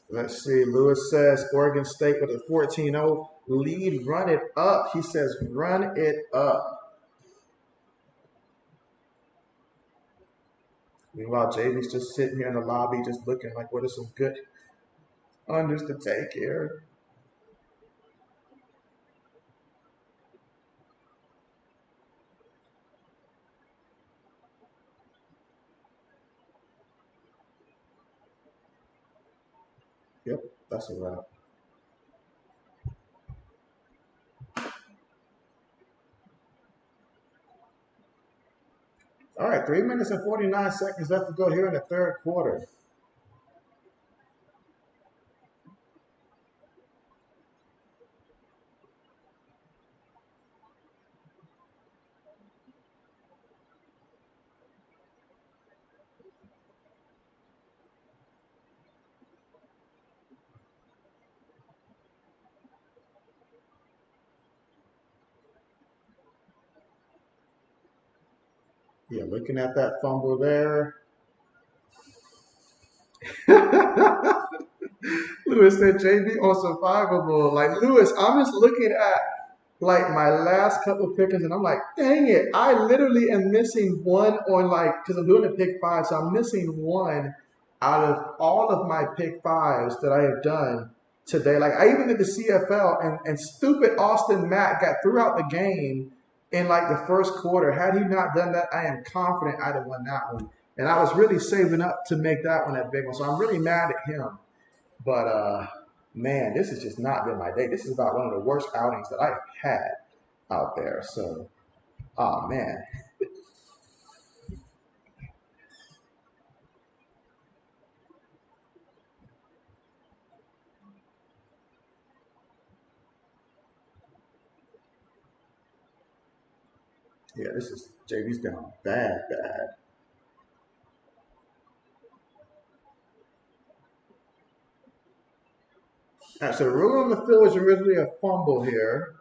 Let's see. Lewis says Oregon State with a 14-0 lead. Run it up. He says run it up. Meanwhile, JB's just sitting here in the lobby, just looking like what are some good unders to take here. Yep, that's a wrap. All right, 3 minutes and 49 seconds left to go here in the third quarter. Yeah, looking at that fumble there. Lewis said JB on survivable. Like Lewis, I'm just looking at like my last couple pickers, and I'm like, dang it, I literally am missing one on like because I'm doing a pick five, so I'm missing one out of all of my pick fives that I have done today. Like I even did the CFL, and stupid Austin Mack got throughout the game in like the first quarter. Had he not done that, I am confident I'd have won that one. And I was really saving up to make that one a big one, so I'm really mad at him. But man, this has just not been my day. This is about one of the worst outings that I've had out there. So, oh man, yeah, this is JB's down bad, bad. All right, so the rule on the field was originally a fumble here.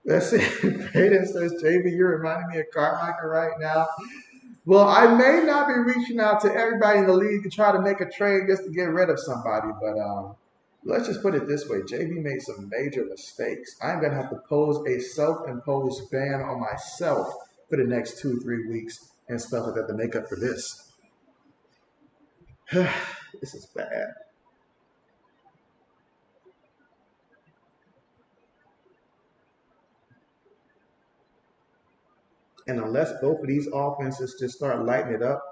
Let's see. Peyton says, JB, you're reminding me of Carmichael right now. Well, I may not be reaching out to everybody in the league to try to make a trade just to get rid of somebody, but let's just put it this way. JB made some major mistakes. I'm going to have to pose a self-imposed ban on myself for the next 2, 3 weeks and stuff like that to make up for this. This is bad. And unless both of these offenses just start lighting it up,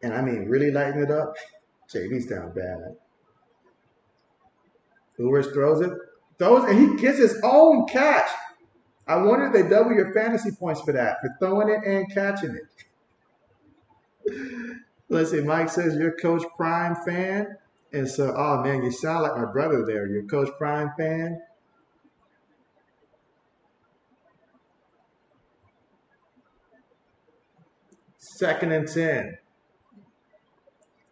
and I mean really lighting it up, JB's down bad. Lewis throws, and he gets his own catch. I wonder if they double your fantasy points for that, for throwing it and catching it. Let's see, Mike says you're Coach Prime fan. And so, oh man, you sound like my brother there. You're Coach Prime fan. 2nd and 10.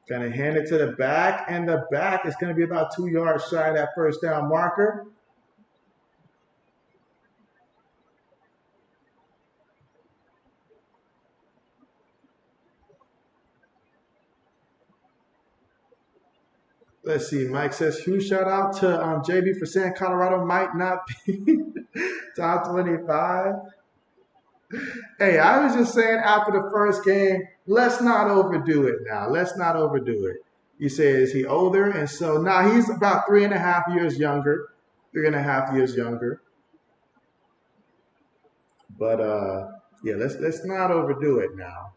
Gonna hand it to the back, and the back is gonna be about 2 yards shy of that first down marker. Let's see. Mike says, huge shout out to JB for saying Colorado might not be top 25. Hey, I was just saying after the first game, let's not overdo it now. Let's not overdo it. You say, is he older? And so now he's about 3.5 years younger. 3.5 years younger. But yeah, let's not overdo it now.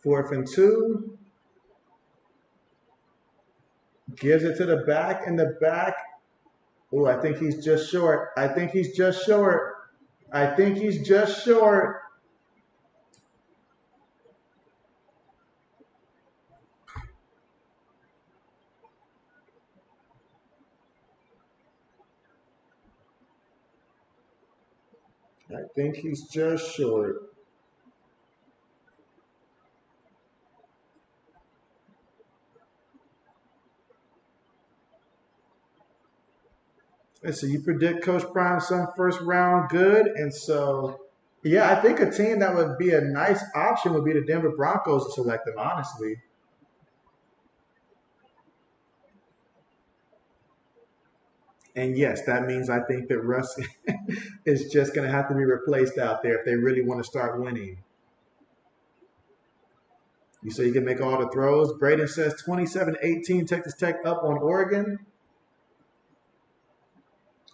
4th and 2. Gives it to the back, and the back. Oh, I think he's just short. I think he's just short. I think he's just short. I think he's just short. Let's see, you predict Coach Prime some first round good. And so, yeah, I think a team that would be a nice option would be the Denver Broncos to select them, honestly. And yes, that means I think that Russ is just going to have to be replaced out there if they really want to start winning. You say you can make all the throws. Braden says 27-18, Texas Tech up on Oregon.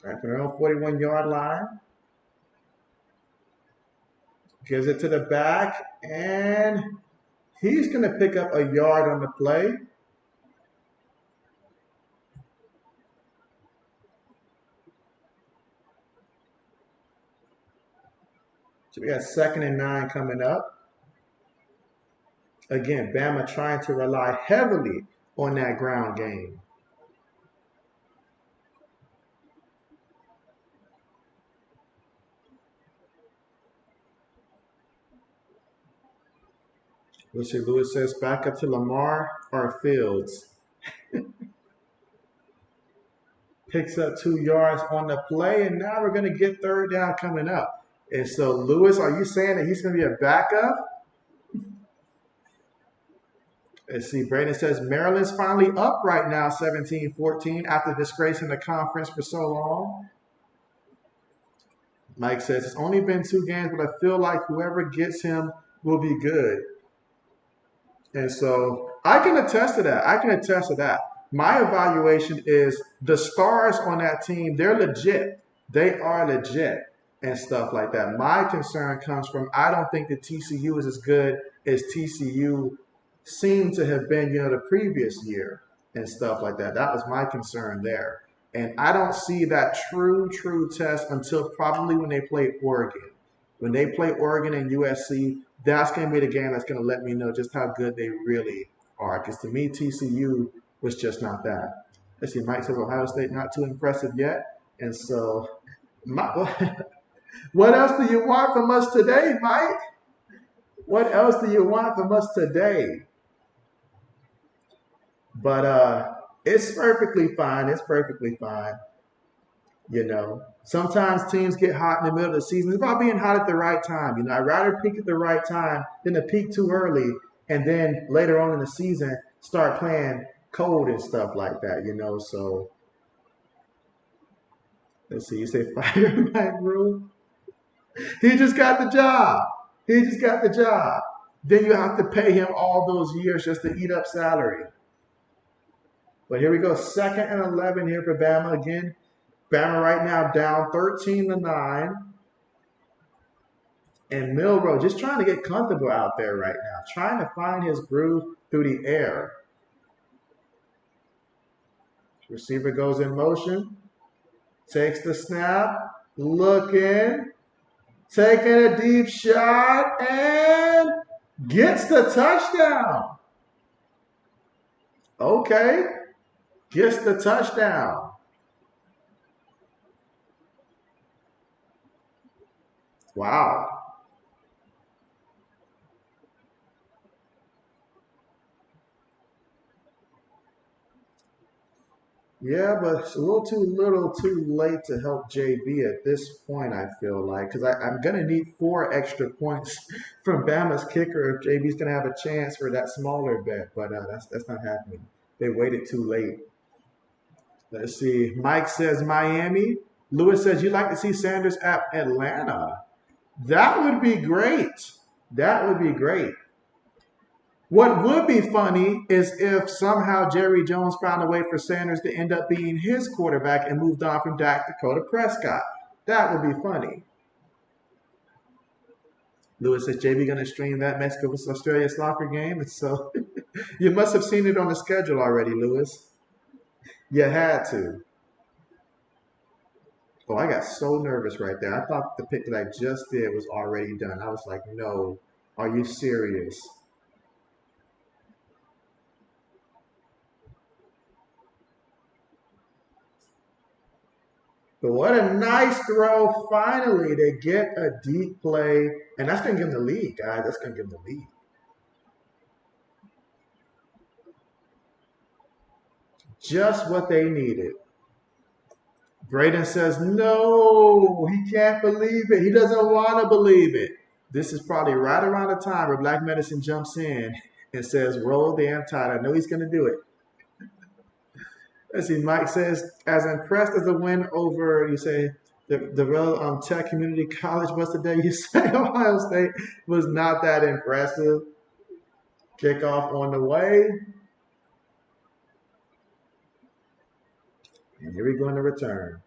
Right from their own 41-yard line. Gives it to the back, and he's going to pick up a yard on the play. So we got 2nd and 9 coming up. Again, Bama trying to rely heavily on that ground game. Let's see, Lewis says back up to Lamar or Fields. Picks up 2 yards on the play, and now we're going to get 3rd down coming up. And so, Lewis, are you saying that he's going to be a backup? Let's see, Braden says Maryland's finally up right now, 17-14, after disgracing the conference for so long. Mike says it's only been 2 games, but I feel like whoever gets him will be good. And so I can attest to that. I can attest to that. My evaluation is the stars on that team, they're legit. They are legit and stuff like that. My concern comes from I don't think that TCU is as good as TCU seemed to have been, the previous year and stuff like that. That was my concern there. And I don't see that true test until probably when they play Oregon. When they play Oregon and USC, that's going to be the game that's going to let me know just how good they really are. Because to me, TCU was just not that. Let's see, Mike says Ohio State not too impressive yet. And so, what else do you want from us today, Mike? What else do you want from us today? But it's perfectly fine. It's perfectly fine. Sometimes teams get hot in the middle of the season. It's about being hot at the right time. I'd rather peak at the right time than to peak too early and then later on in the season start playing cold and stuff like that. So let's see. You say fire Mike Rule? He just got the job. He just got the job. Then you have to pay him all those years just to eat up salary. But here we go. 2nd and 11 here for Bama again. Bama right now down 13-9. And Milrow just trying to get comfortable out there right now, trying to find his groove through the air. Receiver goes in motion, takes the snap, looking, taking a deep shot, and gets the touchdown. Okay, gets the touchdown. Wow. Yeah, but it's a little too late to help JB at this point, I feel like, because I'm going to need 4 extra points from Bama's kicker if JB's going to have a chance for that smaller bet, but that's not happening. They waited too late. Let's see. Mike says Miami. Lewis says you'd like to see Sanders at Atlanta. That would be great. That would be great. What would be funny is if somehow Jerry Jones found a way for Sanders to end up being his quarterback and moved on from Dak Dakota Prescott. That would be funny. Lewis says JB going to stream that Mexico vs. Australia soccer game. And so you must have seen it on the schedule already, Lewis. You had to. Oh, I got so nervous right there. I thought the pick that I just did was already done. I was like, no, are you serious? But what a nice throw. Finally, they get a deep play. And that's going to give them the lead, guys. That's going to give them the lead. Just what they needed. Braden says, no, he can't believe it. He doesn't want to believe it. This is probably right around the time where Black Medicine jumps in and says, roll the damn tide. I know he's going to do it. Let's see. Mike says, as impressed as the win over, you say, the real Tech Community College was today. You say Ohio State was not that impressive. Kickoff on the way. And here we go in the return.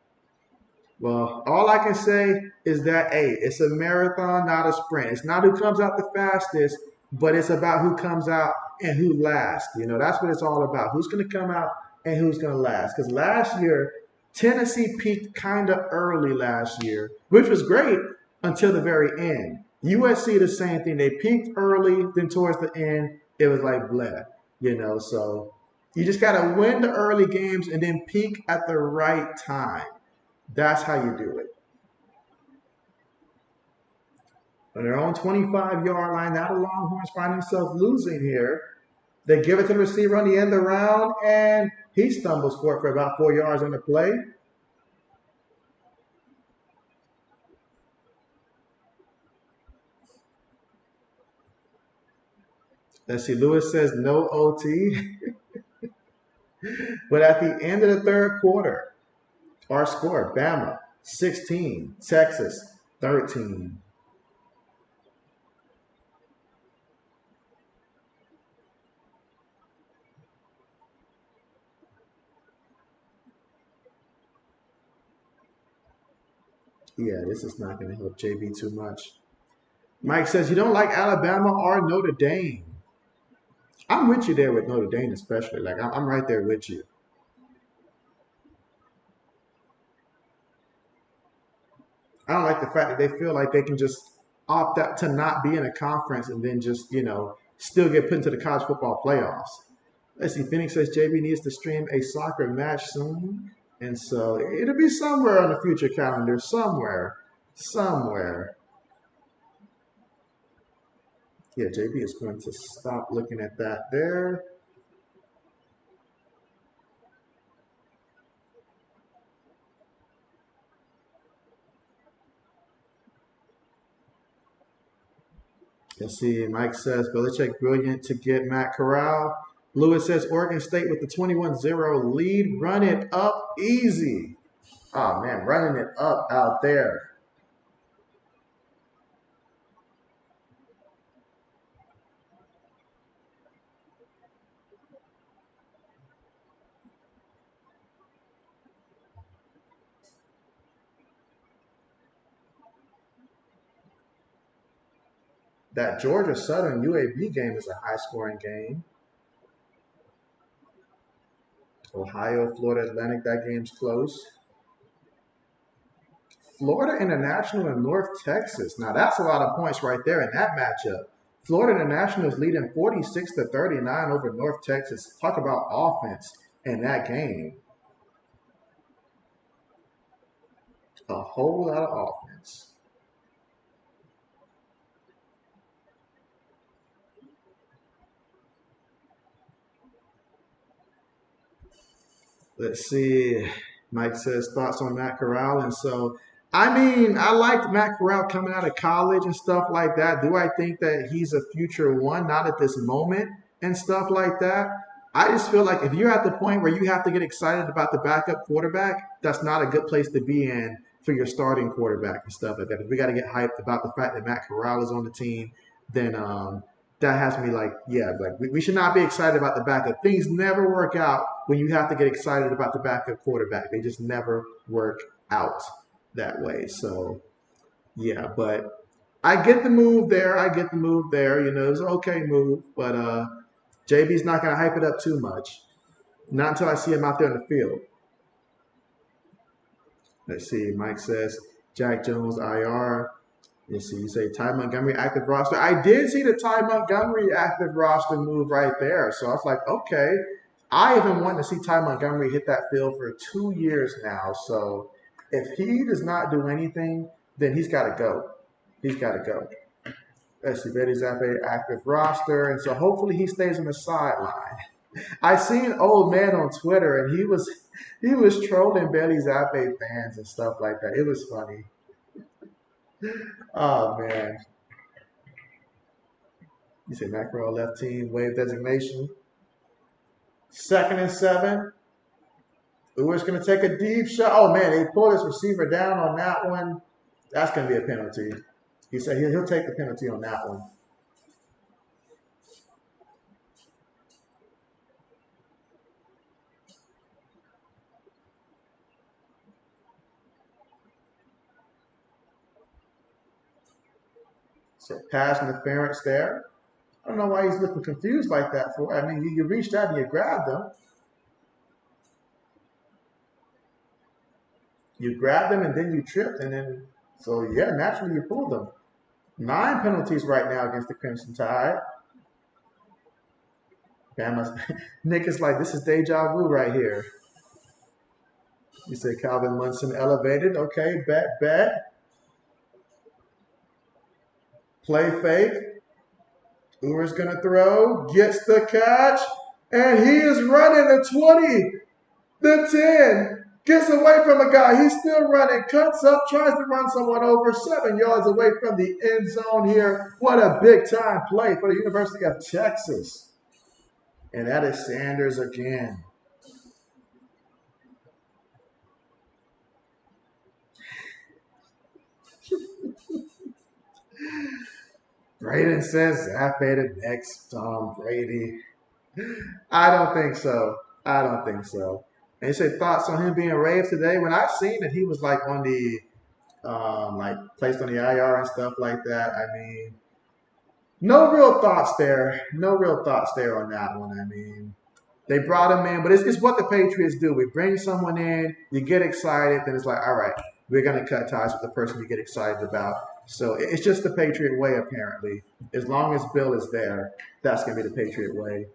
Well, all I can say is that, hey, it's a marathon, not a sprint. It's not who comes out the fastest, but it's about who comes out and who lasts. You know, that's what it's all about. Who's going to come out and who's going to last. Because last year, Tennessee peaked kind of early last year, which was great until the very end. USC, the same thing. They peaked early, then towards the end, it was like bleh, you know. So you just got to win the early games and then peak at the right time. That's how you do it. On their own 25-yard line, now the Longhorns find themselves losing here. They give it to the receiver on the end of the round, and he stumbles for it for about 4 yards on the play. Let's see, Lewis says no OT. But at the end of the third quarter, our score, Bama, 16, Texas, 13. Yeah, this is not going to help JB too much. Mike says, you don't like Alabama or Notre Dame. I'm with you there with Notre Dame especially. Like, I'm right there with you. I don't like the fact that they feel like they can just opt out to not be in a conference and then just, you know, still get put into the college football playoffs. Let's see, Phoenix says JB needs to stream a soccer match soon. And so it'll be somewhere on the future calendar, somewhere. Yeah, JB is going to stop looking at that there. Let's see, Mike says Belichick brilliant to get Matt Corral. Lewis says Oregon State with the 21-0 lead. Run it up easy. Oh, man, running it up out there. That Georgia Southern UAB game is a high-scoring game. Ohio, Florida Atlantic, that game's close. Florida International and North Texas. Now that's a lot of points right there in that matchup. Florida International is leading 46-39 over North Texas. Talk about offense in that game. A whole lot of offense. Let's see. Mike says thoughts on Matt Corral. And so, I mean, I liked Matt Corral coming out of college and stuff like that. Do I think that he's a future one? Not at this moment and stuff like that. I just feel like if you're at the point where you have to get excited about the backup quarterback, that's not a good place to be in for your starting quarterback and stuff like that. If we got to get hyped about the fact that Matt Corral is on the team, then that has me like, yeah, like we should not be excited about the backup. Things never work out when you have to get excited about the backup quarterback. They just never work out that way. So, yeah, but I get the move there. You know, it's an okay move, but JB's not going to hype it up too much. Not until I see him out there in the field. Let's see. Mike says Jack Jones IR. Let's see. You say Ty Montgomery active roster. I did see the Ty Montgomery active roster move right there. So I was like, okay. I have been wanting to see Ty Montgomery hit that field for 2 years now. So if he does not do anything, then he's got to go. He's got to go. Let's see. Betty Zappa active roster. And so hopefully he stays on the sideline. I seen old man on Twitter, and he was trolling Bailey Zappa fans and stuff like that. It was funny. Oh man, you say macro left team wave designation. 2nd and 7. Uwer's going to take a deep shot. Oh man, they pulled his receiver down on that one. That's going to be a penalty. He said he'll take the penalty on that one. So pass interference there. I don't know why he's looking confused like that for. I mean, you reached out and you grabbed him. You grabbed him and then you tripped, and then so yeah, naturally you pulled him. 9 penalties right now against the Crimson Tide. Bama's Nick is like, this is deja vu right here. You say Calvin Munson elevated. Okay, bet. Play fake. Uwer's going to throw. Gets the catch. And he is running the 20, the 10. Gets away from a guy. He's still running. Cuts up. Tries to run someone over. 7 yards away from the end zone here. What a big time play for the University of Texas. And that is Sanders again. Braden says Zappa the next Tom Brady. I don't think so. I don't think so. And you say thoughts on him being raved today? When I seen that he was like on the like placed on the IR and stuff like that. I mean, no real thoughts there. No real thoughts there on that one. I mean, they brought him in, but it's what the Patriots do. We bring someone in, you get excited, then it's like, all right, we're going to cut ties with the person you get excited about. So it's just the Patriot way, apparently. As long as Bill is there, that's going to be the Patriot way.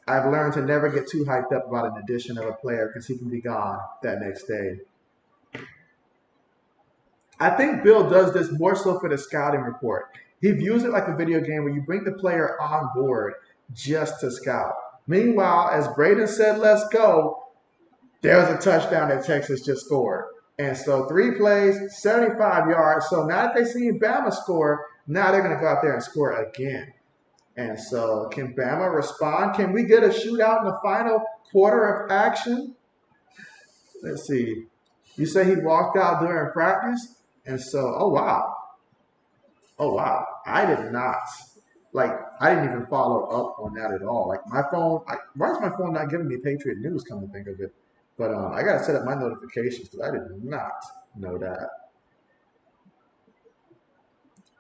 I've learned to never get too hyped up about an addition of a player because he can be gone that next day. I think Bill does this more so for the scouting report. He views it like a video game where you bring the player on board just to scout. Meanwhile, as Braden said, let's go, there was a touchdown that Texas just scored. And so 3 plays, 75 yards. So now that they see Bama score, now they're going to go out there and score again. And so can Bama respond? Can we get a shootout in the final quarter of action? Let's see. You say he walked out during practice? And so, oh, wow. Oh, wow. I did not. Like, I didn't even follow up on that at all. Like, my phone, why is my phone not giving me Patriot News, come to think of it? But I got to set up my notifications because I did not know that.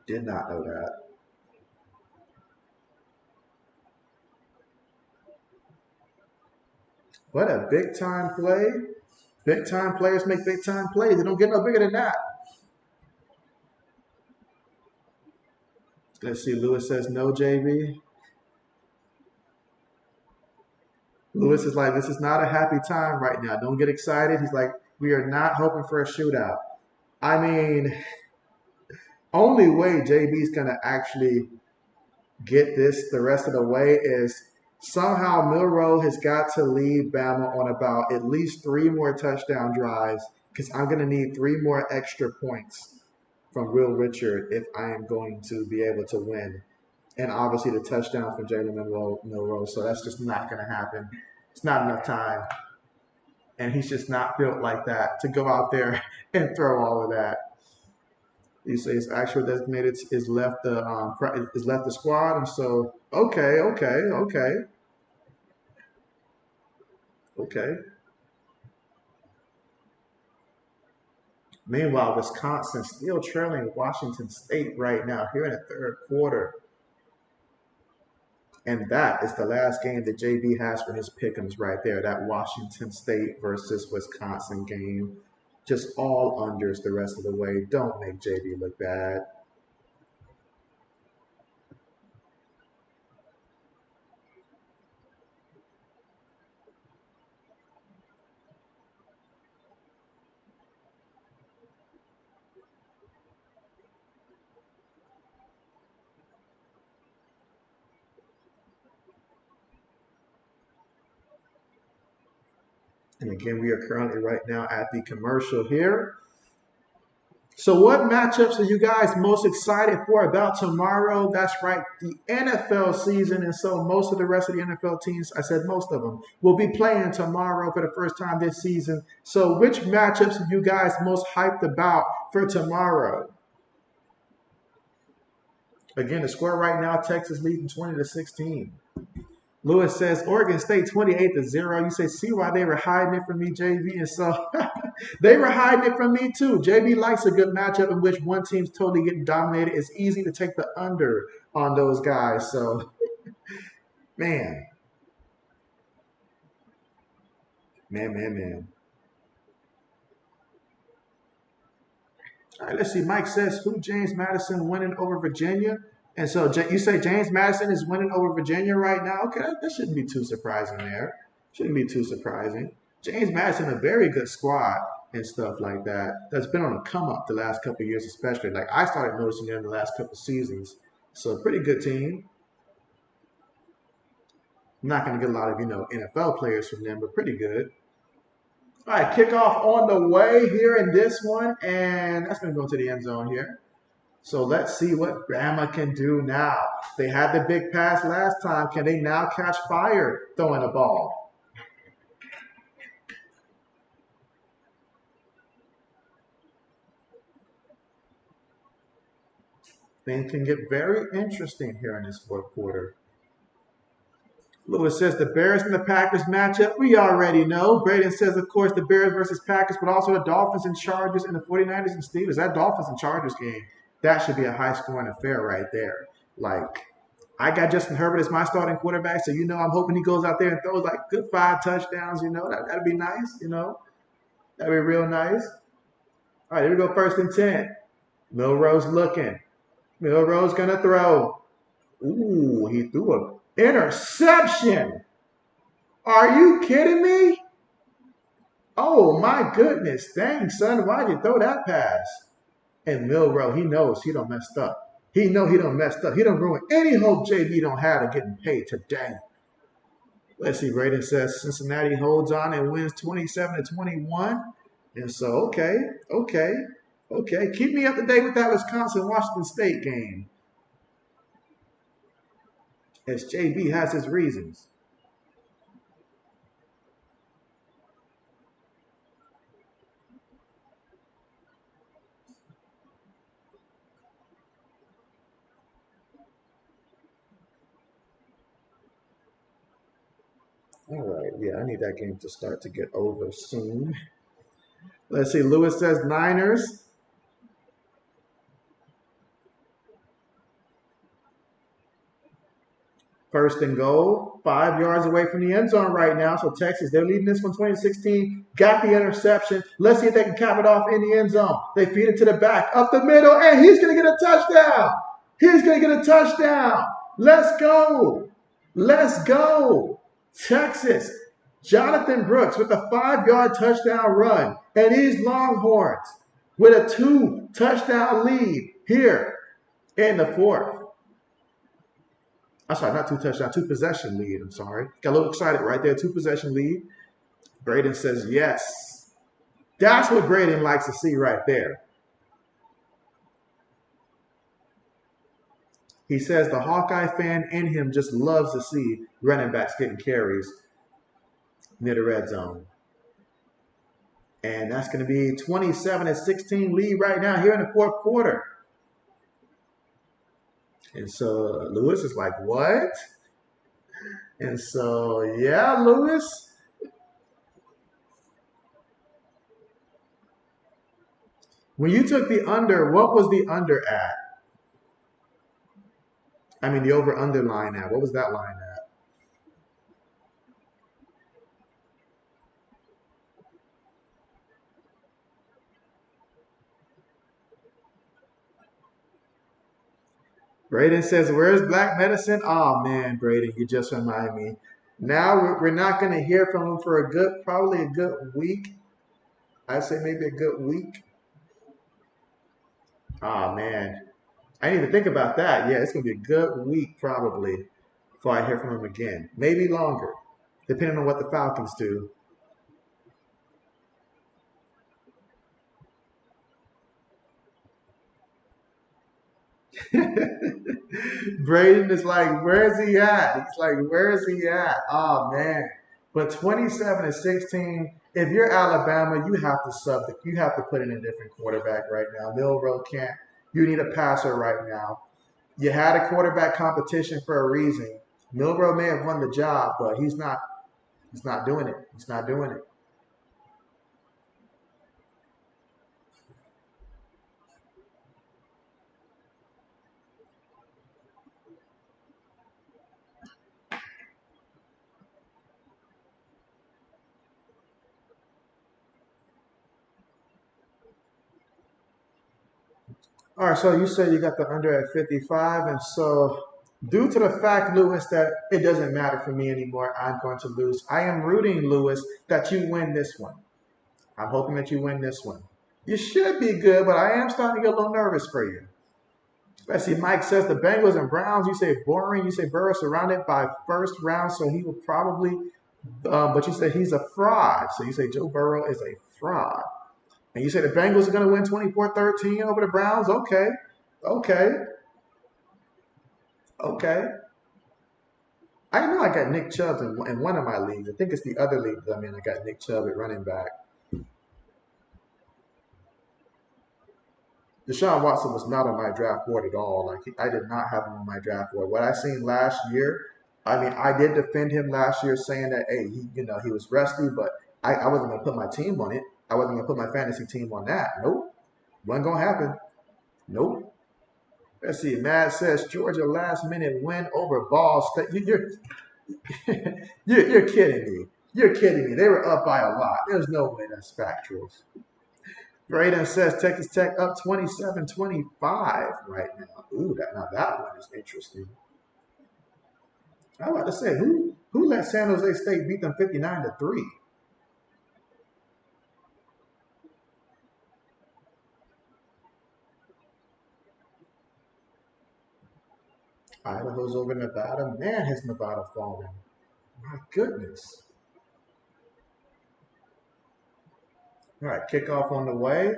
Did not know that. What a big time play. Big time players make big time plays. They don't get no bigger than that. Let's see. Lewis says no, JB. Lewis is like, this is not a happy time right now. Don't get excited. He's like, we are not hoping for a shootout. I mean, only way JB's going to actually get this the rest of the way is somehow Milroe has got to lead Bama on about at least 3 more touchdown drives because I'm going to need 3 more extra points from Will Richard if I am going to be able to win. And obviously the touchdown from Jalen Milroe. So that's just not going to happen. It's not enough time. And he's just not built like that to go out there and throw all of that. You say his actual designated is left the squad, and so okay. Meanwhile, Wisconsin still trailing Washington State right now here in the 3rd quarter. And that is the last game that JB has for his pick'ems right there. That Washington State versus Wisconsin game. Just all unders the rest of the way. Don't make JB look bad. And again, we are currently right now at the commercial here. So what matchups are you guys most excited for about tomorrow? That's right, the NFL season. And so most of the rest of the NFL teams, I said most of them, will be playing tomorrow for the first time this season. So which matchups are you guys most hyped about for tomorrow? Again, the score right now, Texas leading 20-16. Lewis says Oregon State 28-0. You say, see why they were hiding it from me, JB? And so they were hiding it from me too. JB likes a good matchup in which one team's totally getting dominated. It's easy to take the under on those guys. So, man. Man. All right, let's see. Mike says, who James Madison winning over Virginia? And so you say James Madison is winning over Virginia right now? Okay, that shouldn't be too surprising there. Shouldn't be too surprising. James Madison, a very good squad and stuff like that. That's been on a come up the last couple of years, especially. Like I started noticing it in the last couple of seasons. So pretty good team. I'm not going to get a lot of NFL players from them, but pretty good. All right, kickoff on the way here in this one, and that's going to go into the end zone here. So let's see what Bama can do now. They had the big pass last time. Can they now catch fire throwing the ball? Things can get very interesting here in this fourth quarter. Lewis says the Bears and the Packers matchup, we already know. Braden says, of course, the Bears versus Packers, but also the Dolphins and Chargers and the 49ers and Steelers. That Dolphins and Chargers game, that should be a high-scoring affair right there. Like, I got Justin Herbert as my starting quarterback, so, I'm hoping he goes out there and throws, like, good 5 touchdowns, That'd be nice, That'd be real nice. All right, here we go, 1st and 10. Milroe's looking. Milroe's going to throw. Ooh, he threw a interception. Are you kidding me? Oh my goodness. Dang, son, why'd you throw that pass? And Milroe, he knows he don't messed up. He know he don't messed up. He don't ruin any hope JB don't have of getting paid today. Let's see, Braden says Cincinnati holds on and wins 27-21. And so, okay. Keep me up to date with that Wisconsin-Washington State game. As JB has his reasons. All right, yeah, I need that game to start to get over soon. Let's see, Lewis says Niners. First and goal, 5 yards away from the end zone right now. So Texas, they're leading this one 2016. Got the interception. Let's see if they can cap it off in the end zone. They feed it to the back, up the middle, and he's going to get a touchdown. He's going to get a touchdown. Let's go. Texas. Jonathan Brooks with a 5-yard touchdown run. And these Longhorns with a 2-touchdown lead here in the fourth. I'm sorry, not 2-touchdown, 2-possession lead. I'm sorry. Got a little excited right there. 2-possession lead. Braden says yes. That's what Braden likes to see right there. He says the Hawkeye fan in him just loves to see running backs getting carries near the red zone. And that's going to be 27-16 lead right now here in the fourth quarter. And so Lewis is like, what? And so, yeah, Lewis. When you took the under, what was the under at? I mean, the over-under line at. What was that line at? Braden says, where's Black Medicine? Oh, man, Braden, you just remind me. Now we're not going to hear from him for probably a good week. I'd say maybe a good week. Oh, man. I need to think about that. Yeah, it's going to be a good week probably before I hear from him again. Maybe longer, depending on what the Falcons do. Braden is like, where's he at? He's like, where is he at? Oh man. But 27-16, if you're Alabama, you have to you have to put in a different quarterback right now. Milroe can't. You need a passer right now. You had a quarterback competition for a reason. Milroe may have won the job, but he's not doing it. He's not doing it. All right, so you said you got the under at 55, and so due to the fact, Lewis, that it doesn't matter for me anymore, I'm going to lose. I am rooting, Lewis, that you win this one. I'm hoping that you win this one. You should be good, but I am starting to get a little nervous for you. Let's see, Mike says the Bengals and Browns, you say boring, you say Burrow surrounded by first round, so he will probably, but you say he's a fraud. So you say Joe Burrow is a fraud. And you say the Bengals are going to win 24-13 over the Browns? Okay. Okay. Okay. I know I got Nick Chubb in one of my leagues. I think it's the other league that I'm in. I got Nick Chubb at running back. Deshaun Watson was not on my draft board at all. I did not have him on my draft board. What I seen last year, I mean, I did defend him last year, saying that hey, he was rusty, but I wasn't gonna put my team on it. I wasn't gonna put my fantasy team on that. Nope, wasn't gonna happen. Nope. Let's see. Matt says Georgia last minute win over Ball State. You're kidding me. You're kidding me. They were up by a lot. There's no way that's factual. Braden says Texas Tech up 27-25 right now. Ooh, now that one is interesting. I was about to say, who let San Jose State beat them 59-3? Idaho's over Nevada. Man, has Nevada fallen. My goodness. All right, kickoff on the way.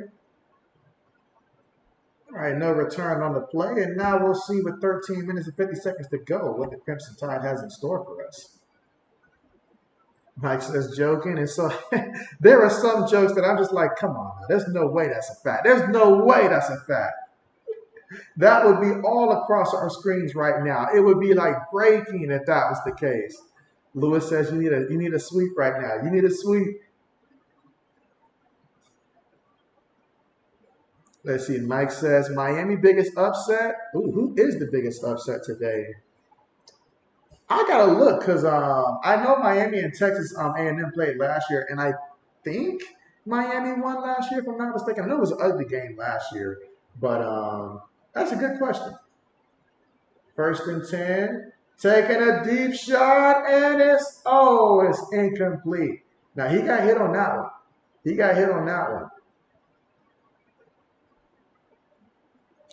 All right, no return on the play. And now we'll see with 13 minutes and 50 seconds to go what the Crimson Tide has in store for us. Mike says joking. And so there are some jokes that I'm just like, come on, now. There's no way that's a fact. There's no way that's a fact. That would be all across our screens right now. It would be like breaking if that was the case. Lewis says you need a sweep right now. You need a sweep. Let's see. Mike says Miami biggest upset. Ooh, who is the biggest upset today? I gotta look because I know Miami and Texas A&M played last year, and I think Miami won last year, if I'm not mistaken. I know it was an ugly game last year, but that's a good question. 1st and 10, taking a deep shot, and it's incomplete. Now he got hit on that one. He got hit on that one.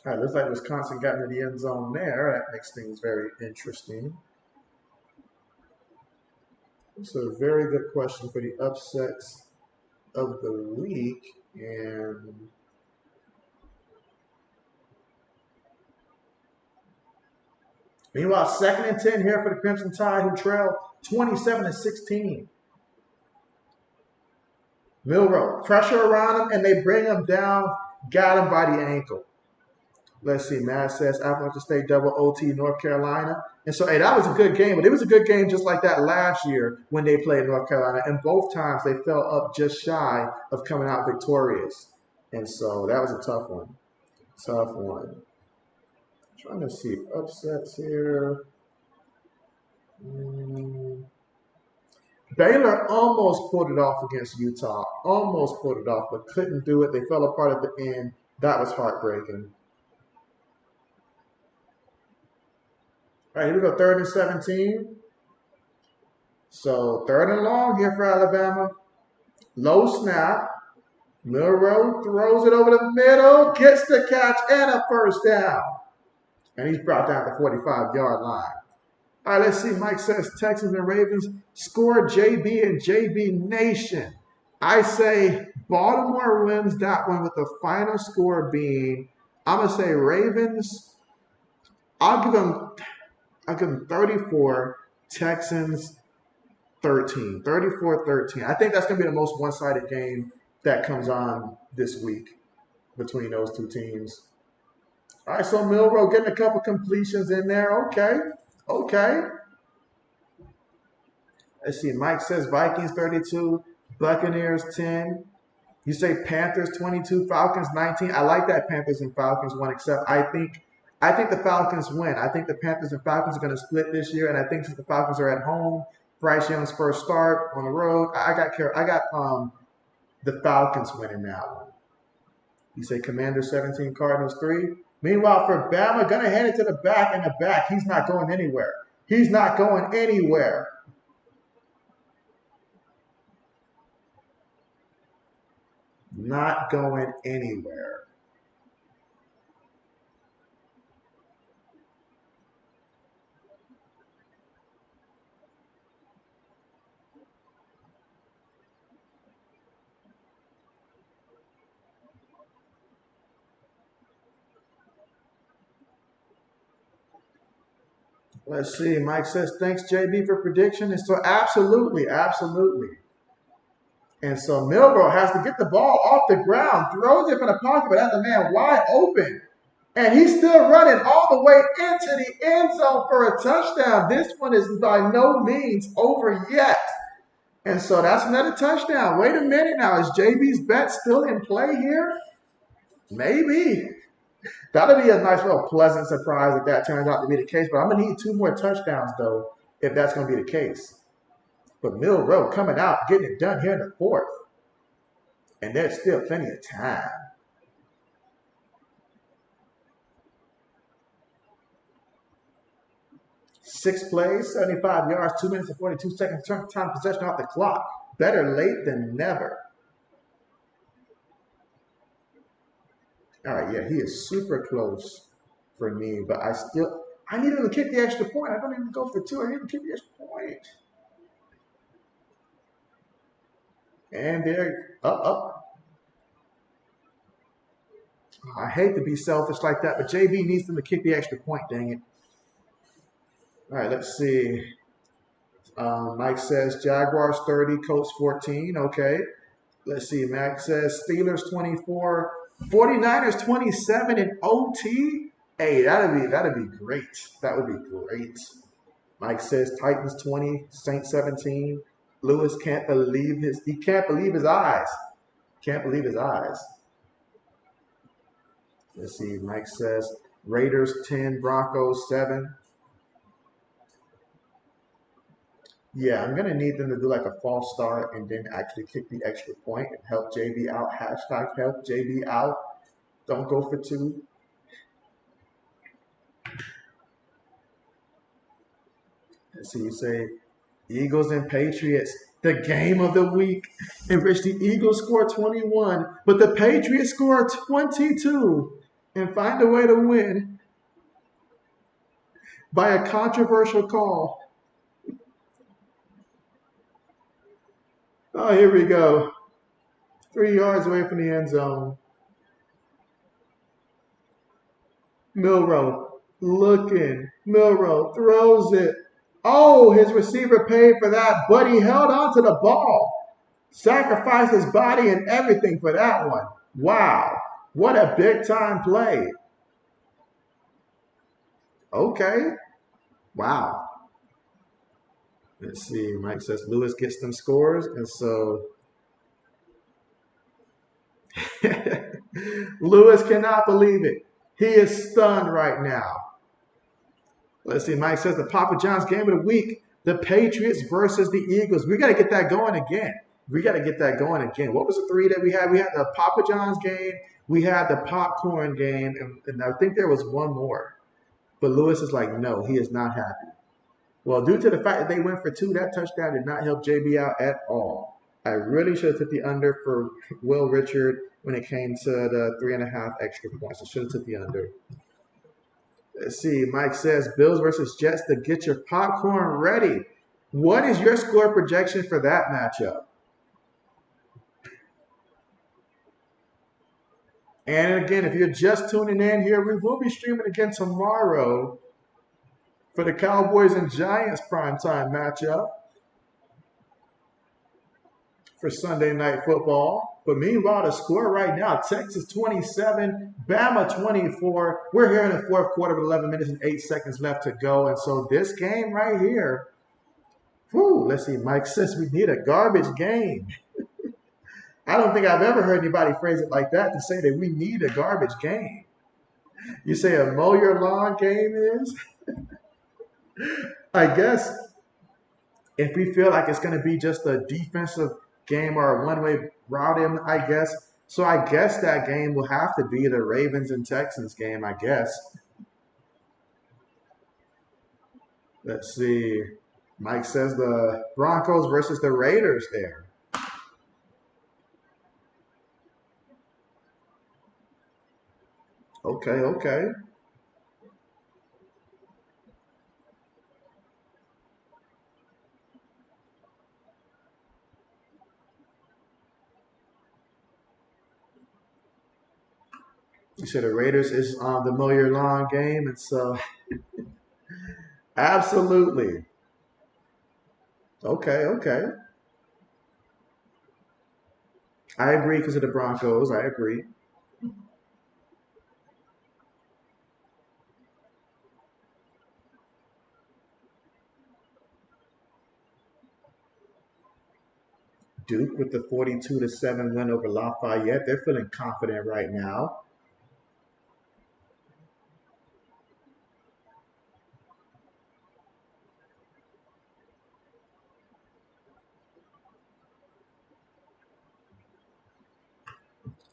All right, looks like Wisconsin got into the end zone there. That makes things very interesting. It's a very good question for the upsets of the week. And meanwhile, 2nd and 10 here for the Crimson Tide, who trail 27-16. Milroe, pressure around him, and they bring him down, got him by the ankle. Let's see, Matt says Appalachian State double OT North Carolina. And so, hey, that was a good game, but it was a good game just like that last year when they played North Carolina. And both times they fell up just shy of coming out victorious. And so that was a tough one. Tough one. Trying to see upsets here. Baylor almost pulled it off against Utah. Almost pulled it off, but couldn't do it. They fell apart at the end. That was heartbreaking. All right, here we go, 3rd and 17. So 3rd and long here for Alabama. Low snap. Milroe throws it over the middle, gets the catch, and a first down. And he's brought down the 45-yard line. All right, let's see. Mike says Texans and Ravens score JB and JB Nation. I say Baltimore wins that one with the final score being, I'm going to say Ravens I'll give them. I'll give them 34. Texans 13. 34-13. I think that's going to be the most one-sided game that comes on this week between those two teams. All right, so Milrow getting a couple completions in there. Okay. Okay. Let's see. Mike says Vikings 32, Buccaneers 10. You say Panthers 22, Falcons 19. I like that Panthers and Falcons one, except I think the Falcons win. I think the Panthers and Falcons are going to split this year, and I think since the Falcons are at home, Bryce Young's first start on the road, I got the Falcons winning that one. You say Commanders 17, Cardinals 3. Meanwhile, for Bama, gonna hand it to the back, and the back, he's not going anywhere. He's not going anywhere. Not going anywhere. Let's see. Mike says, thanks, JB, for prediction. And so, absolutely, absolutely. And so, Milrow has to get the ball off the ground, throws it from the pocket, but has a man wide open. And he's still running all the way into the end zone for a touchdown. This one is by no means over yet. And so, that's another touchdown. Wait a minute now. Is JB's bet still in play here? Maybe. That'll be a nice little pleasant surprise if that turns out to be the case. But I'm going to need 2 more touchdowns, though, if that's going to be the case. But Milrow coming out, getting it done here in the 4th. And there's still plenty of time. Six plays, 75 yards, 2 minutes and 42 seconds, time possession off the clock. Better late than never. All right, yeah, he is super close for me, but I need him to kick the extra point. I don't even go for 2. I need him to kick the extra point. And they're up. I hate to be selfish like that, but JB needs them to kick the extra point, dang it. All right, let's see. Mike says Jaguars 30, Colts 14. Okay. Let's see. Mac says Steelers 24, 49ers 27 in OT. Hey, that'd be great. That would be great. Mike says Titans 20, Saints 17. Lewis can't believe his eyes. Can't believe his eyes. Let's see. Mike says Raiders 10, Broncos 7. Yeah, I'm gonna need them to do like a false start and then actually kick the extra point and help JB out. Hashtag help JB out. Don't go for 2. Let's see. You say Eagles and Patriots, the game of the week, in which the Eagles score 21, but the Patriots score 22 and find a way to win by a controversial call. Oh, here we go. 3 yards away from the end zone. Milrow looking. Milrow throws it. Oh, his receiver paid for that, but he held on to the ball. Sacrificed his body and everything for that one. Wow. What a big time play. Okay. Wow. Let's see. Mike says Lewis gets them scores. And so Lewis cannot believe it. He is stunned right now. Let's see. Mike says the Papa John's game of the week, the Patriots versus the Eagles. We got to get that going again. What was the 3 that we had? We had the Papa John's game. We had the popcorn game. And I think there was one more. But Lewis is like, no, he is not happy. Well, due to the fact that they went for 2, that touchdown did not help JB out at all. I really should have took the under for Will Richard when it came to the 3.5 extra points. I should have took the under. Let's see. Mike says Bills versus Jets to get your popcorn ready. What is your score projection for that matchup? And again, if you're just tuning in here, we will be streaming again tomorrow for the Cowboys and Giants primetime matchup for Sunday Night Football. But meanwhile, the score right now, Texas 27, Bama 24. We're here in the fourth quarter with 11 minutes and 8 seconds left to go. And so this game right here, whew, let's see, Mike says we need a garbage game. I don't think I've ever heard anybody phrase it like that, to say that we need a garbage game. You say a mow your lawn game is? I guess if we feel like it's going to be just a defensive game or a one-way route, I guess. So I guess that game will have to be the Ravens and Texans game, I guess. Let's see. Mike says the Broncos versus the Raiders there. Okay, okay. You said the Raiders is the mow your lawn game, and so absolutely. Okay, okay. I agree because of the Broncos. I agree. Duke with the 42-7 win over Lafayette. They're feeling confident right now.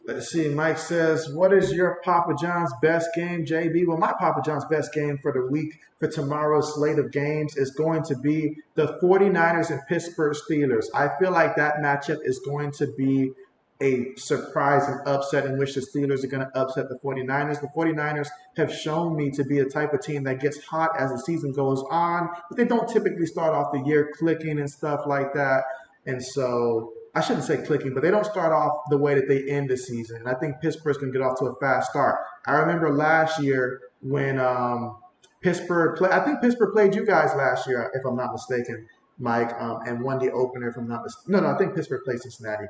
Let's see. Mike says, what is your Papa John's best game, JB? Well, my Papa John's best game for the week for tomorrow's slate of games is going to be the 49ers and Pittsburgh Steelers. I feel like that matchup is going to be a surprise and upset in which the Steelers are going to upset the 49ers. The 49ers have shown me to be a type of team that gets hot as the season goes on, but they don't typically start off the year clicking and stuff like that. And so I shouldn't say clicking, but they don't start off the way that they end the season. And I think Pittsburgh's going to get off to a fast start. I remember last year when Pittsburgh played, I think Pittsburgh played you guys last year, if I'm not mistaken, Mike, and won the opener, if I'm not mistaken. No, I think Pittsburgh played Cincinnati.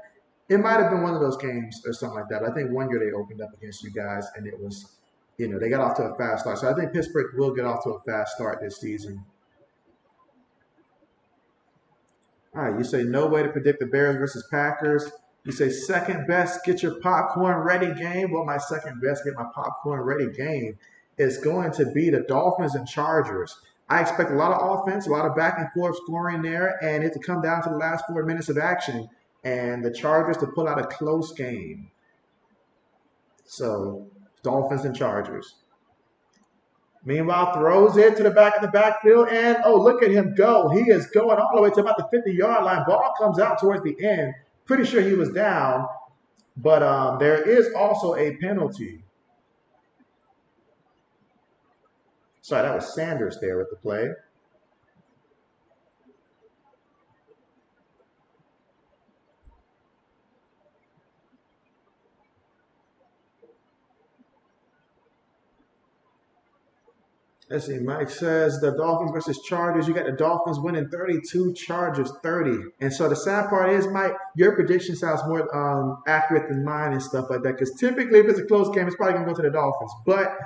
It might have been one of those games or something like that. I think one year they opened up against you guys, and it was, they got off to a fast start. So I think Pittsburgh will get off to a fast start this season. All right, you say no way to predict the Bears versus Packers. You say second best, get your popcorn ready game. Well, my second best, get my popcorn ready game is going to be the Dolphins and Chargers. I expect a lot of offense, a lot of back and forth scoring there, and it to come down to the last 4 minutes of action, and the Chargers to pull out a close game. So, Dolphins and Chargers. Meanwhile, throws it to the back of the backfield, and oh, look at him go. He is going all the way to about the 50-yard line. Ball comes out towards the end. Pretty sure he was down, but there is also a penalty. Sorry, that was Sanders there with the play. Let's see. Mike says the Dolphins versus Chargers. You got the Dolphins winning 32, Chargers 30. And so the sad part is, Mike, your prediction sounds more accurate than mine and stuff like that. Because typically, if it's a close game, it's probably going to go to the Dolphins. But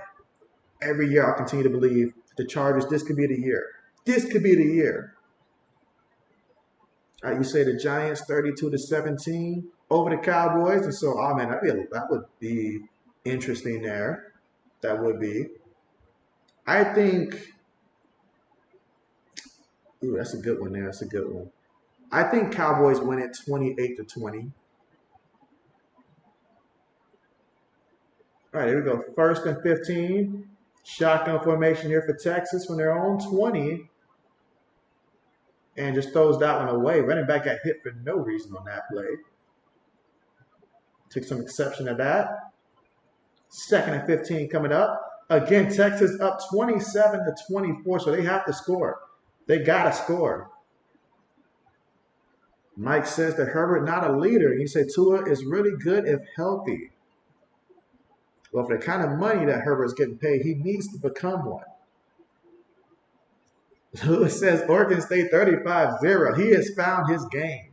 every year, I'll continue to believe the Chargers. This could be the year. This could be the year. All right, you say the Giants 32-17 over the Cowboys. And so, oh man, that would be interesting there. That would be. I think, ooh, that's a good one there. That's a good one. I think Cowboys win it 28-20. All right, here we go. First and 15. Shotgun formation here for Texas when they're on 20. And just throws that one away. Running back got hit for no reason on that play. Took some exception to that. Second and 15 coming up. Again, Texas up 27-24, so they have to score. They got to score. Mike says that Herbert not a leader. He said Tua is really good if healthy. Well, for the kind of money that Herbert's getting paid, he needs to become one. Lewis says Oregon State 35-0. He has found his game.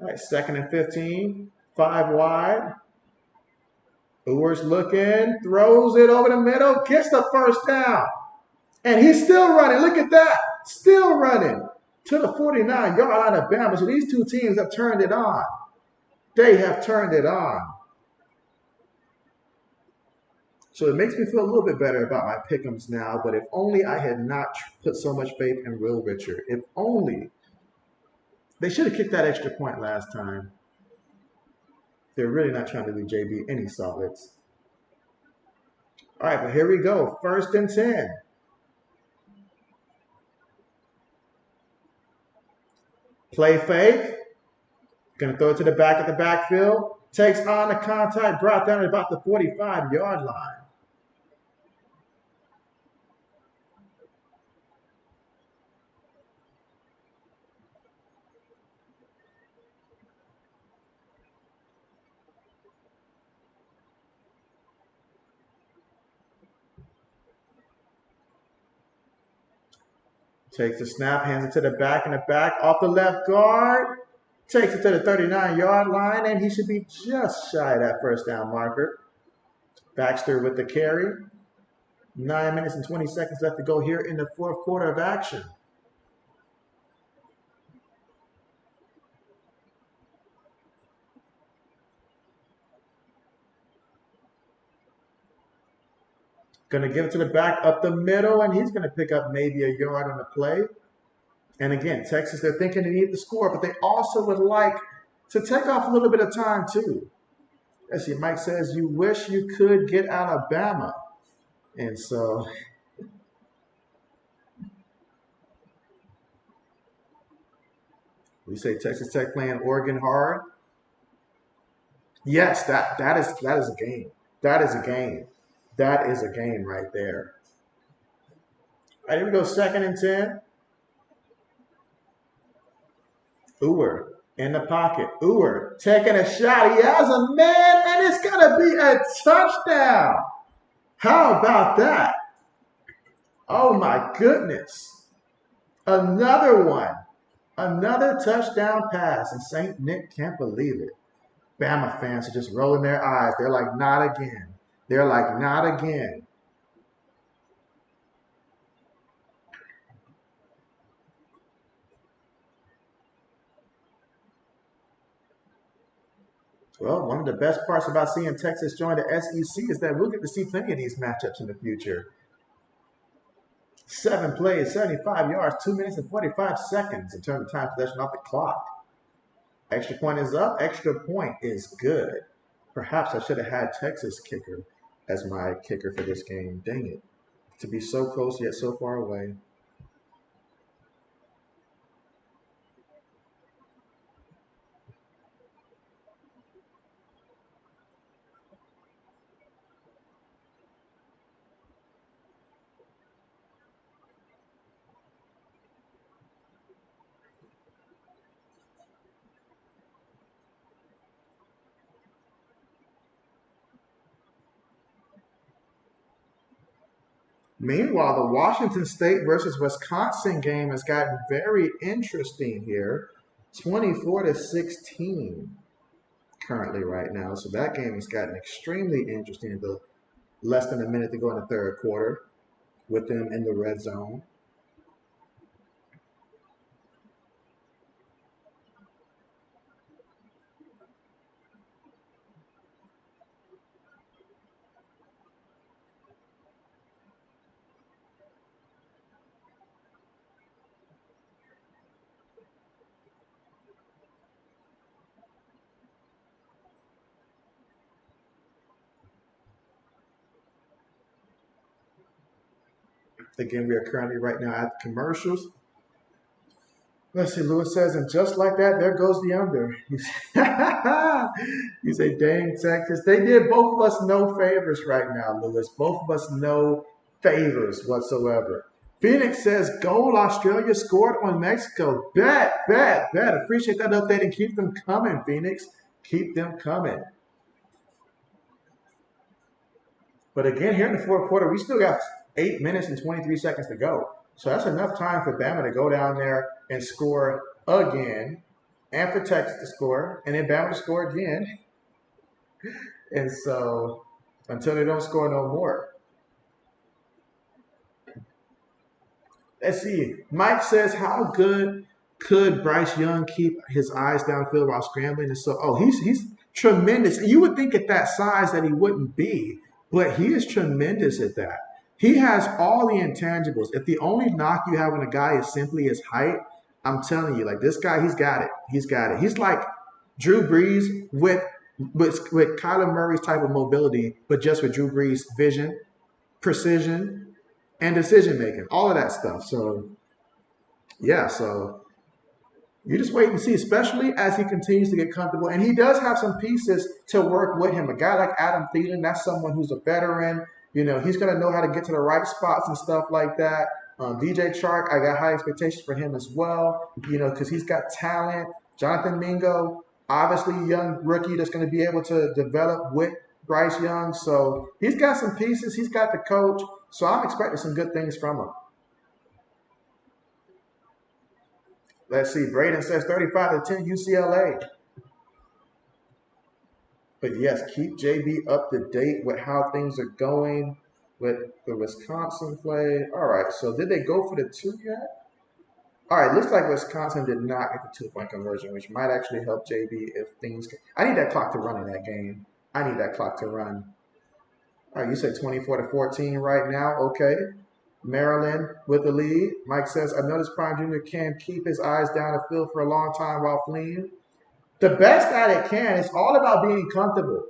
All right, 2nd and 15. 5 wide. Uwer's looking, throws it over the middle, gets the first down. And he's still running. Look at that. Still running to the 49-yard line of Bama. So these two teams have turned it on. They have turned it on. So it makes me feel a little bit better about my pick'ems now, but if only I had not put so much faith in Will Richard. If only. They should have kicked that extra point last time. They're really not trying to do JB any solids. All right, but here we go. 1st and 10. Play fake. Going to throw it to the back of the backfield. Takes on the contact, brought down at about the 45-yard line. Takes the snap, hands it to the back in the back, off the left guard. Takes it to the 39-yard line, and he should be just shy of that first down marker. Baxter with the carry. 9 minutes and 20 seconds left to go here in the 4th quarter of action. Going to give it to the back up the middle, and he's going to pick up maybe a yard on the play. And again, Texas, they're thinking they need the score, but they also would like to take off a little bit of time too. Let's see, Mike says, you wish you could get Alabama. And so we say Texas Tech playing Oregon hard. Yes, that is a game. That is a game. That is a game right there. All right, here we go, 2nd and 10. Uwer in the pocket. Uwer taking a shot. He has a man, and it's going to be a touchdown. How about that? Oh, my goodness. Another one. Another touchdown pass, and St. Nick can't believe it. Bama fans are just rolling their eyes. They're like, not again. They're like, not again. Well, one of the best parts about seeing Texas join the SEC is that we'll get to see plenty of these matchups in the future. 7 plays, 75 yards, 2 minutes and 45 seconds in terms of time possession off the clock. Extra point is up. Extra point is good. Perhaps I should have had Texas kicker as my kicker for this game. Dang it. To be so close yet so far away. Meanwhile, the Washington State versus Wisconsin game has gotten very interesting here. 24-16 currently right now. So that game has gotten extremely interesting. The less than a minute to go in the 3rd quarter with them in the red zone. Again, we are currently right now at the commercials. Let's see, Lewis says, and just like that, there goes the under. You say, dang, Texas. They did both of us no favors right now, Lewis. Both of us no favors whatsoever. Phoenix says, goal, Australia scored on Mexico. Bet. Appreciate that update and keep them coming, Phoenix. Keep them coming. But again, here in the 4th quarter, we still got 8 minutes and 23 seconds to go. So that's enough time for Bama to go down there and score again, and for Texas to score, and then Bama to score again. And so until they don't score no more. Let's see. Mike says, how good could Bryce Young keep his eyes downfield while scrambling? And so, he's tremendous. And you would think at that size that he wouldn't be, but he is tremendous at that. He has all the intangibles. If the only knock you have on a guy is simply his height, I'm telling you, like this guy, he's got it. He's got it. He's like Drew Brees with Kyler Murray's type of mobility, but just with Drew Brees' vision, precision, and decision making, all of that stuff. So yeah, so you just wait and see, especially as he continues to get comfortable. And he does have some pieces to work with him. A guy like Adam Thielen, that's someone who's a veteran. You know, he's going to know how to get to the right spots and stuff like that. DJ Chark, I got high expectations for him as well, you know, because he's got talent. Jonathan Mingo, obviously young rookie that's going to be able to develop with Bryce Young. So he's got some pieces. He's got the coach. So I'm expecting some good things from him. Let's see. Braden says 35-10 UCLA. But yes, keep JB up to date with how things are going with the Wisconsin play. All right. So did they go for the 2 yet? All right. Looks like Wisconsin did not get the 2-point conversion, which might actually help JB if things. I need that clock to run in that game. I need that clock to run. All right. You said 24-14 right now. Okay. Maryland with the lead. Mike says, I noticed Prime Jr. can keep his eyes down the field for a long time while fleeing. The best that it can, it's all about being comfortable.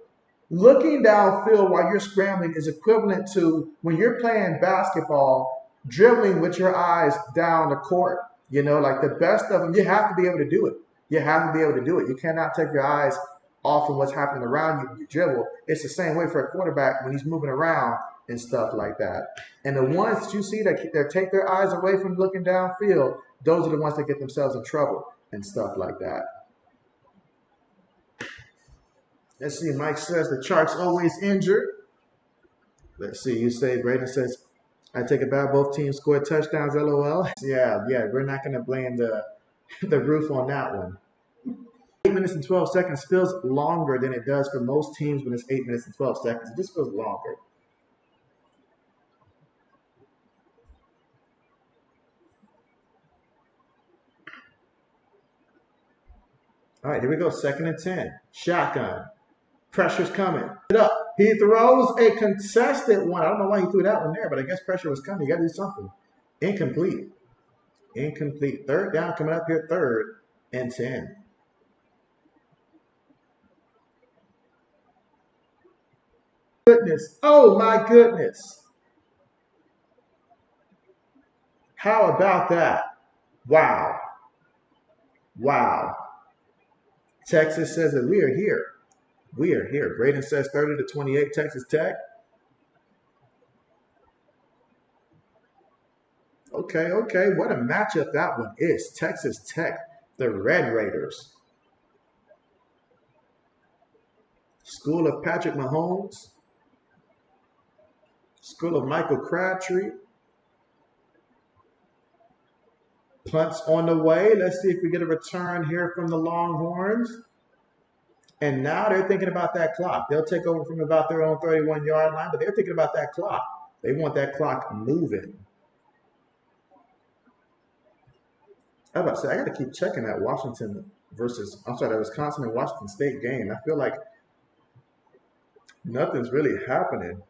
Looking downfield while you're scrambling is equivalent to when you're playing basketball, dribbling with your eyes down the court. You know, like the best of them, you have to be able to do it. You have to be able to do it. You cannot take your eyes off of what's happening around you when you dribble. It's the same way for a quarterback when he's moving around and stuff like that. And the ones that you see that take their eyes away from looking downfield, those are the ones that get themselves in trouble and stuff like that. Let's see, Mike says the Chark's always injured. Let's see, you say, Braden says, I take it back, both teams scored touchdowns, LOL. Yeah, we're not going to blame the roof on that one. 8 minutes and 12 seconds feels longer than it does for most teams when it's 8 minutes and 12 seconds. It just feels longer. All right, here we go, 2nd and 10. Shotgun. Pressure's coming. Up. He throws a contested one. I don't know why he threw that one there, but I guess pressure was coming. You got to do something. Incomplete. Incomplete. 3rd down coming up here, 3rd and 10. Goodness. Oh, my goodness. How about that? Wow. Wow. Texas says that we are here. We are here. Braden says 30-28 Texas Tech. Okay. What a matchup that one is. Texas Tech, the Red Raiders. School of Patrick Mahomes. School of Michael Crabtree. Punts on the way. Let's see if we get a return here from the Longhorns. And now they're thinking about that clock. They'll take over from about their own 31-yard line, but they're thinking about that clock. They want that clock moving. I was about to say, I got to keep checking that that Wisconsin and Washington State game. I feel like nothing's really happening.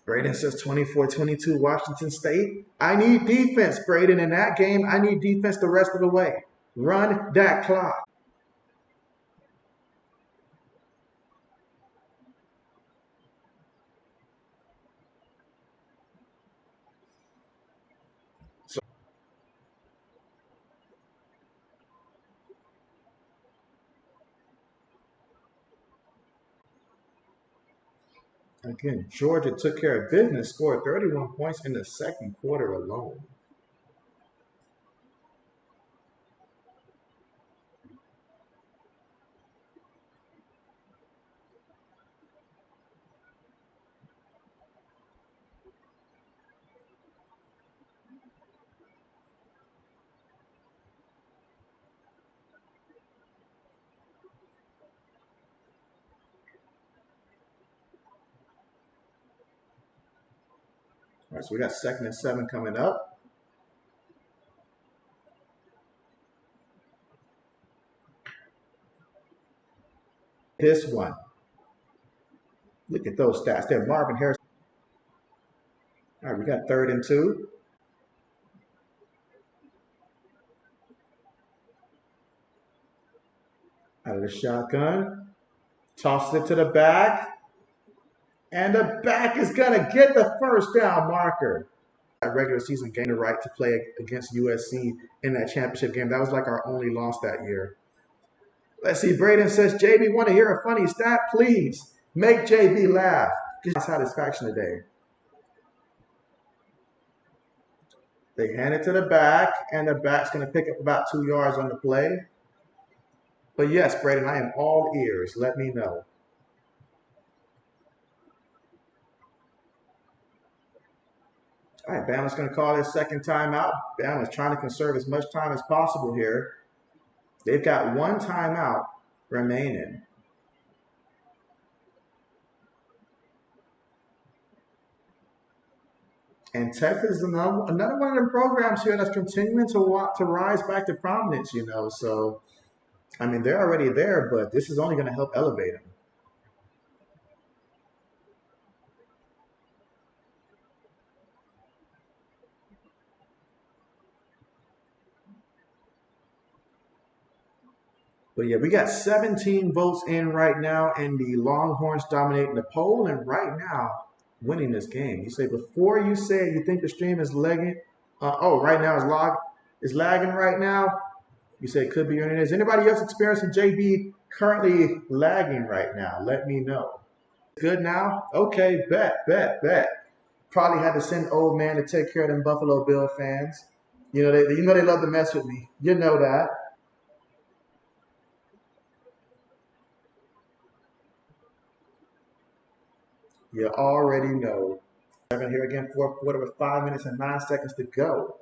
Braden says 24-22 Washington State. I need defense, Braden. In that game, I need defense the rest of the way. Run that clock. Again, Georgia took care of business, scored 31 points in the second quarter alone. All right, so we got 2nd and 7 coming up. This one. Look at those stats there. Marvin Harris. All right, we got 3rd and 2. Out of the shotgun. Tosses it to the back. And the back is going to get the first down marker. That regular season gained the right to play against USC in that championship game. That was like our only loss that year. Let's see. Braden says, JB, want to hear a funny stat? Please make JB laugh. Just satisfaction today. They hand it to the back, and the back's going to pick up about 2 yards on the play. But yes, Braden, I am all ears. Let me know. All right, Bama's going to call his second timeout. Bama's trying to conserve as much time as possible here. They've got 1 timeout remaining. And Texas is another one of them programs here that's continuing to rise back to prominence, you know. So, I mean, they're already there, but this is only going to help elevate them. But yeah, we got 17 votes in right now, and the Longhorns dominating the poll, and right now winning this game. You say before you say you think the stream is lagging. Right now is lagging right now. You say it could be earning. Is anybody else experiencing JB currently lagging right now? Let me know. Good now? Okay, bet. Probably had to send old man to take care of them Buffalo Bill fans. You know they love to mess with me. You know that. You already know. 7 here again, 4th quarter with 5 minutes and 9 seconds to go.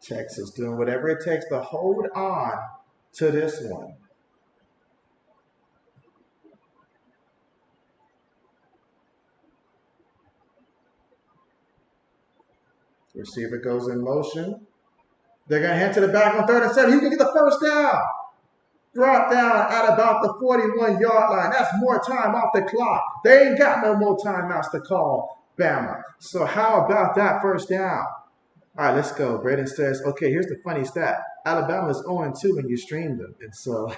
Texas doing whatever it takes to hold on to this one. Receiver goes in motion. They're going to head to the back on 3rd and 7. He can get the first down. Drop down at about the 41-yard line. That's more time off the clock. They ain't got no more timeouts to call, Bama. So how about that first down? All right, let's go. Braden says, okay, here's the funny stat. Alabama's 0-2 when you stream them. And so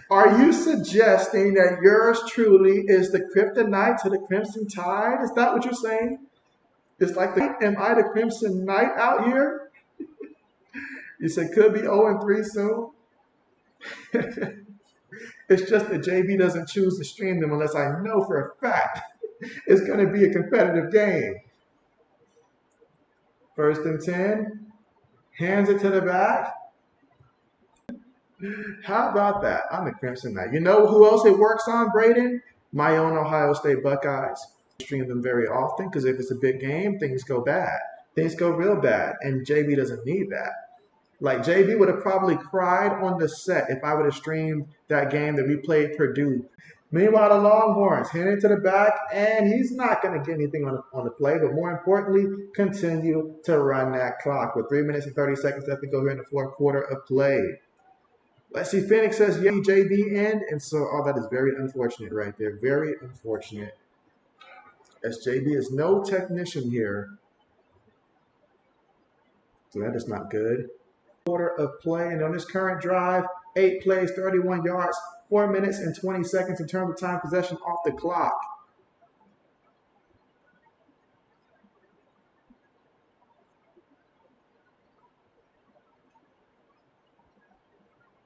are you suggesting that yours truly is the kryptonite to the Crimson Tide? Is that what you're saying? It's like, am I the Crimson Knight out here? You said could be 0-3 soon. It's just that JB doesn't choose to stream them unless I know for a fact it's going to be a competitive game. 1st and 10. Hands it to the back. How about that? I'm the Crimson Knight. You know who else it works on, Braden? My own Ohio State Buckeyes. Stream them very often because if it's a big game, things go bad. Things go real bad, and JB doesn't need that. Like, JB would have probably cried on the set if I would have streamed that game that we played Purdue. Meanwhile, the Longhorns hand it to the back, and he's not going to get anything on the play, but more importantly, continue to run that clock with 3 minutes and 30 seconds left to go here in the 4th quarter of play. Let's see, Phoenix says, yeah, JB&M, and so, that is very unfortunate right there. Very unfortunate. As JB is no technician here. So that is not good. Quarter of play, and on this current drive, 8 plays, 31 yards, 4 minutes and 20 seconds in terms of time possession off the clock.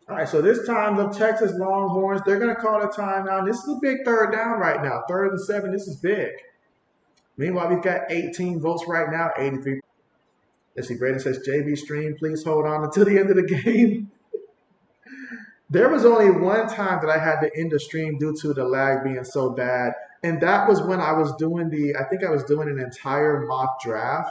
All right, so this time the Texas Longhorns, they're going to call a timeout. This is a big third down right now. 3rd and 7, this is big. Meanwhile, we've got 18 votes right now, 83. Let's see, Braden says, JB stream, please hold on until the end of the game. There was only one time that I had to end the stream due to the lag being so bad. And that was when I was doing I think I was doing an entire mock draft.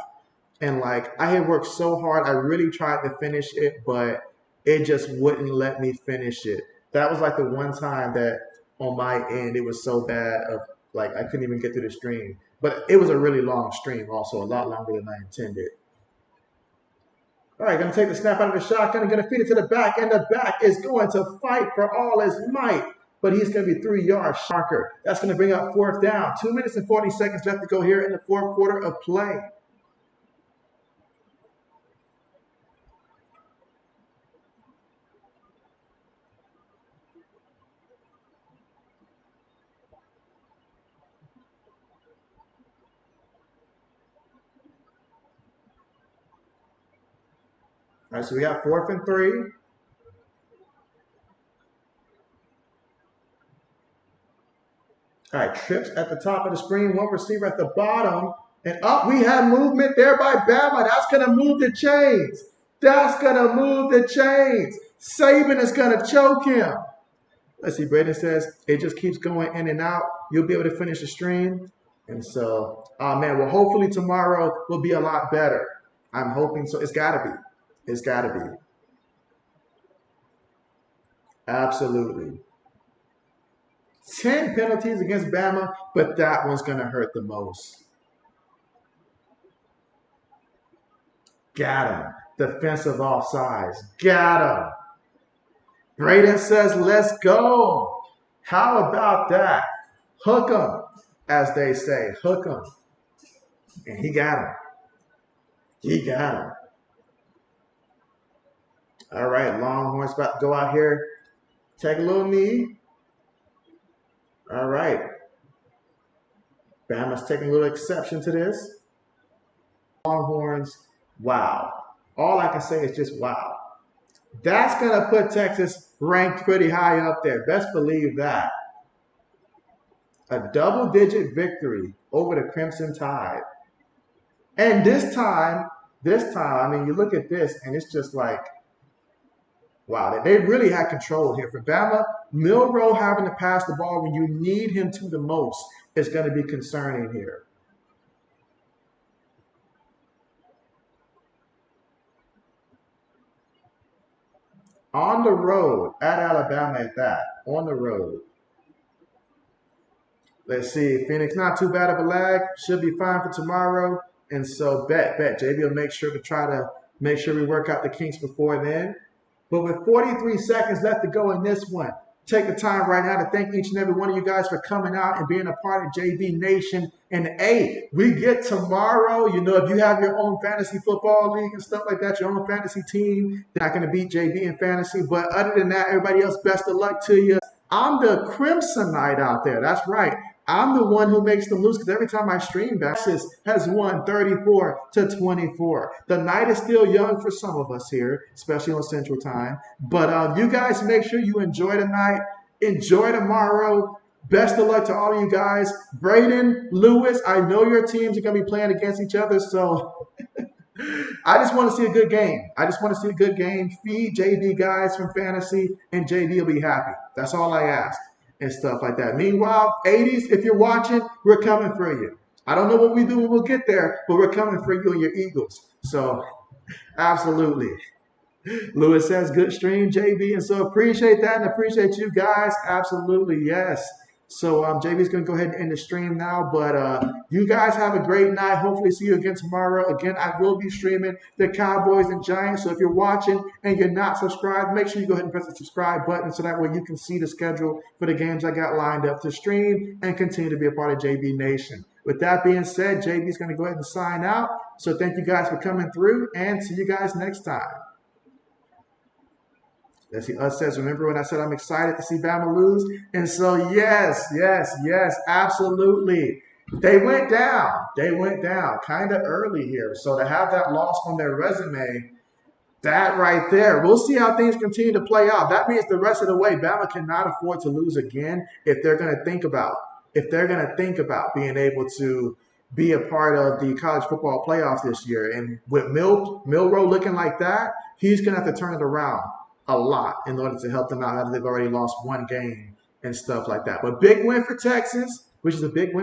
And like, I had worked so hard. I really tried to finish it, but it just wouldn't let me finish it. That was like the one time that on my end, it was so bad of like, I couldn't even get through the stream. But it was a really long stream also, a lot longer than I intended. All right, going to take the snap out of the shotgun and going to feed it to the back, and the back is going to fight for all his might, but he's going to be 3 yards sharper. That's going to bring up 4th down. 2 minutes and 40 seconds left to go here in the 4th quarter of play. All right, so we got 4th and 3. All right, trips at the top of the screen, 1 receiver at the bottom. And up, we have movement there by Bama. That's going to move the chains. That's going to move the chains. Saban is going to choke him. Let's see, Braden says, it just keeps going in and out. You'll be able to finish the stream. And so, oh man, well, hopefully tomorrow will be a lot better. I'm hoping so. It's got to be. It's got to be. Absolutely. 10 penalties against Bama, but that one's going to hurt the most. Got him. Defensive offsides. Got him. Braden says, let's go. How about that? Hook 'em, as they say. Hook 'em. And he got him. He got him. All right, Longhorns about to go out here. Take a little knee. All right. Bama's taking a little exception to this. Longhorns, wow. All I can say is just wow. That's going to put Texas ranked pretty high up there. Best believe that. A double-digit victory over the Crimson Tide. And this time, I mean, you look at this, and it's just like, wow, they really had control here. For Bama, Milroe having to pass the ball when you need him to the most is going to be concerning here. On the road, at Alabama at that, on the road. Let's see, Phoenix, not too bad of a lag. Should be fine for tomorrow. And so bet. JB will make sure to try to make sure we work out the kinks before then. But with 43 seconds left to go in this one, take the time right now to thank each and every one of you guys for coming out and being a part of JB Nation. And hey, we get tomorrow, you know, if you have your own fantasy football league and stuff like that, your own fantasy team, they're not going to beat JB in fantasy. But other than that, everybody else, best of luck to you. I'm the Crimsonite out there. That's right. I'm the one who makes them lose because every time I stream, Texas has won 34-24. The night is still young for some of us here, especially on Central Time. But you guys make sure you enjoy tonight. Enjoy tomorrow. Best of luck to all of you guys. Braden, Lewis, I know your teams are going to be playing against each other, so I just want to see a good game. I just want to see a good game. Feed JB guys from fantasy, and JB will be happy. That's all I ask. And stuff like that. Meanwhile, 80s, if you're watching, we're coming for you. I don't know what we do when we'll get there, but we're coming for you and your Eagles. So, absolutely. Lewis says, good stream, JB. And so appreciate that and appreciate you guys. Absolutely, yes. So JB's going to go ahead and end the stream now. But you guys have a great night. Hopefully see you again tomorrow. Again, I will be streaming the Cowboys and Giants. So if you're watching and you're not subscribed, make sure you go ahead and press the subscribe button so that way you can see the schedule for the games I got lined up to stream and continue to be a part of JB Nation. With that being said, JB's going to go ahead and sign out. So thank you guys for coming through and see you guys next time. Let's see, Us says, remember when I said I'm excited to see Bama lose? And so, yes, absolutely. They went down kind of early here. So to have that loss on their resume, That right there. We'll see how things continue to play out. That means the rest of the way, Bama cannot afford to lose again if they're going to think about being able to be a part of the college football playoffs this year. And with Milrow looking like that, he's going to have to turn it around a lot in order to help them out. Now that they've already lost one game and stuff like that. But big win for Texas, which is a big win